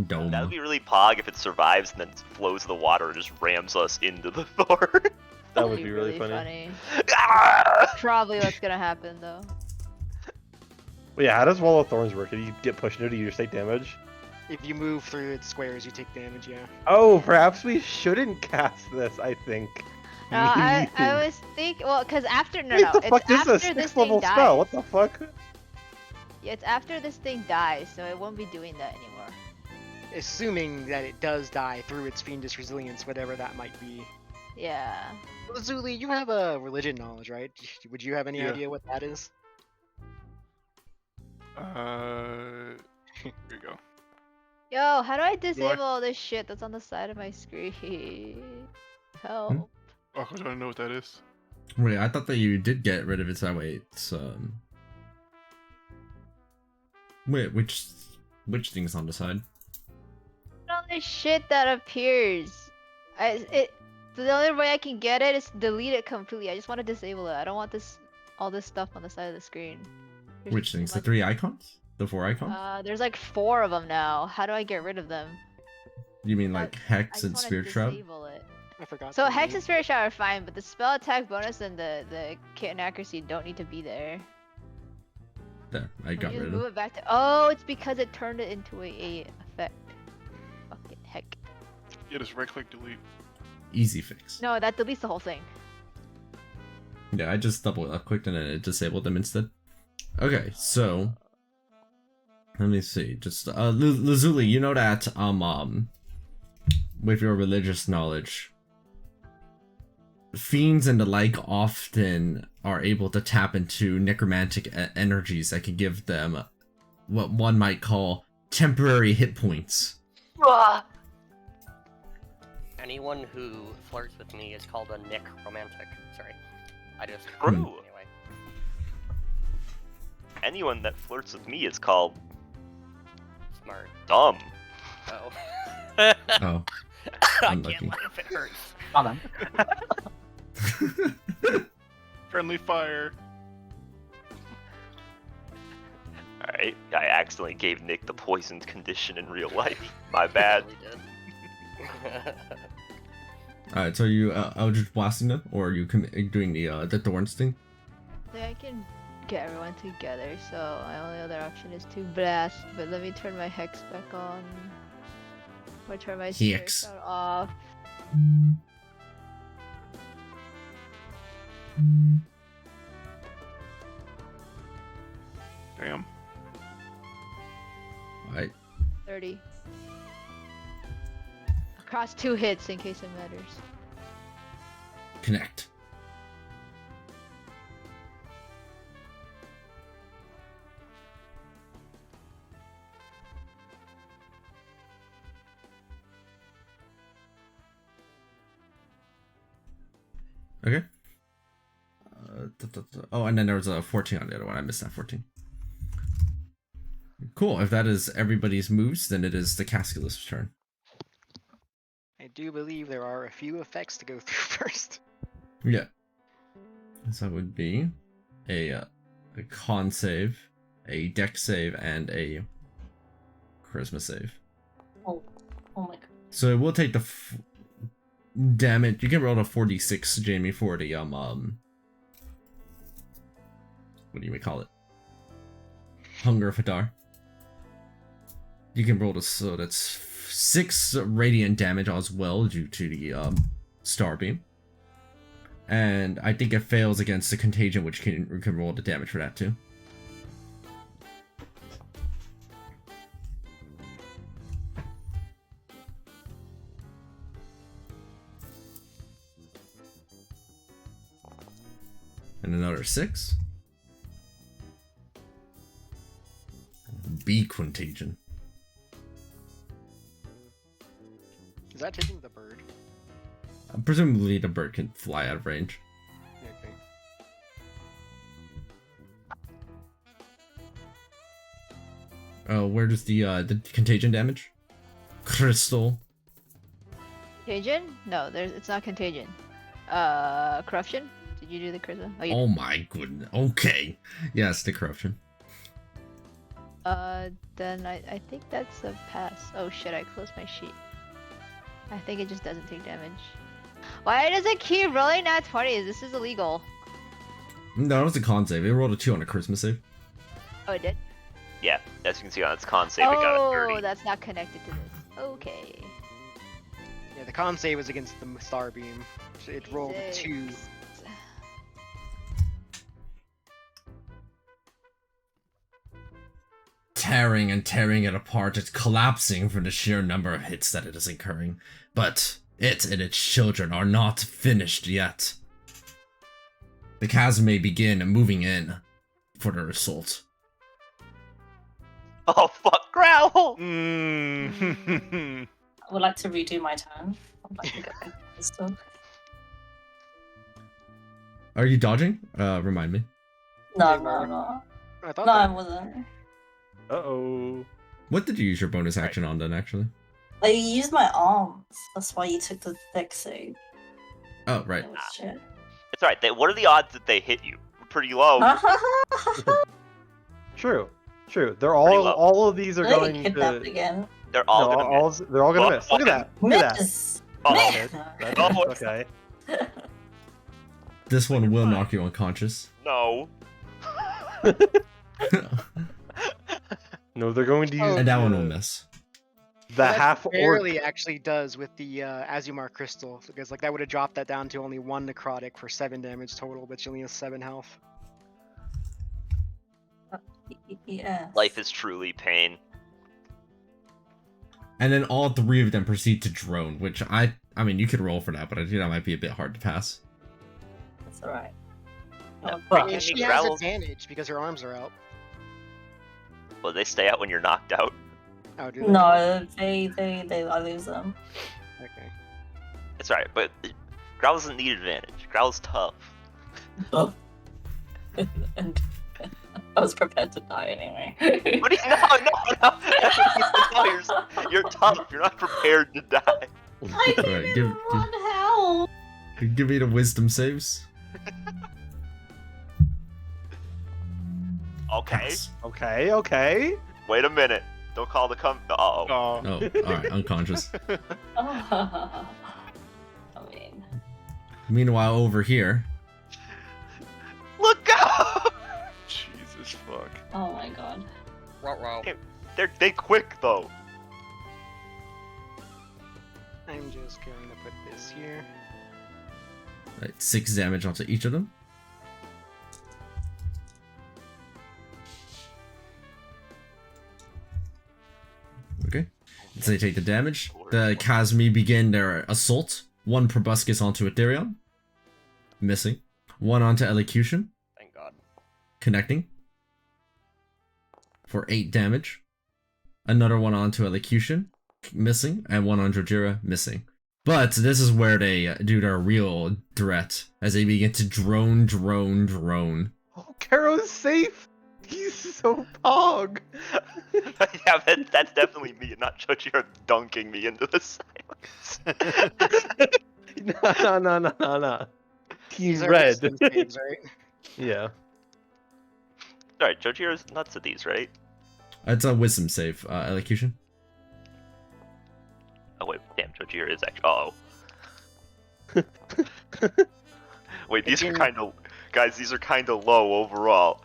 Dome. That would be really pog if it survives and then flows the water and just rams us into the thorn. That would be really funny. Ah! Probably what's gonna happen though. But yeah, how does wall of thorns work? Did you get pushed into it? You just take damage? If you move through its squares, you take damage. Yeah. Oh, perhaps we shouldn't cast this. I think. No, I was thinking, well, because after Wait, the fuck it's is this? after this 6th thing level dies. spell. What the fuck? Yeah, it's after this thing dies, so it won't be doing that anymore. Assuming that it does die through its fiendish resilience, whatever that might be. Yeah. Zuli, you have a religion knowledge, right? Would you have any Yeah. idea what that is? Here you go. Yo, how do I disable all this shit that's on the side of my screen? Help. Oh, I don't know what that is. Wait, I thought that you did get rid of it that way. It's Wait, which thing's on the side? All this shit that appears. The only way I can get it is delete it completely. I just want to disable it. I don't want all this stuff on the side of the screen. There's Which too things? The much. 3 icons? The 4 icons? There's like 4 of them now. How do I get rid of them? You mean like I Hex just and wanna Spirit Shroud? disable it. I forgot. So the Hex name. and Spirit Shroud are fine, but the spell attack bonus and the kit and accuracy don't need to be there. There, I got You rid of move it. it back to. Oh, it's because it turned it into a effect. Fucking heck. Yeah, just right click delete. Easy fix. No, that deletes the whole thing. Yeah, I just double clicked and then it disabled them instead. Okay, so let me see. Just Lazuli, you know that with your religious knowledge, fiends and the like often are able to tap into necromantic energies that can give them what one might call temporary hit points. Anyone who flirts with me is called a necromantic. Sorry. I just... True. Anyway. Anyone that flirts with me is called Smart. dumb. Oh. Oh, I unlucky. can't laugh, it hurts. Come on. Friendly fire. Alright, I accidentally gave Nick the poisoned condition in real life. My bad. Really did. Alright, so are you Eldritch blasting them, or are you doing the thorns thing? Yeah, I can get everyone together, so my only other option is to blast. But let me turn my hex back on. Or turn my spirit Hex. shroud off. Damn. Alright, 30. Across 2 hits in case it matters. connect. Okay. Oh, and then there was a 14 on the other one. I missed that 14. Cool. If that is everybody's moves, then it is the Casculus' turn. I do believe there are a few effects to go through first. Yeah. So that would be a con save, a dex save, and a charisma save. Oh my god. So it will take the damage. You can roll a 46, Jamie, for the what do you call it? Hunger of Hadar. You can roll this, so that's 6 radiant damage as well due to the star beam. And I think it fails against the contagion, which can roll the damage for that too. And another 6. B contagion. Is that taking the bird? Presumably the bird can fly out of range. Okay. where does the contagion damage? Crystal. Contagion? No, it's not contagion. Corruption? Did you do the charisma? Oh, you Oh my goodness. Okay. Yes, the corruption. Then I think that's a pass. Oh shit, I closed my sheet. I think it just doesn't take damage. Why does it keep rolling nat 20s? This is illegal. No, it was a con save. It rolled a 2 on a charisma save. Oh, it did? Yeah, as you can see on its con save, it got a 30. Oh, that's not connected to this. Okay. Yeah, the con save was against the star beam. So it rolled a 2. Tearing and tearing it apart, it's collapsing from the sheer number of hits that it is incurring. But it and its children are not finished yet. The chasm may begin moving in for their assault. Oh fuck, Growl! I would like to redo my turn. I'd like to get my pistol. Are you dodging? Remind me. No, no. I thought No, that- I wasn't. Uh-oh. What did you use your bonus action on then, actually? I used my arms. That's why you took the thick save. Oh, right. Oh, shit. It's alright, what are the odds that they hit you? Pretty low. True. They're Pretty all low. all of these are They going kidnapped to. again. They're all no, gonna miss. they're all gonna Oh, miss. Look at that. Look at that. Miss. Oh, Miss. That's Oh, okay. This one will knock you unconscious. No. No, they're going to use And that one will miss. the That half orc. barely actually does with the Azumar crystal, because like that would have dropped that down to only 1 necrotic for 7 damage total, but she only has 7 health. Yeah. Life is truly pain. And then all 3 of them proceed to drone, which I mean, you could roll for that, but I think that might be a bit hard to pass. That's alright. Yeah, Oh, but- fuck. And she mean, has Growl's- advantage because her arms are out. Well, they stay out when you're knocked out. Oh, do they? No, I lose them. Okay. It's alright, but Growl doesn't need advantage. Growl's tough. Oh. And I was prepared to die anyway. What do you, no. No, you're tough. You're not prepared to die. I Alright, didn't give- want help. Give me the wisdom saves. Okay. Pass. Okay. Wait a minute. Don't call the Uh-oh. Oh. Oh, alright, unconscious. I mean, Meanwhile, over here, Look out! Jesus fuck. oh my god. They quick though. I'm just going to put this here. right, 6 damage onto each of them. Okay. So they take the damage. The Kazmi begin their assault. 1 proboscis onto Ethereum. Missing. 1 onto Elocution. Thank God. Connecting. For 8 damage. Another 1 onto Elocution. Missing. And 1 on Jojira. Missing. But this is where they do their real threat. As they begin to drone. Oh, Karo's safe. He's so pog. Yeah, that's definitely me, not Jojiro dunking me into the silence. No. Team These are red. wisdom saves, right? Yeah. Alright, Jojiro's nuts at these, right? It's a wisdom save, Elocution. Oh wait, damn, Jojiro is actually. Uh-oh. Wait, these are kind of. Guys, these are kind of low overall.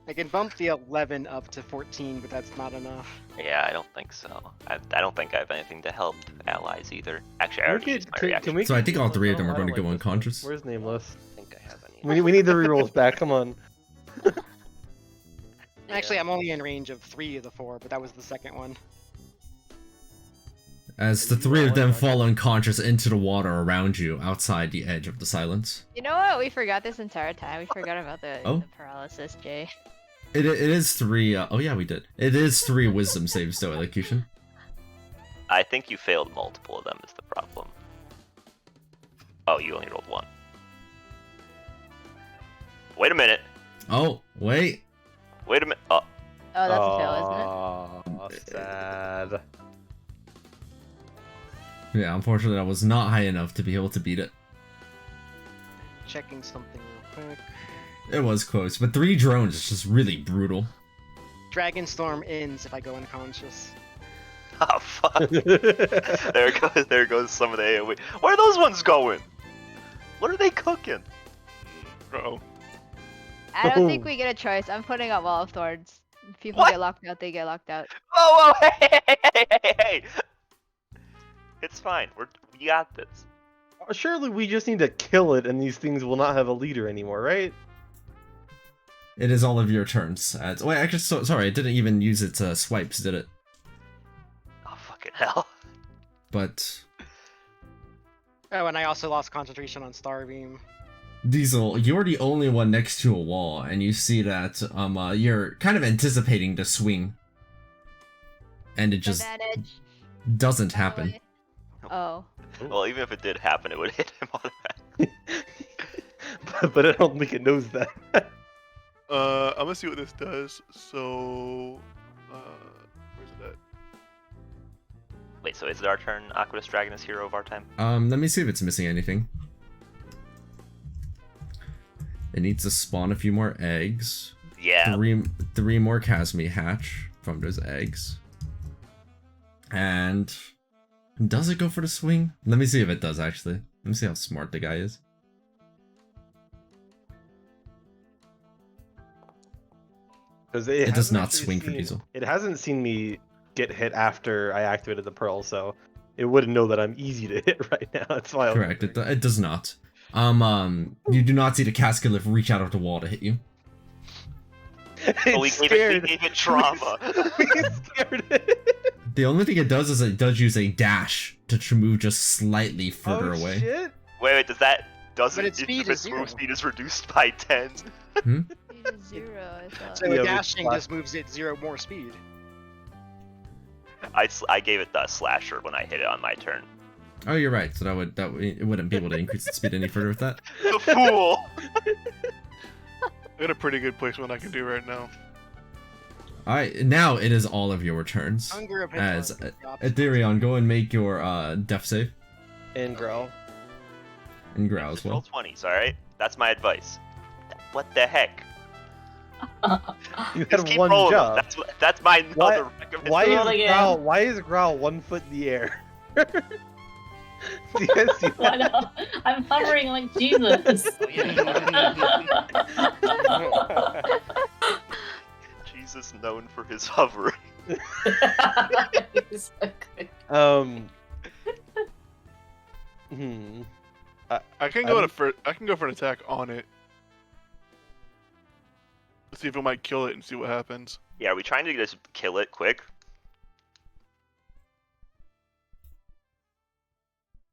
I can bump the 11 up to 14, but that's not enough. Yeah, I don't think so. I don't think I have anything to help allies either. Actually, I already used my reaction. Can we So I think all 3 of them I are going to don't go like this. unconscious. Where's Nameless? I think I have any. We need the rerolls back. Come on. Actually, I'm only in range of 3 of the 4, but that was the second one. As the 3 of them fall unconscious into the water around you, outside the edge of the silence. You know what? We forgot this entire time. We forgot about the Oh? paralysis, Jay. It is 3, oh yeah, we did. It is 3 wisdom saves though, Elocution. I think you failed multiple of them is the problem. Oh, you only rolled 1. Wait a minute. Oh, wait. Wait a minute. Oh, Oh, that's a fail, isn't it? sad. Yeah, unfortunately, that was not high enough to be able to beat it. Checking something real quick. It was close, but 3 drones is just really brutal. Dragonstorm ends if I go unconscious. Oh fuck! there goes some of the AoE. Where are those ones going? What are they cooking? Uh-oh. I don't think we get a choice. I'm putting up Wall of Thorns. If people What? get locked out, they get locked out. Oh, hey! It's fine. We got this. Surely we just need to kill it, and these things will not have a leader anymore, right? It is all of your turns. Wait, actually, sorry, it didn't even use its swipes, did it? Oh fucking hell! But Oh, and I also lost concentration on Starbeam. Diesel, you're the only one next to a wall, and you see that you're kind of anticipating the swing, and it just Advantage. doesn't happen. Oh. Well, even if it did happen, it would hit him automatically. but I don't think it knows that. I'm gonna see what this does. So, where's it at? Wait, so is it our turn? Aqueous Dragon is hero of our time? Let me see if it's missing anything. It needs to spawn a few more eggs. Yeah. Three more Casme hatch from those eggs. And does it go for the swing? Let me see if it does, actually. Let me see how smart the guy is. Because it does not swing for Diesel. It hasn't seen me get hit after I activated the pearl, so it wouldn't know that I'm easy to hit right now. That's why. Correct. It does not. You do not see the Cascaliff reach out of the wall to hit you. We gave it trauma. We scared it. The only thing it does is it does use a dash to move just slightly further away. Shit. Wait, does that But its speed is move 0. speed is reduced by 10? Hmm? Speed is 0, I thought. So Yeah, dashing but- just moves it 0 more speed. I gave it the slasher when I hit it on my turn. Oh, you're right. So it wouldn't be able to increase its speed any further with that. The fool! I got a pretty good placement I can do right now. Alright, now it is all of your turns. Hunger of As Hitler drops. Ethereon, go and make your death save. And growl. And growl as Just roll well. 20s, alright? That's my advice. What the heck? You Just had keep one rolling. job. That's my Why- other recommendation. Why Roll is again. growl 1 foot in the air? Do you guys see Why that? not? I'm hovering like Jesus. Jesus known for his hovering. Exactly. I can go I can go for an attack on it. Let's see if it might kill it and see what happens. Yeah, are we trying to just kill it quick?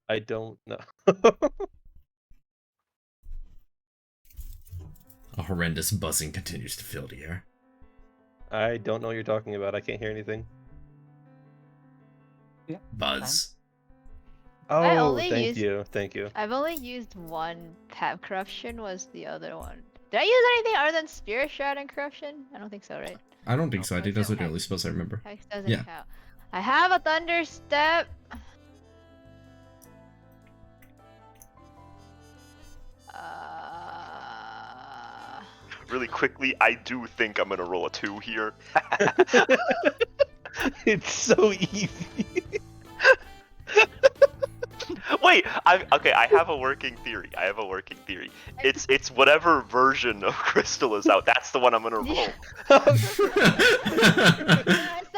I don't know. A horrendous buzzing continues to fill the air. I don't know what you're talking about. I can't hear anything. Buzz. I Oh, only thank used- you. I've only used one Pap Corruption, was the other one. Did I use anything other than Spirit Shroud and Corruption? I don't think so, right? I don't think so. I think those are the Okay. only spells I remember. Hex doesn't Yeah. count. I have a Thunder Step. Really quickly, I do think I'm gonna roll a 2 here. It's so easy. Wait, I have a working theory. It's whatever version of Crystal is out. That's the one I'm gonna roll.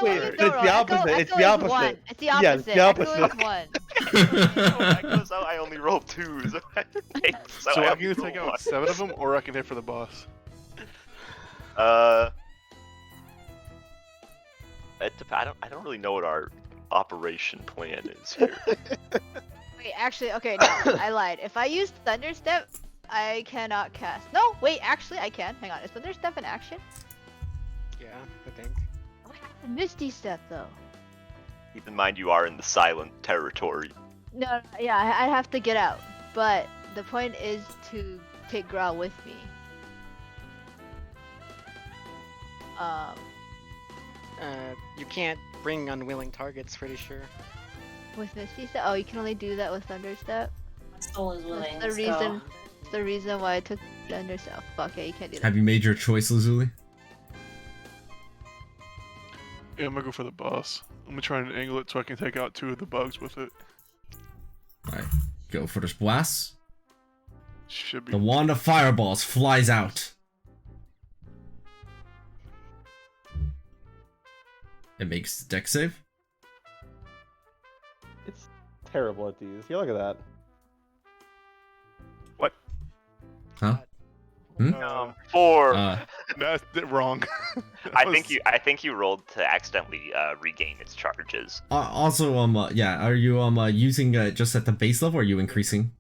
Wait, it's the opposite. It's the opposite. It's the Yeah, opposite. it's the opposite. Echo is 1. Oh, that goes out. I only roll 2s. So I I only can either take roll out 7 of them, or I can hit for the boss. I don't really know what our operation plan is here. Wait, actually, okay, no, I lied. If I use Thunder Step, I cannot cast. No, wait, actually, I can. Hang on, is Thunder Step an action? Yeah, I think. Oh, I have the Misty Step though. Keep in mind you are in the silent territory. No, yeah, I have to get out. But the point is to take Growl with me. You can't bring unwilling targets, pretty sure. With Misty Step? Oh, you can only do that with Thunderstep? My soul is willing. That's the Let's go. reason. The reason why I took Thunderstep. Fuck yeah, you can't do that. Have you made your choice, Lazuli? Yeah, I'm gonna go for the boss. I'm gonna try and angle it so I can take out 2 of the bugs with it. Alright, go for this blast. Should be. The wand of fireballs flies out. It makes deck save. It's terrible at these. Here, look at that. What? Huh? Hmm? 4. That's wrong. I think you rolled to accidentally regain its charges. Also, yeah, are you using just at the base level, or are you increasing?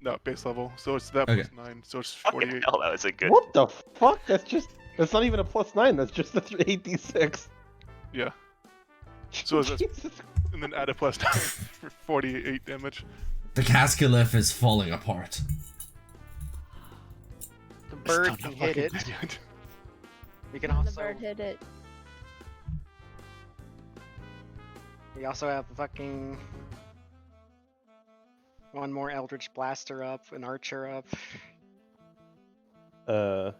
No, base level. So it's that Okay. plus 9. So it's Fucking 48. hell, that was a good. What the fuck? That's not even a +9. That's just a 8d6. Yeah. So that's, Jesus. and then add a plus 9 for 48 damage. The Cascalef is falling apart. The bird can hit it. We can The also. bird hit it. We also have fucking. One more Eldritch Blaster up, an Archer up.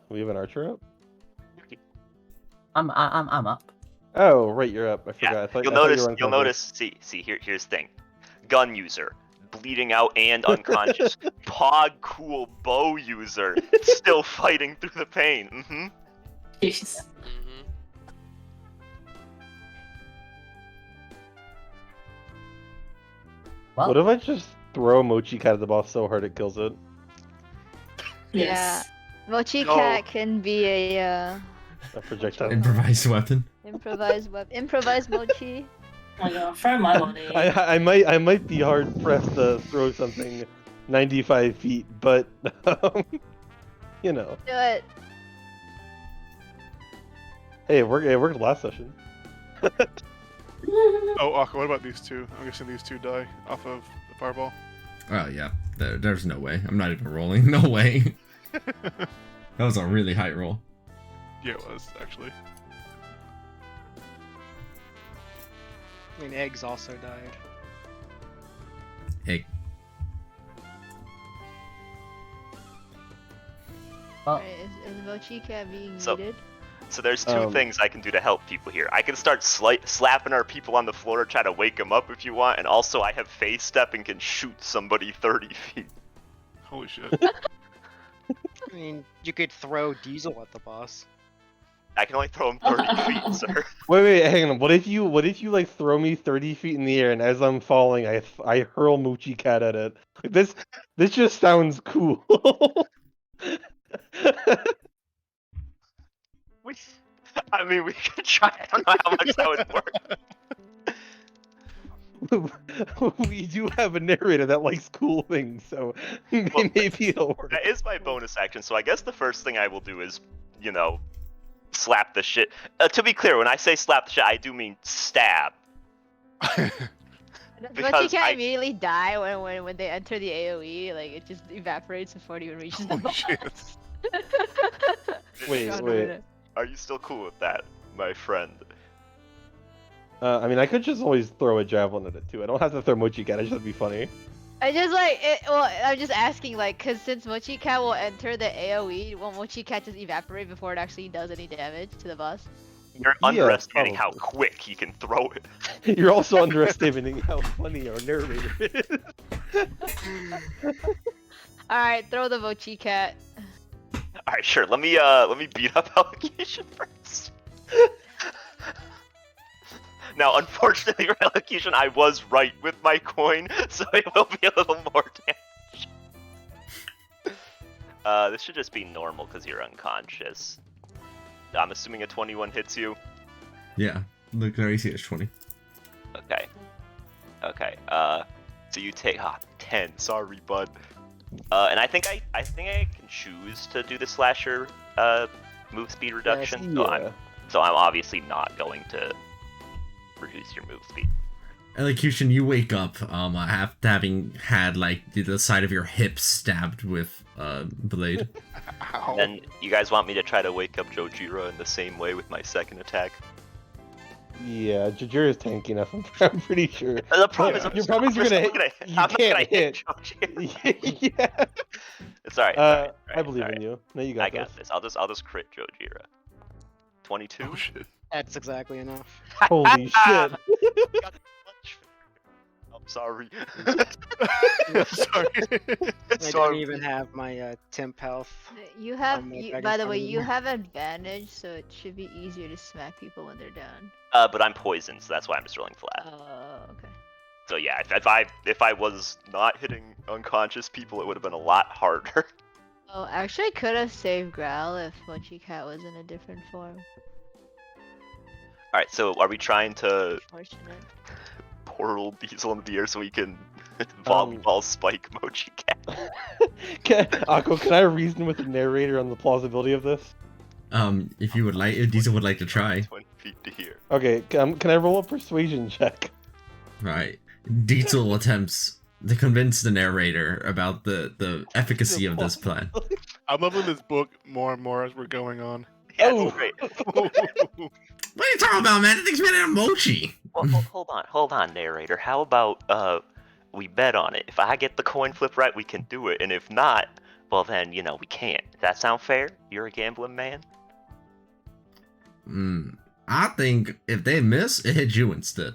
We have an archer up. I'm up. Oh, right, you're up. I forgot. Yeah, I thought, you'll I thought notice. you were You'll unconscious. notice. See. Here's the thing. Gun user, bleeding out and unconscious. Pog cool bow user, still fighting through the pain. Mm-hmm. Jeez. Mm-hmm. Well, What if I just throw Mochi Cat at the boss so hard it kills it? Yes. Mochi No. Cat can be a A projectile. Improvised weapon. improvised Mochi. Oh my god, for my body. I might be hard pressed to throw something 95 feet, but you know. Do it. Hey, it worked last session. Oh, Aqua, what about these two? I'm guessing these two die off of the fireball. Oh yeah, there's no way. I'm not even rolling. No way. That was a really high roll. Yeah, it was, actually. I mean, eggs also died. Egg. well, Right, is Mochi Cat being So- needed? So there's two things I can do to help people here. I can start slapping our people on the floor to try to wake them up if you want, and also I have phase step and can shoot somebody 30 feet. Holy shit. I mean, you could throw Diesel at the boss. I can only throw him 30 feet, sir. Wait, hang on. What if you like throw me 30 feet in the air, and as I'm falling, I hurl Mochi Cat at it? Like, this just sounds cool. I mean, we could try. I don't know how much that would work. We do have a narrator that likes cool things, so maybe it'll work. That is my bonus action, so I guess the first thing I will do is, you know, slap the shit. To be clear, when I say slap the shit, I do mean stab. Does because Mochi Cat I- immediately die when they enter the AoE? Like, it just evaporates before it even reaches the Holy boss. shit. Wait. Are you still cool with that, my friend? I mean, I could just always throw a javelin at it too. I don't have to throw Mochi Cat. I just have to be funny. I just like it. Well, I'm just asking, like, cause since Mochi Cat will enter the AoE, will Mochi Cat just evaporate before it actually does any damage to the boss? You're Yeah, underestimating how probably. quick he can throw it. You're also underestimating how funny our narrator is. All right, throw the Mochi Cat. All right, sure. Let me beat up Allocution first. Now, unfortunately, for Allocution, I was right with my coin, so it will be a little more damage. This should just be normal because you're unconscious. I'm assuming a 21 hits you. Yeah, look, our AC is 20. Okay. Okay. So you take 10. Sorry, bud. And I think I can choose to do the slasher move speed reduction. Yeah. So I'm obviously not going to reduce your move speed. Elocution, you wake up after having had like the side of your hip stabbed with blade. Ow. And you guys want me to try to wake up Jojiro in the same way with my second attack? Yeah, Jajir is tanky enough. I'm pretty sure. The problem is, Your problem is you're gonna hit. I'm You not gonna can't hit. Yeah. It's alright. I believe in you. No, you got I got this. I'll just crit Jojira. 22. Oh shit. That's exactly enough. Holy shit. I'm sorry. Sorry. I don't even have my temp health. You have, Oh my by God, the way, I'm you in- have advantage, so it should be easier to smack people when they're down. But I'm poisoned, so that's why I'm just rolling flat. Oh, okay. So yeah, if I was not hitting unconscious people, it would have been a lot harder. Oh, actually, I could have saved Growl if Mochi Cat was in a different form. Alright, so are we trying to Fortunate. portal Diesel into the air so we can volleyball spike Mochi Cat? Akko, can I reason with the narrator on the plausibility of this? If you would like, if Diesel would like to try. 20 feet to here. Okay, can I roll a persuasion check? Right. Diesel attempts to convince the narrator about the efficacy of this plan. I'm loving this book more and more as we're going on. Yeah, it's great. What are you talking about, man? That thing's made out of mochi. Well, hold on, narrator. How about we bet on it? If I get the coin flip right, we can do it, and if not, well then, you know, we can't. Does that sound fair? You're a gambling man. I think if they miss, it hits you instead.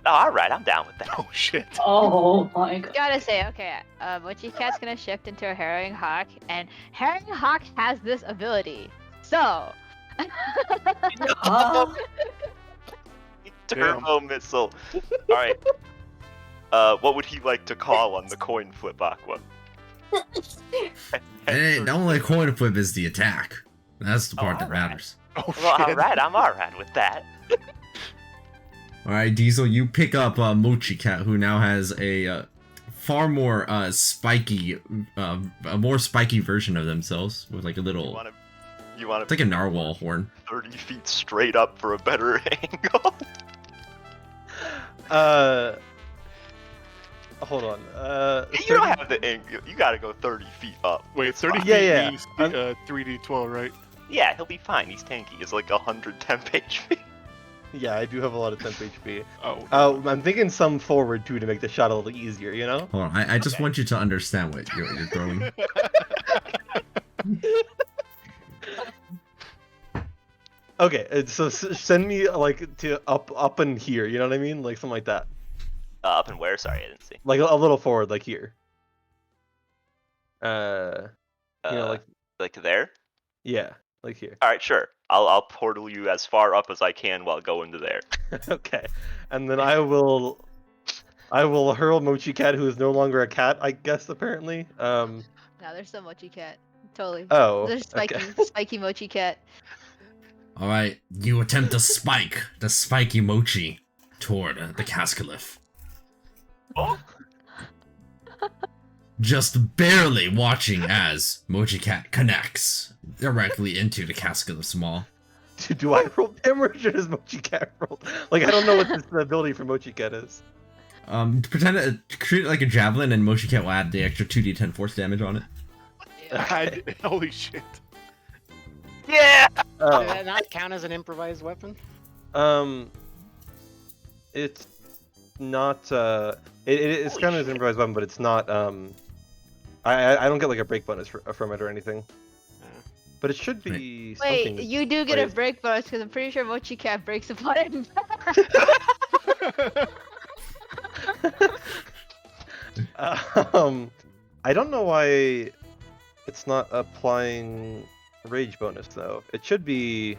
Oh, alright, I'm down with that. Oh shit. Oh my god. Gotta say, okay, Mochi Cat's gonna shift into a Harrowing Hawk, and Harrowing Hawk has this ability. So. Turbo missile. Alright. What would he like to call on the coin flip, Aqua? Hey, the only coin flip is the attack. That's the part that alright. matters. Oh Well, shit. alright, I'm alright with that. Alright, Diesel, you pick up Mochi Cat, who now has a far more spiky, a more spiky version of themselves with like a little. You want It's like a narwhal horn. 30 feet straight up for a better angle. Hold on. You don't have the angle. You gotta go 30 feet up. Wait, 30 feet Yeah, means I'm- 3d12, right? Yeah, he'll be fine. He's tanky. It's like 100 temp HP. Yeah, I do have a lot of temp HP. Oh. I'm thinking some forward too to make the shot a little easier, you know? Hold on, I just want you to understand what you're throwing. Okay, so send me like to up in here, you know what I mean? Like something like that. Up and where? Sorry, I didn't see. Like a little forward, like here. You know, like there? yeah, like here. All right, sure. I'll portal you as far up as I can while going to there. Okay, and then I will hurl Mochi Cat, who is no longer a cat, I guess apparently. No, there's still Mochi Cat. Totally. Oh, There's spiky, okay. spiky Mochi Cat. Alright, you attempt to spike the spiky mochi toward the Cascalif. Oh. Just barely watching as Mochi Cat connects directly into the Cascalif's maw. Do I roll damage or does Mochi Cat roll? Like, I don't know what this ability for Mochi Cat is. Pretend to treat it like a javelin, and Mochi Cat will add the extra 2d10 force damage on it. Holy shit. Yeah! Does that not count as an improvised weapon? It's not, it's kind of an improvised weapon, but it's not, I don't get like a break bonus from it or anything. But it should be something. Wait, you do get a break bonus because I'm pretty sure Mochi Cat breaks upon it. I don't know why it's not applying rage bonus though. It should be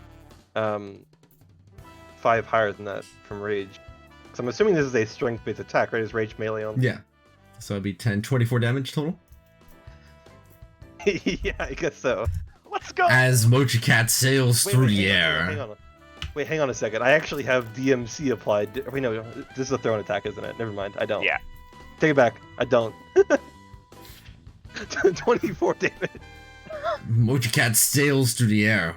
5 higher than that from rage. So I'm assuming this is a strength-based attack, right? Is rage melee on? Yeah. So it'd be 24 damage total. Yeah, I guess so. Let's go! As Mochi Cat sails through the hang air. on. Wait, hang on a second. I actually have DMC applied. Wait, no, this is a thrown attack, isn't it? Never mind. I don't. Yeah. Take it back. I don't. 24 damage. Mochi Cat sails through the air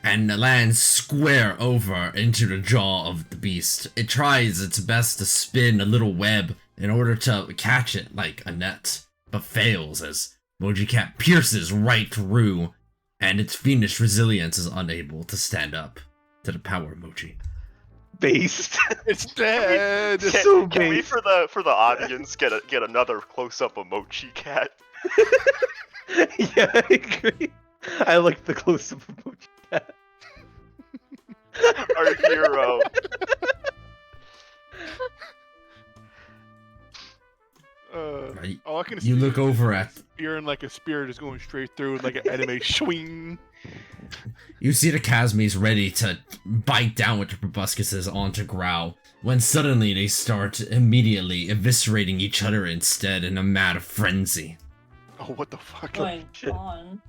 and lands square over into the jaw of the beast. It tries its best to spin a little web in order to catch it like a net, but fails as Mochi Cat pierces right through, and its fiendish resilience is unable to stand up to the power of Mochi. based. It's dead. It's so Can we, based. for the audience, get another close-up of Mochi Cat? Yeah, I agree. I like the close-up of Mochi Cat. Our hero. Right. All I can You see look is over at. you're in like a spear just going straight through like an anime swing. You see the Kazmis ready to bite down with the proboscises onto Growl, when suddenly they start immediately eviscerating each other instead in a mad frenzy. Oh, what the fuck? Going on.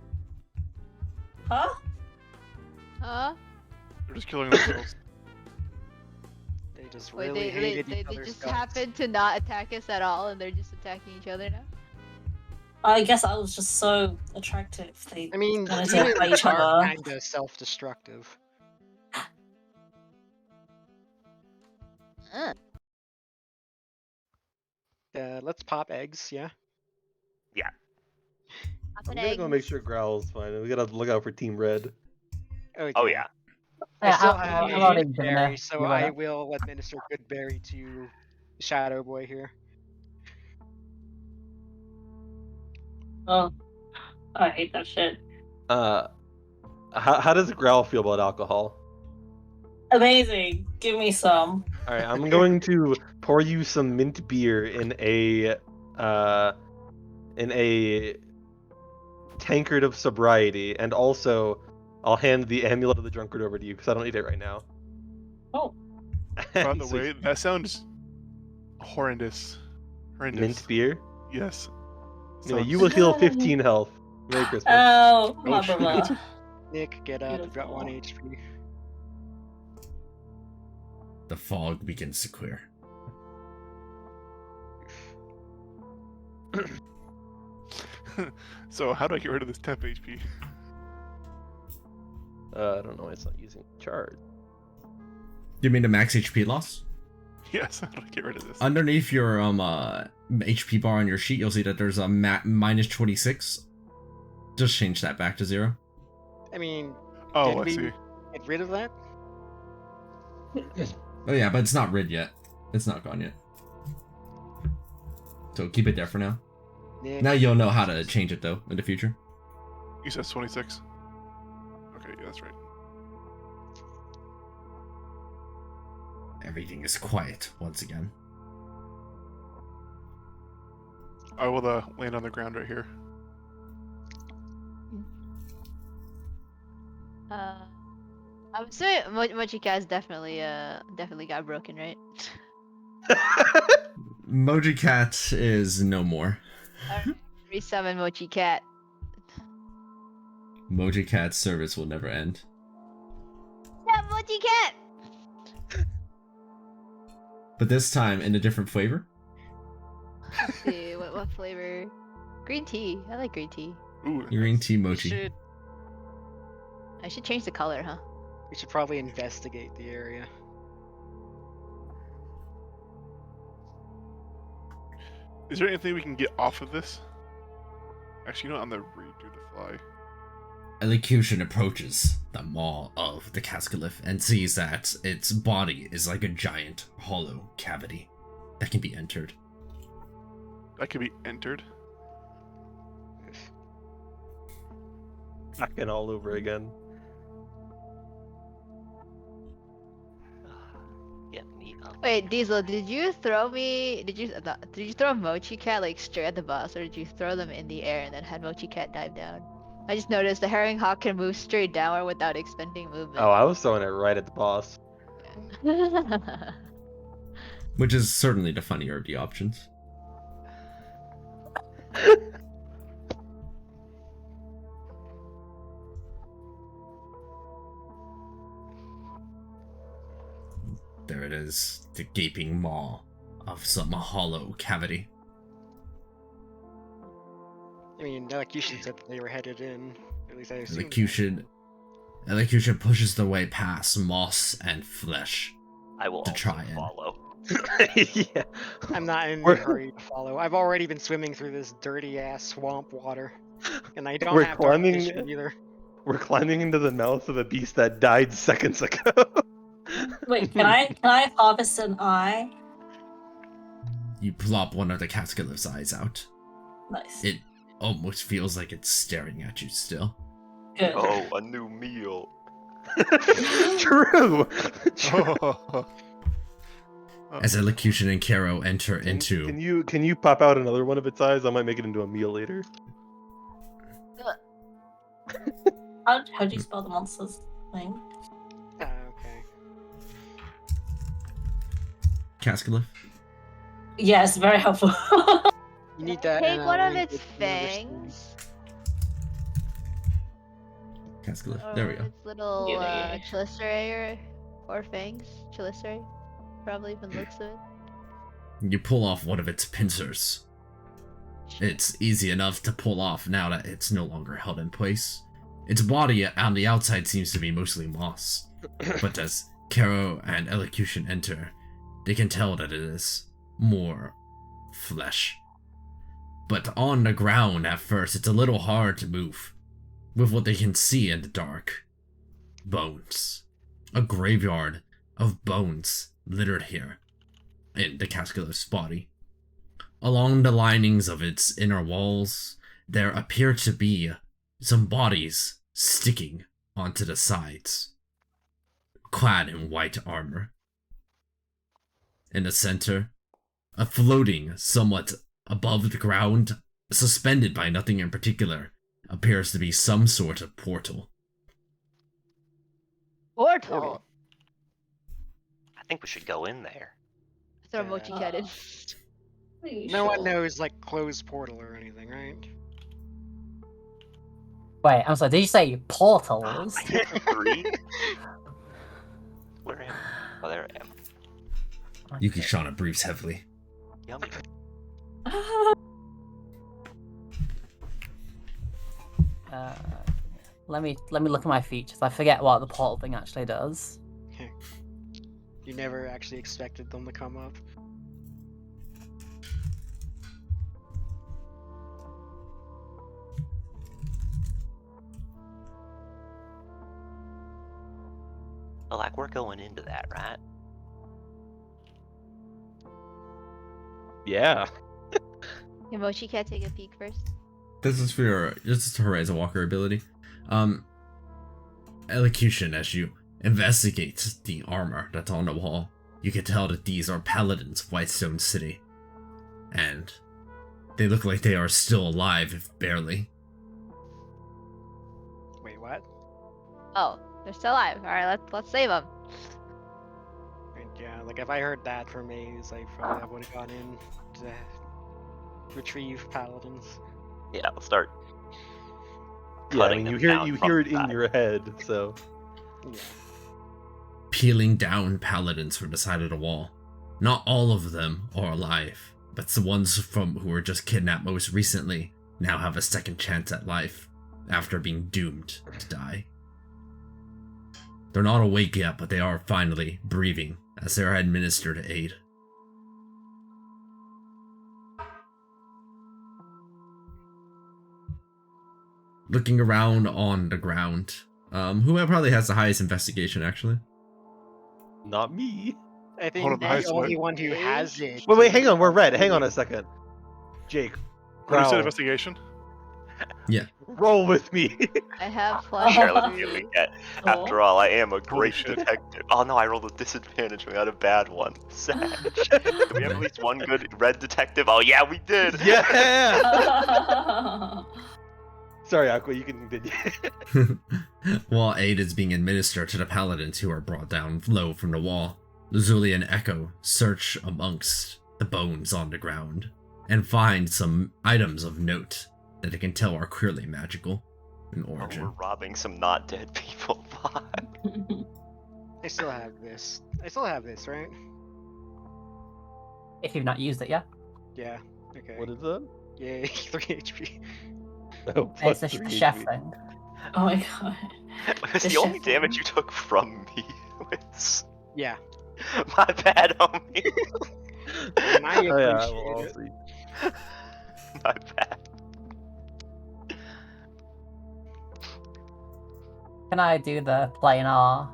Huh? Huh? They're just killing themselves. They just Wait, really hated they each other's just guts. happen to not attack us at all, and they're just attacking each other now. I guess I was just so attractive. They I mean, wanted to demons fight each are other. kinda self-destructive. Let's pop eggs, yeah? I'm gonna go make sure Growl's fine. We gotta look out for Team Red. Oh yeah. I still I'm have already a gonna berry, so give I up. will administer good berry to Shadow Boy here. Oh, I hate that shit. How does Growl feel about alcohol? Amazing. Give me some. All right, I'm going to pour you some mint beer in a tankard of sobriety, and also I'll hand the amulet of the drunkard over to you because I don't need it right now. Oh. By the way, that sounds horrendous. Mint beer. Yes. Anyway, you will heal 15 health. Merry Christmas. Oh, Oh, my shit. brother. Nick, get up. You've got 1 HP. The fog begins to clear. So how do I get rid of this temp HP? I don't know. It's not using charge. You mean the max HP loss? Yes, how do I get rid of this? Underneath your HP bar on your sheet, you'll see that there's a minus 26. Just change that back to 0. I mean, Oh, did I we see. get rid of that? Oh yeah, but it's not rid yet. It's not gone yet. So keep it there for now. Nick. Now you'll know how to change it though in the future. You said 26. Okay, yeah, that's right. Everything is quiet once again. I will land on the ground right here. I'm saying Mochi Cat's definitely got broken, right? Moji Cat is no more. Resummon Mochi Cat. Moji Cat's service will never end. Yeah, Mochi Cat! But this time in a different flavor. Let's see, what flavor? Green tea. I like green tea. Ooh. Green tea mochi. I should change the color, huh? We should probably investigate the area. Is there anything we can get off of this? Actually, you know what? I'm gonna redo the fly. Elocution approaches the maw of the Cascalith and sees that its body is like a giant hollow cavity that can be entered. That could be entered. Back in all over again. Get me up. Wait, Diesel, did you throw Mochi Cat like straight at the boss, or did you throw them in the air and then had Mochi Cat dive down? I just noticed the Herring Hawk can move straight downward without expending movement. Oh, I was throwing it right at the boss. Which is certainly the funnier of the options. There it is, the gaping maw of some hollow cavity. I mean, Elocution said that they were headed in. At least I assume. Elocution pushes the way past moss and flesh I will to also try and follow. Yeah. I'm not in a hurry to follow. I've already been swimming through this dirty ass swamp water, and I don't have dark vision either. We're climbing into the mouth of a beast that died seconds ago. Wait, can I harvest an eye? You plop one of the Cascalyph's eyes out. Nice. It almost feels like it's staring at you still. Good. Oh, a new meal. True. As Elocution and Caro enter into... Can you pop out another one of its eyes? I might make it into a meal later. How do you spell the monster's thing? Okay. Cascalyph? Yes, very helpful. You need that. Take one of link its with the other fangs. Cascalyph. There we go. Its little Yeah. chelicerae or fangs. Chelicerae. Probably even looks of it. You pull off one of its pincers. It's easy enough to pull off now that it's no longer held in place. Its body on the outside seems to be mostly moss, but as Caro and Elocution enter, they can tell that it is more flesh. But on the ground at first, it's a little hard to move, with what they can see in the dark. Bones. A graveyard of bones littered here, in the Cascalyph's body. Along the linings of its inner walls, there appear to be some bodies sticking onto the sides, clad in white armor. In the center, a floating somewhat above the ground, suspended by nothing in particular, appears to be some sort of portal. Portal! I think we should go in there. Throw Mochi Cat in. No one knows like closed portal or anything, right? Wait, I'm sorry, did you say portals? I hit 3. Where am I? Oh, there I am. Yukishana breathes heavily. Yummy. Let me look at my features. I forget what the portal thing actually does. You never actually expected them to come up. Well, like, we're going into that, right? Yeah. Can Mochi Cat take a peek first? This is for your Horizon Walker ability. Elocution, as you investigate the armor that's on the wall, you can tell that these are paladins of Whitestone City. And they look like they are still alive, if barely. Wait, what? Oh, they're still alive. Alright, let's save them. And yeah, like if I heard that from Maze, I probably would have gone in to retrieve paladins. Yeah, I'll start. Yeah, I cutting mean, them you down hear from it the in side. your head, so. Yeah. Peeling down paladins from the side of the wall. Not all of them are alive, but the ones from who were just kidnapped most recently now have a second chance at life after being doomed to die. They're not awake yet, but they are finally breathing as they are administered aid. Looking around on the ground, who probably has the highest investigation, actually? Not me. I think Hold on, the highest only what? one who has it. Wait, hang on, we're red. Hang on a second. Jake, What is it, growl. investigation? Roll with me. I have plus. Sure, let's see what we get. Oh. After all, I am a great shit. detective. Oh no, I rolled a disadvantage. We got a bad one. Sad. Do we have at least one good red detective? Oh yeah, we did. Yeah. Sorry, Aqua, you can continue. While aid is being administered to the paladins who are brought down low from the wall, Lazuli and Echo search amongst the bones on the ground and find some items of note that they can tell are clearly magical in Oh, origin. we're robbing some not dead people. I still have this. I still have this, right? If you've not used it, yeah. Yeah. Okay. What is that? Yay, 3 HP. Oh, It's plus the 3 chef HP. thing. Oh my god. It's the only damage you took from me. Was Yeah. my bad, homie. And I Oh, yeah, appreciate well, I'll it. see. My bad. Can I do the planar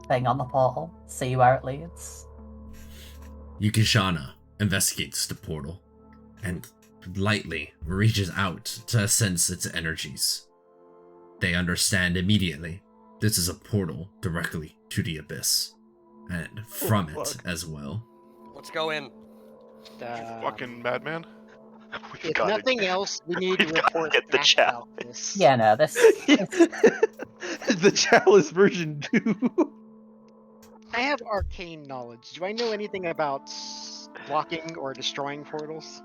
thing on the portal, see where it leads. Yukishana investigates the portal and lightly reaches out to sense its energies. They understand immediately this is a portal directly to the abyss, and from it as well. Let's go in. Fucking madman. If nothing else, we need to report get the back chat. about this. Yeah, no, this. The chalice version 2. I have arcane knowledge. Do I know anything about blocking or destroying portals?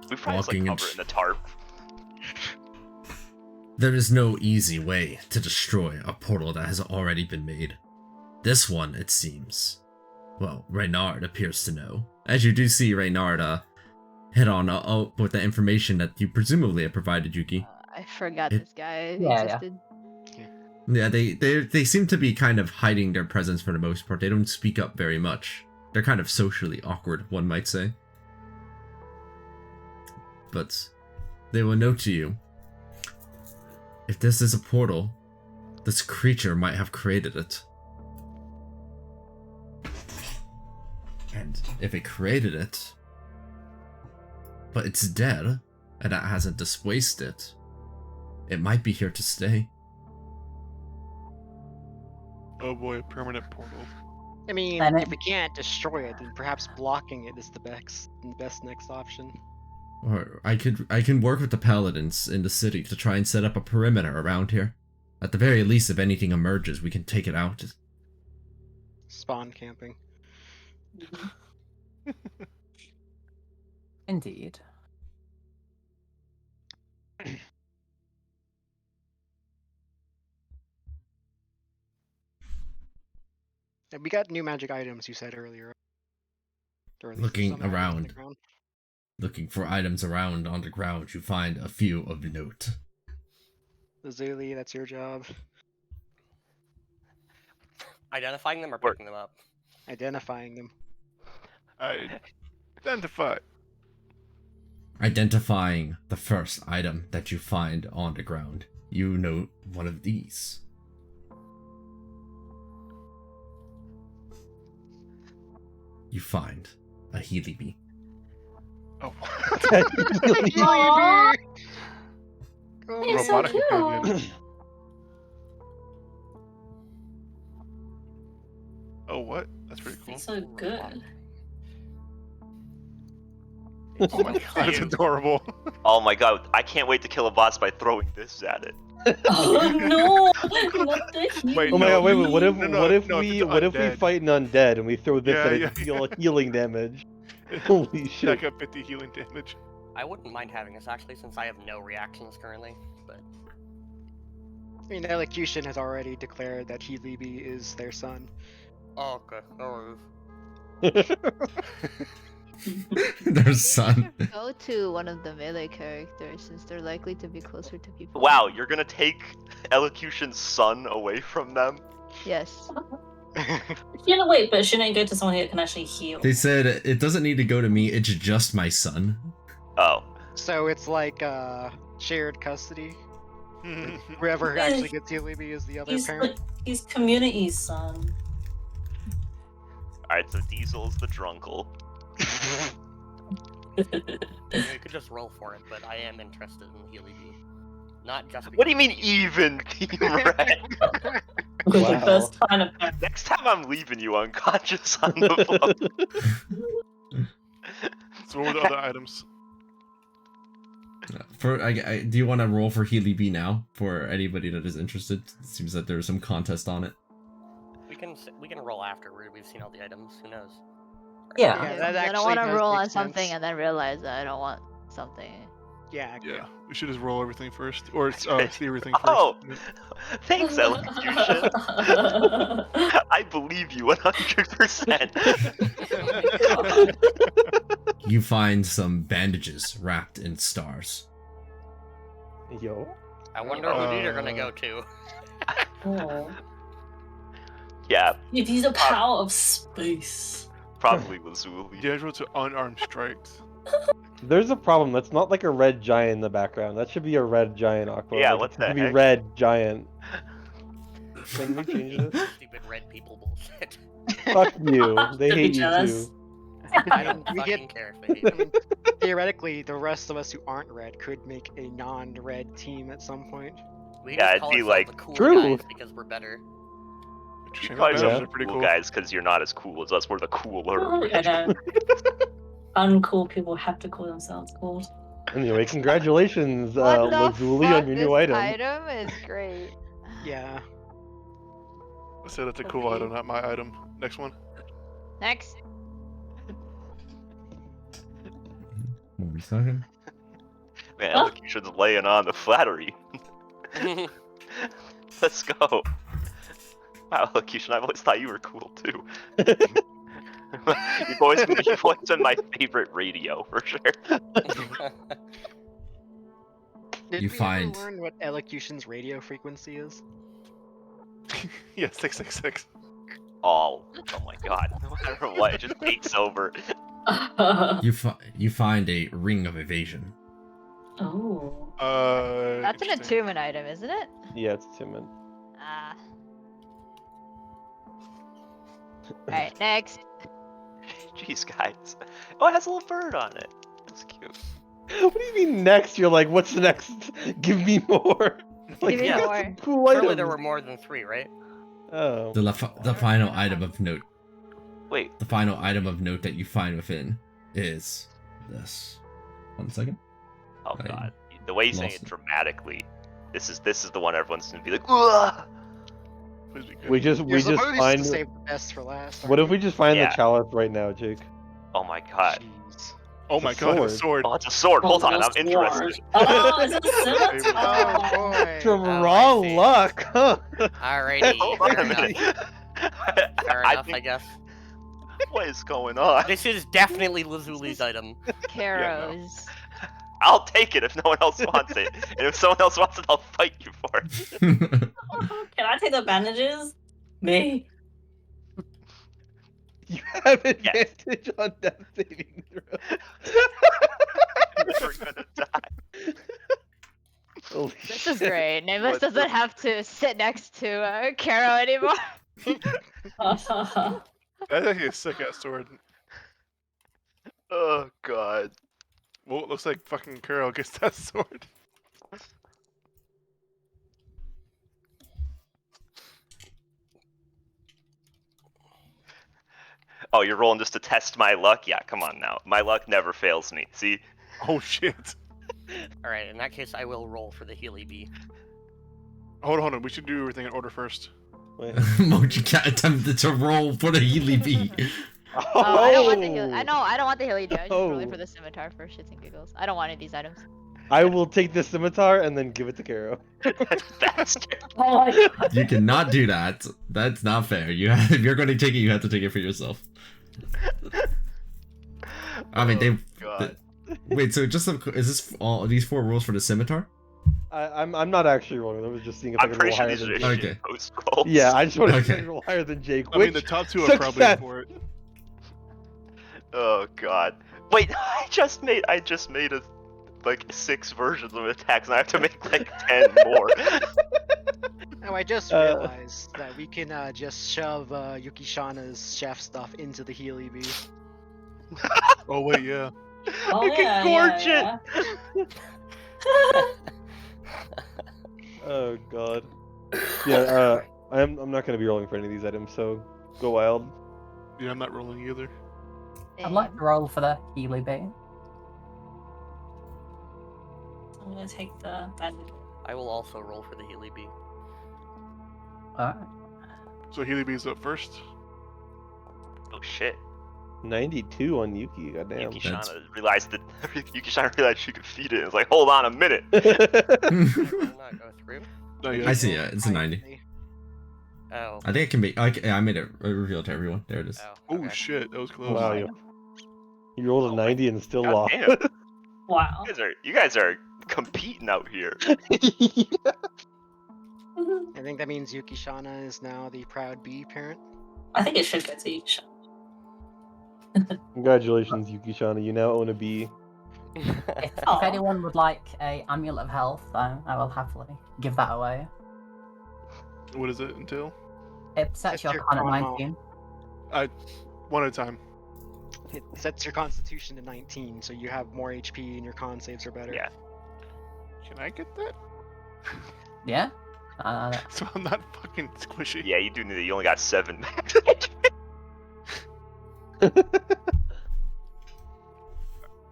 We probably just like Walking cover it in a tarp. There is no easy way to destroy a portal that has already been made. This one, it seems. Well, Reynard appears to know. As you do see Reynard hit on with the information that you presumably have provided, Yuki. I forgot this guy Yeah, existed. Yeah, they seem to be kind of hiding their presence for the most part. They don't speak up very much. They're kind of socially awkward, one might say. But they will note to you, if this is a portal, this creature might have created it. And if it created it, but it's dead, and that hasn't displaced it, it might be here to stay. Oh boy, a permanent portal. I mean, And if we can't destroy it, then perhaps blocking it is the best next option. Or I can work with the paladins in the city to try and set up a perimeter around here. At the very least, if anything emerges, we can take it out. Spawn camping. Indeed. And we got new magic items, you said earlier. Or at least Looking some items on the around. ground. Looking for items around on the ground, you find a few of note. Lazuli, that's your job. Identifying them or picking them up? Identifying them. Identify. Identifying the first item that you find on the ground, you note one of these. You find a Healy bee. Oh, Aww, it's so robotic companion. cute. Oh, what? That's pretty cool. It's so good. Oh my god, it's adorable. Oh my god, I can't wait to kill a boss by throwing this at it. Oh no! Not the Wait, Oh my no, god, wait, what if no, what if no, if we it's what if we undead. fight an undead and we throw this Yeah, at it yeah, to deal healing damage? Holy shit. Stack up 50 healing damage. I wouldn't mind having this actually, since I have no reactions currently. But I mean, Elocution has already declared that Healy is their son. oh, okay. Oh, Their son. Go to one of the melee characters since they're likely to be closer to people. Wow, you're gonna take Elocution's son away from them? Yes. You know, wait, but shouldn't it go to someone who can actually heal? They said it doesn't need to go to me, it's just my son. Oh. So it's like shared custody. Whoever actually gets Healy is the other He's parent. he's community's son. Alright, so Diesel's the drunkle. you could just roll for it, but I am interested in Healy B. Not just because What do you mean even, Team Red? With Wow. the best kind of Next time I'm leaving you unconscious on the floor. So what were the other items? Do you want to roll for Healy B now for anybody that is interested? It seems that there's some contest on it. we can roll after we've seen all the items. Who knows? Yeah. Yeah, Okay, that I don't actually want to does roll make on something sense. and then realize that I don't want something. Yeah. Yeah, we should just roll everything first, or see everything first. Oh, thanks, Elocution. I believe you 100%. You find some bandages wrapped in stars. Yo. I wonder who these are gonna go to. Oh. Yeah, It is a power of space. probably Lazuli. D'Angelo to unarmed strikes. There's a problem. That's not like a red giant in the background. That should be a red giant aqua. Yeah, Like, what it the should be heck? red giant. Can we change this? Stupid red people bullshit. Fuck you. They Don't be hate you jealous. too. I don't We fucking get- care if they hate me. Theoretically, the rest of us who aren't red could make a non-red team at some point. We Yeah, just it'd call be ourselves like- the cool True. guys because we're better. You Interesting. call That yourselves Yeah. the pretty cool cool. guys because you're not as cool as us. We're the cooler. Oh, I know. Uncool people have to call themselves cool. Anyway, congratulations, What the Lazuli, fuck? on your This new item. item is great. Yeah. I said that's a cool Okay. item, not my item. Next one. Next. What were we talking? Man, Oh. look, you should laying on the flattery. Let's go. Wow, look, Keisha, I've always thought you were cool too. you've always been my favorite radio for sure. Did You we find- ever learn what elocution's radio frequency is? Yeah, 666. Oh my god. No matter what, it just takes over. You find a ring of evasion. Oh. That's an Interesting. attunement item, isn't it? Yeah, it's Timon. Ah. Alright, next. Jeez, guys. Oh, it has a little bird on it. That's cute. What do you mean next? You're like, what's next? Give me more. Like, Give me you got more. some cool Surely items. there were more than 3, right? Oh. The final item of note. Wait, The final item of note that you find within is this. 1 second. oh I god. The way he's saying lost it it. dramatically. This is the one everyone's gonna be like, ugh! Please be good. We just You're supposed find. to save the best for last. What if we just find Yeah. the chalice right now, Jake? Oh my god. Jeez. Oh It's my a god, a sword. sword. Oh, it's a sword. Hold on, I'm Almost interested. Oh, is it a Oh scimitar? boy. From Oh, I raw see. luck, huh? Alrighty, Hold on fair a enough. minute. Fair enough, I guess. What is going on? This is definitely Lazuli's item. Caro's. I'll take it if no one else wants it. And if someone else wants it, I'll fight you for it. Can I take the bandages? Me. You have advantage on death saving throws. I'm never gonna die. Holy This is shit. great. Nameless What the- doesn't have to sit next to Caro anymore. That's actually a sick ass sword. Oh god. Well, it looks like fucking Carol gets that sword. Oh, you're rolling just to test my luck? Yeah, come on now. My luck never fails me. See? Oh shit. Alright, in that case, I will roll for the Healy Bee. Hold on. We should do everything in order first. Wait. Mochi Cat attempted to roll for the Healy Bee. Oh, I don't want the Healy. I don't want the Healy Bee. I was just rolling Oh. for the scimitar for shits and giggles. I don't want any of these items. I will take the scimitar and then give it to Caro. Bastard. Oh my god. You cannot do that. That's not fair. If you're going to take it, you have to take it for yourself. I mean, Oh, God. Wait, so just is this all these 4 rolls for the scimitar? I'm not actually rolling. I was just seeing if I I'm could pretty roll sure higher these than are Jake. shit Okay. post rolls. Yeah, I just want to Okay. roll higher than Jake. I mean, the top two are probably success. for it. Oh god. Wait, I just made like 6 versions of attacks and I have to make like 10 more. Oh, I just realized that we can just shove Yukishana's chef stuff into the Healy Bee. Oh wait, yeah. Oh, You can yeah, gorge yeah, it. Oh god. Yeah, I'm not gonna be rolling for any of these items, so go wild. Yeah, I'm not rolling either. I'd like to roll for the Healy Bee. I'm gonna take the bandage. I will also roll for the Healy Bee. Alright. So Healy Bee's up first. Oh shit. 92 on Yuki, goddamn. Yukishana realized that Yukishana realized she could feed it. It's like, hold on a minute. Did it not go through? No, yeah. I see it. It's a 90. Oh. I think it can be. I made it reveal to everyone. There it is. Oh, Oh okay. shit, that was close. Wow, you rolled a 90 and still God lost. damn. Wow. You guys are competing out here. I think that means Yukishana is now the proud bee parent. I think it should go to each. Congratulations, Yuki-shana. You now own a bee. If Aw. anyone would like a amulet of health, I will happily give that away. What does it entail? It sets your your con at con 19. One at a time. It sets your constitution to 19, so you have more HP and your con saves are better. Yeah. Can I get that? Yeah? So I'm not fucking squishy. Yeah, you do need it. You only got 7.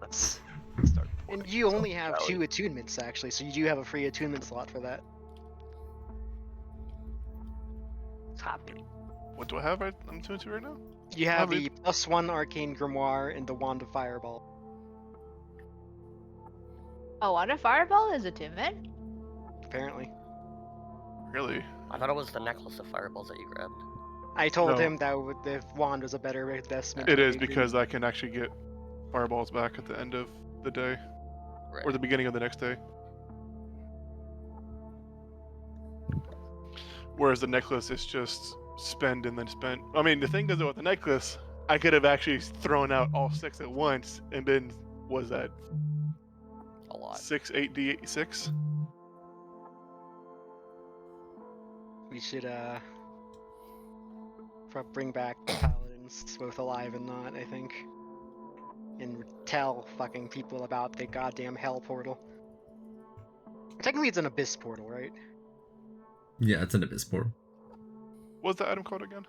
Let's start. And you only have shall 2 we? attunements, actually, so you do have a free attunement slot for that. Copy. What do I have? I'm tuned to right now. You have Probably- the +1 Arcane Grimoire and the Wand of Fireball. Oh, Water Fireball is attunement? Apparently. Really? I thought it was the necklace of fireballs that you grabbed. I told No. him that the wand was a better investment. It than is the because I can actually get fireballs back at the end of the day Right. or the beginning of the next day. Whereas the necklace is just spend and then spend. I mean, the thing is with the necklace, I could have actually thrown out all 6 at once and been, was that A lot. 6, 8, D8, 6? We should bring back the paladins, both alive and not, I think. And tell fucking people about the goddamn hell portal. Technically it's an abyss portal, right? Yeah, it's an abyss portal. What's the item called again?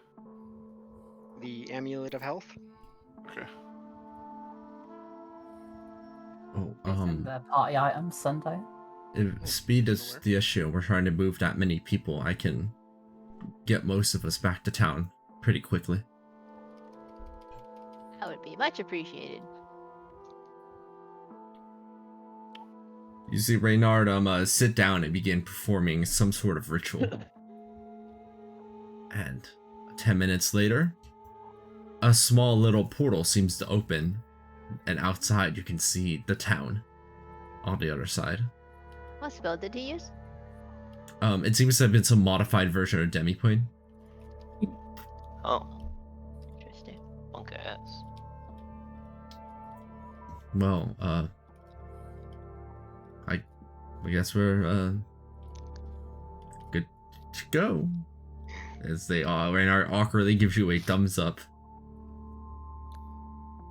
The Amulet of Health. Okay. Oh, It's in the party items Sunday. if speed is the issue, we're trying to move that many people, I can get most of us back to town pretty quickly. That would be much appreciated. You see Reynard sit down and begin performing some sort of ritual. And 10 minutes later, a small little portal seems to open, and outside you can see the town on the other side. What spell did he use? It seems to have been some modified version of Demiplane. Oh, Interesting. monkey ass. Well, I guess we're good to go. As they Reynard awkwardly gives you a thumbs up.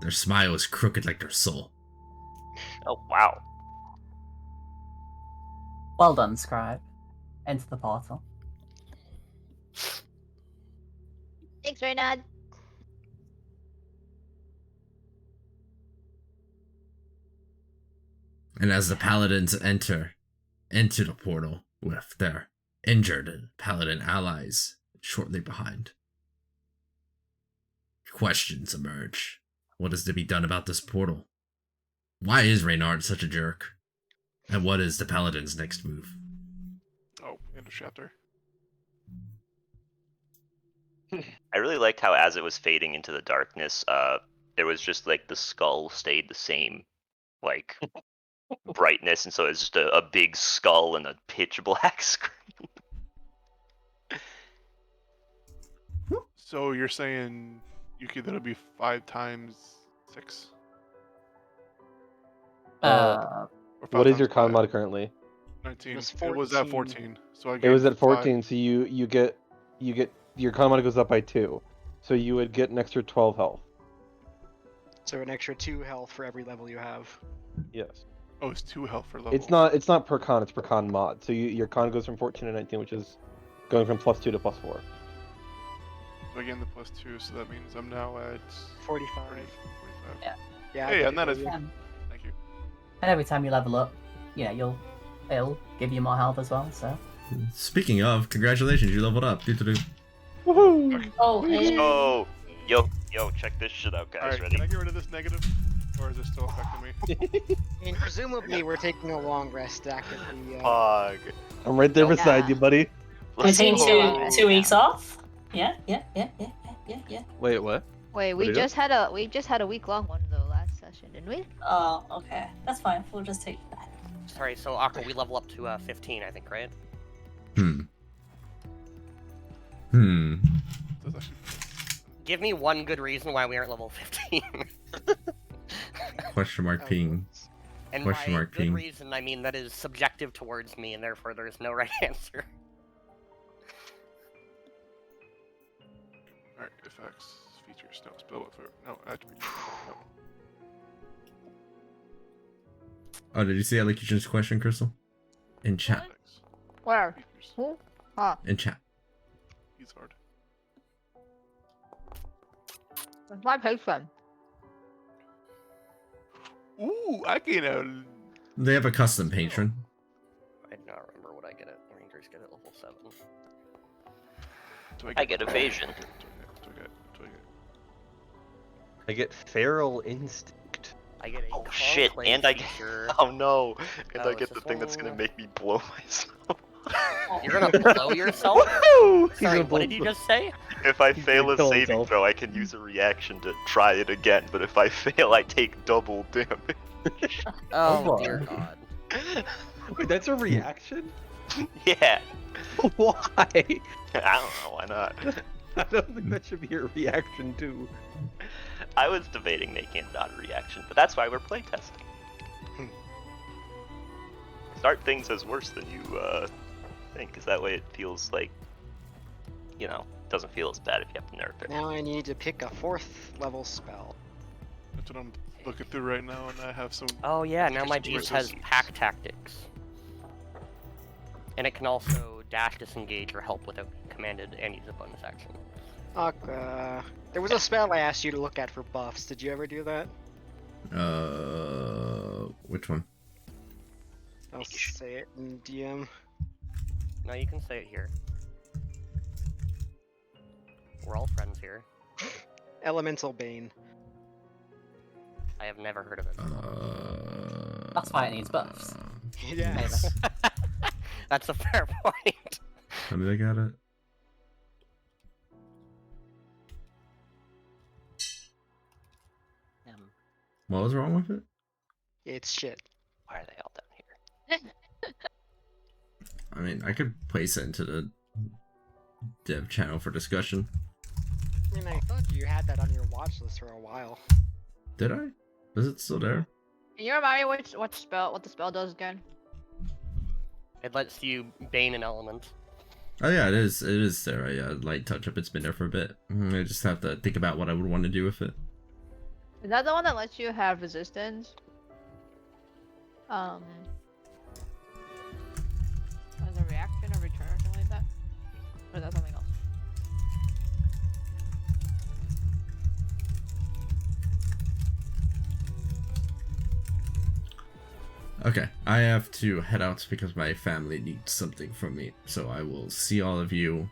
Their smile is crooked like their soul. Oh, wow. Well done, Scribe. Enter the portal. Thanks, Reynard. And as the paladins enter into the portal with their injured paladin allies shortly behind, questions emerge. What is to be done about this portal? Why is Reynard such a jerk? And what is the paladin's next move? Oh, end of chapter. I really liked how as it was fading into the darkness, there was just like the skull stayed the same, like brightness, and so it's just a big skull and a pitch black screen. So you're saying that'll be 5 times 6? Or 5 What is times your con 5? mod currently? 19. It It was was at 14. 14. So I It was gained at 14, so you get your con mod goes up by 2. So you would get an extra 12 health. So an extra 2 health for every level you have. Yes. Oh, it's 2 health per level. It's not per con, it's per con mod. So your con goes from 14 to 19, which is going from +2 to +4. So I gained the +2, so that means I'm now at 45. 45. Yeah. Yeah. Hey, I I'm not as. bet you- Thank you. And every time you level up, it'll give you more health as well, so. Speaking of, congratulations, you leveled up. Doo-doo-doo. Woohoo! Oh, hey. Oh, yo, check this shit out, guys. Alright, Ready? can I get rid of this negative? Or is it still affecting me? I mean, presumably we're taking a long rest after the. Pog. I'm right there Oh, beside yeah. you, buddy. We're Let's taking go. two weeks off? Yeah. Wait, what? Wait, What we did just had a week-long one though last session, didn't we? Oh, okay. That's fine. We'll just take that. Sorry, so Aqua, we level up to 15, I think, right? That's actually. Give me one good reason why we aren't level 15. Question mark ping. And Question by mark good ping. reason, I mean that is subjective towards me, and therefore there's no right answer. Alright, effects, features, no, spell with no, attributes, no. Oh, did you see Elocution's question, Crystal? In chat. Effects, Where? features. Who? Huh. In chat. He's hard. That's my patron. Ooh, I can They have a custom patron. I do not remember what I get at Rangers get at level 7. do I get my- evasion. Do I get? I get feral instinct. I get a Oh shit, conclave and I get. feature. Oh no, and Oh, I is get the this thing that's gonna one- make me blow myself. You're gonna blow yourself? Sorry, what did you just say? If I He's fail gonna a kill saving himself. throw, I can use a reaction to try it again, but if I fail, I take double damage. Oh boy. dear god. Wait, that's a reaction? Yeah. Why? I don't know, why not? I don't think that should be a reaction too. I was debating making it not a reaction, but that's why we're playtesting. Start things as worse than you think, because that way it feels like, you know, doesn't feel as bad if you have to nerf it. Now I need to pick a 4th level spell. That's what I'm looking through right now, and I have some. Oh yeah, now my Interesting beast has choices. pack tactics. And it can also dash, disengage, or help without commanded and use a bonus action. There was a spell I asked you to look at for buffs. Did you ever do that? Which one? I'll say it in DM. No, you can say it here. We're all friends here. Elemental Bane. I have never heard of it. That's why it needs buffs. Yes. That's a fair point. How did I get it? What was wrong with it? It's shit. Why are they all down here? I mean, I could place it into the dev channel for discussion. I mean, I thought you had that on your watch list for a while. Did I? Is it still there? Can you remind me what the spell does again? It lets you bane an element. Oh yeah, it is. It is there. Light touch up. It's been there for a bit. I just have to think about what I would want to do with it. Is that the one that lets you have resistance? As a reaction or return or something like that? Or is that something else? Okay, I have to head out because my family needs something from me. So I will see all of you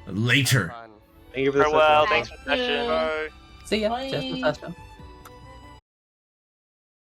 later. Fun. Thank you for the Farewell, session. thanks for the session. Bye. See ya. Bye. Just the session.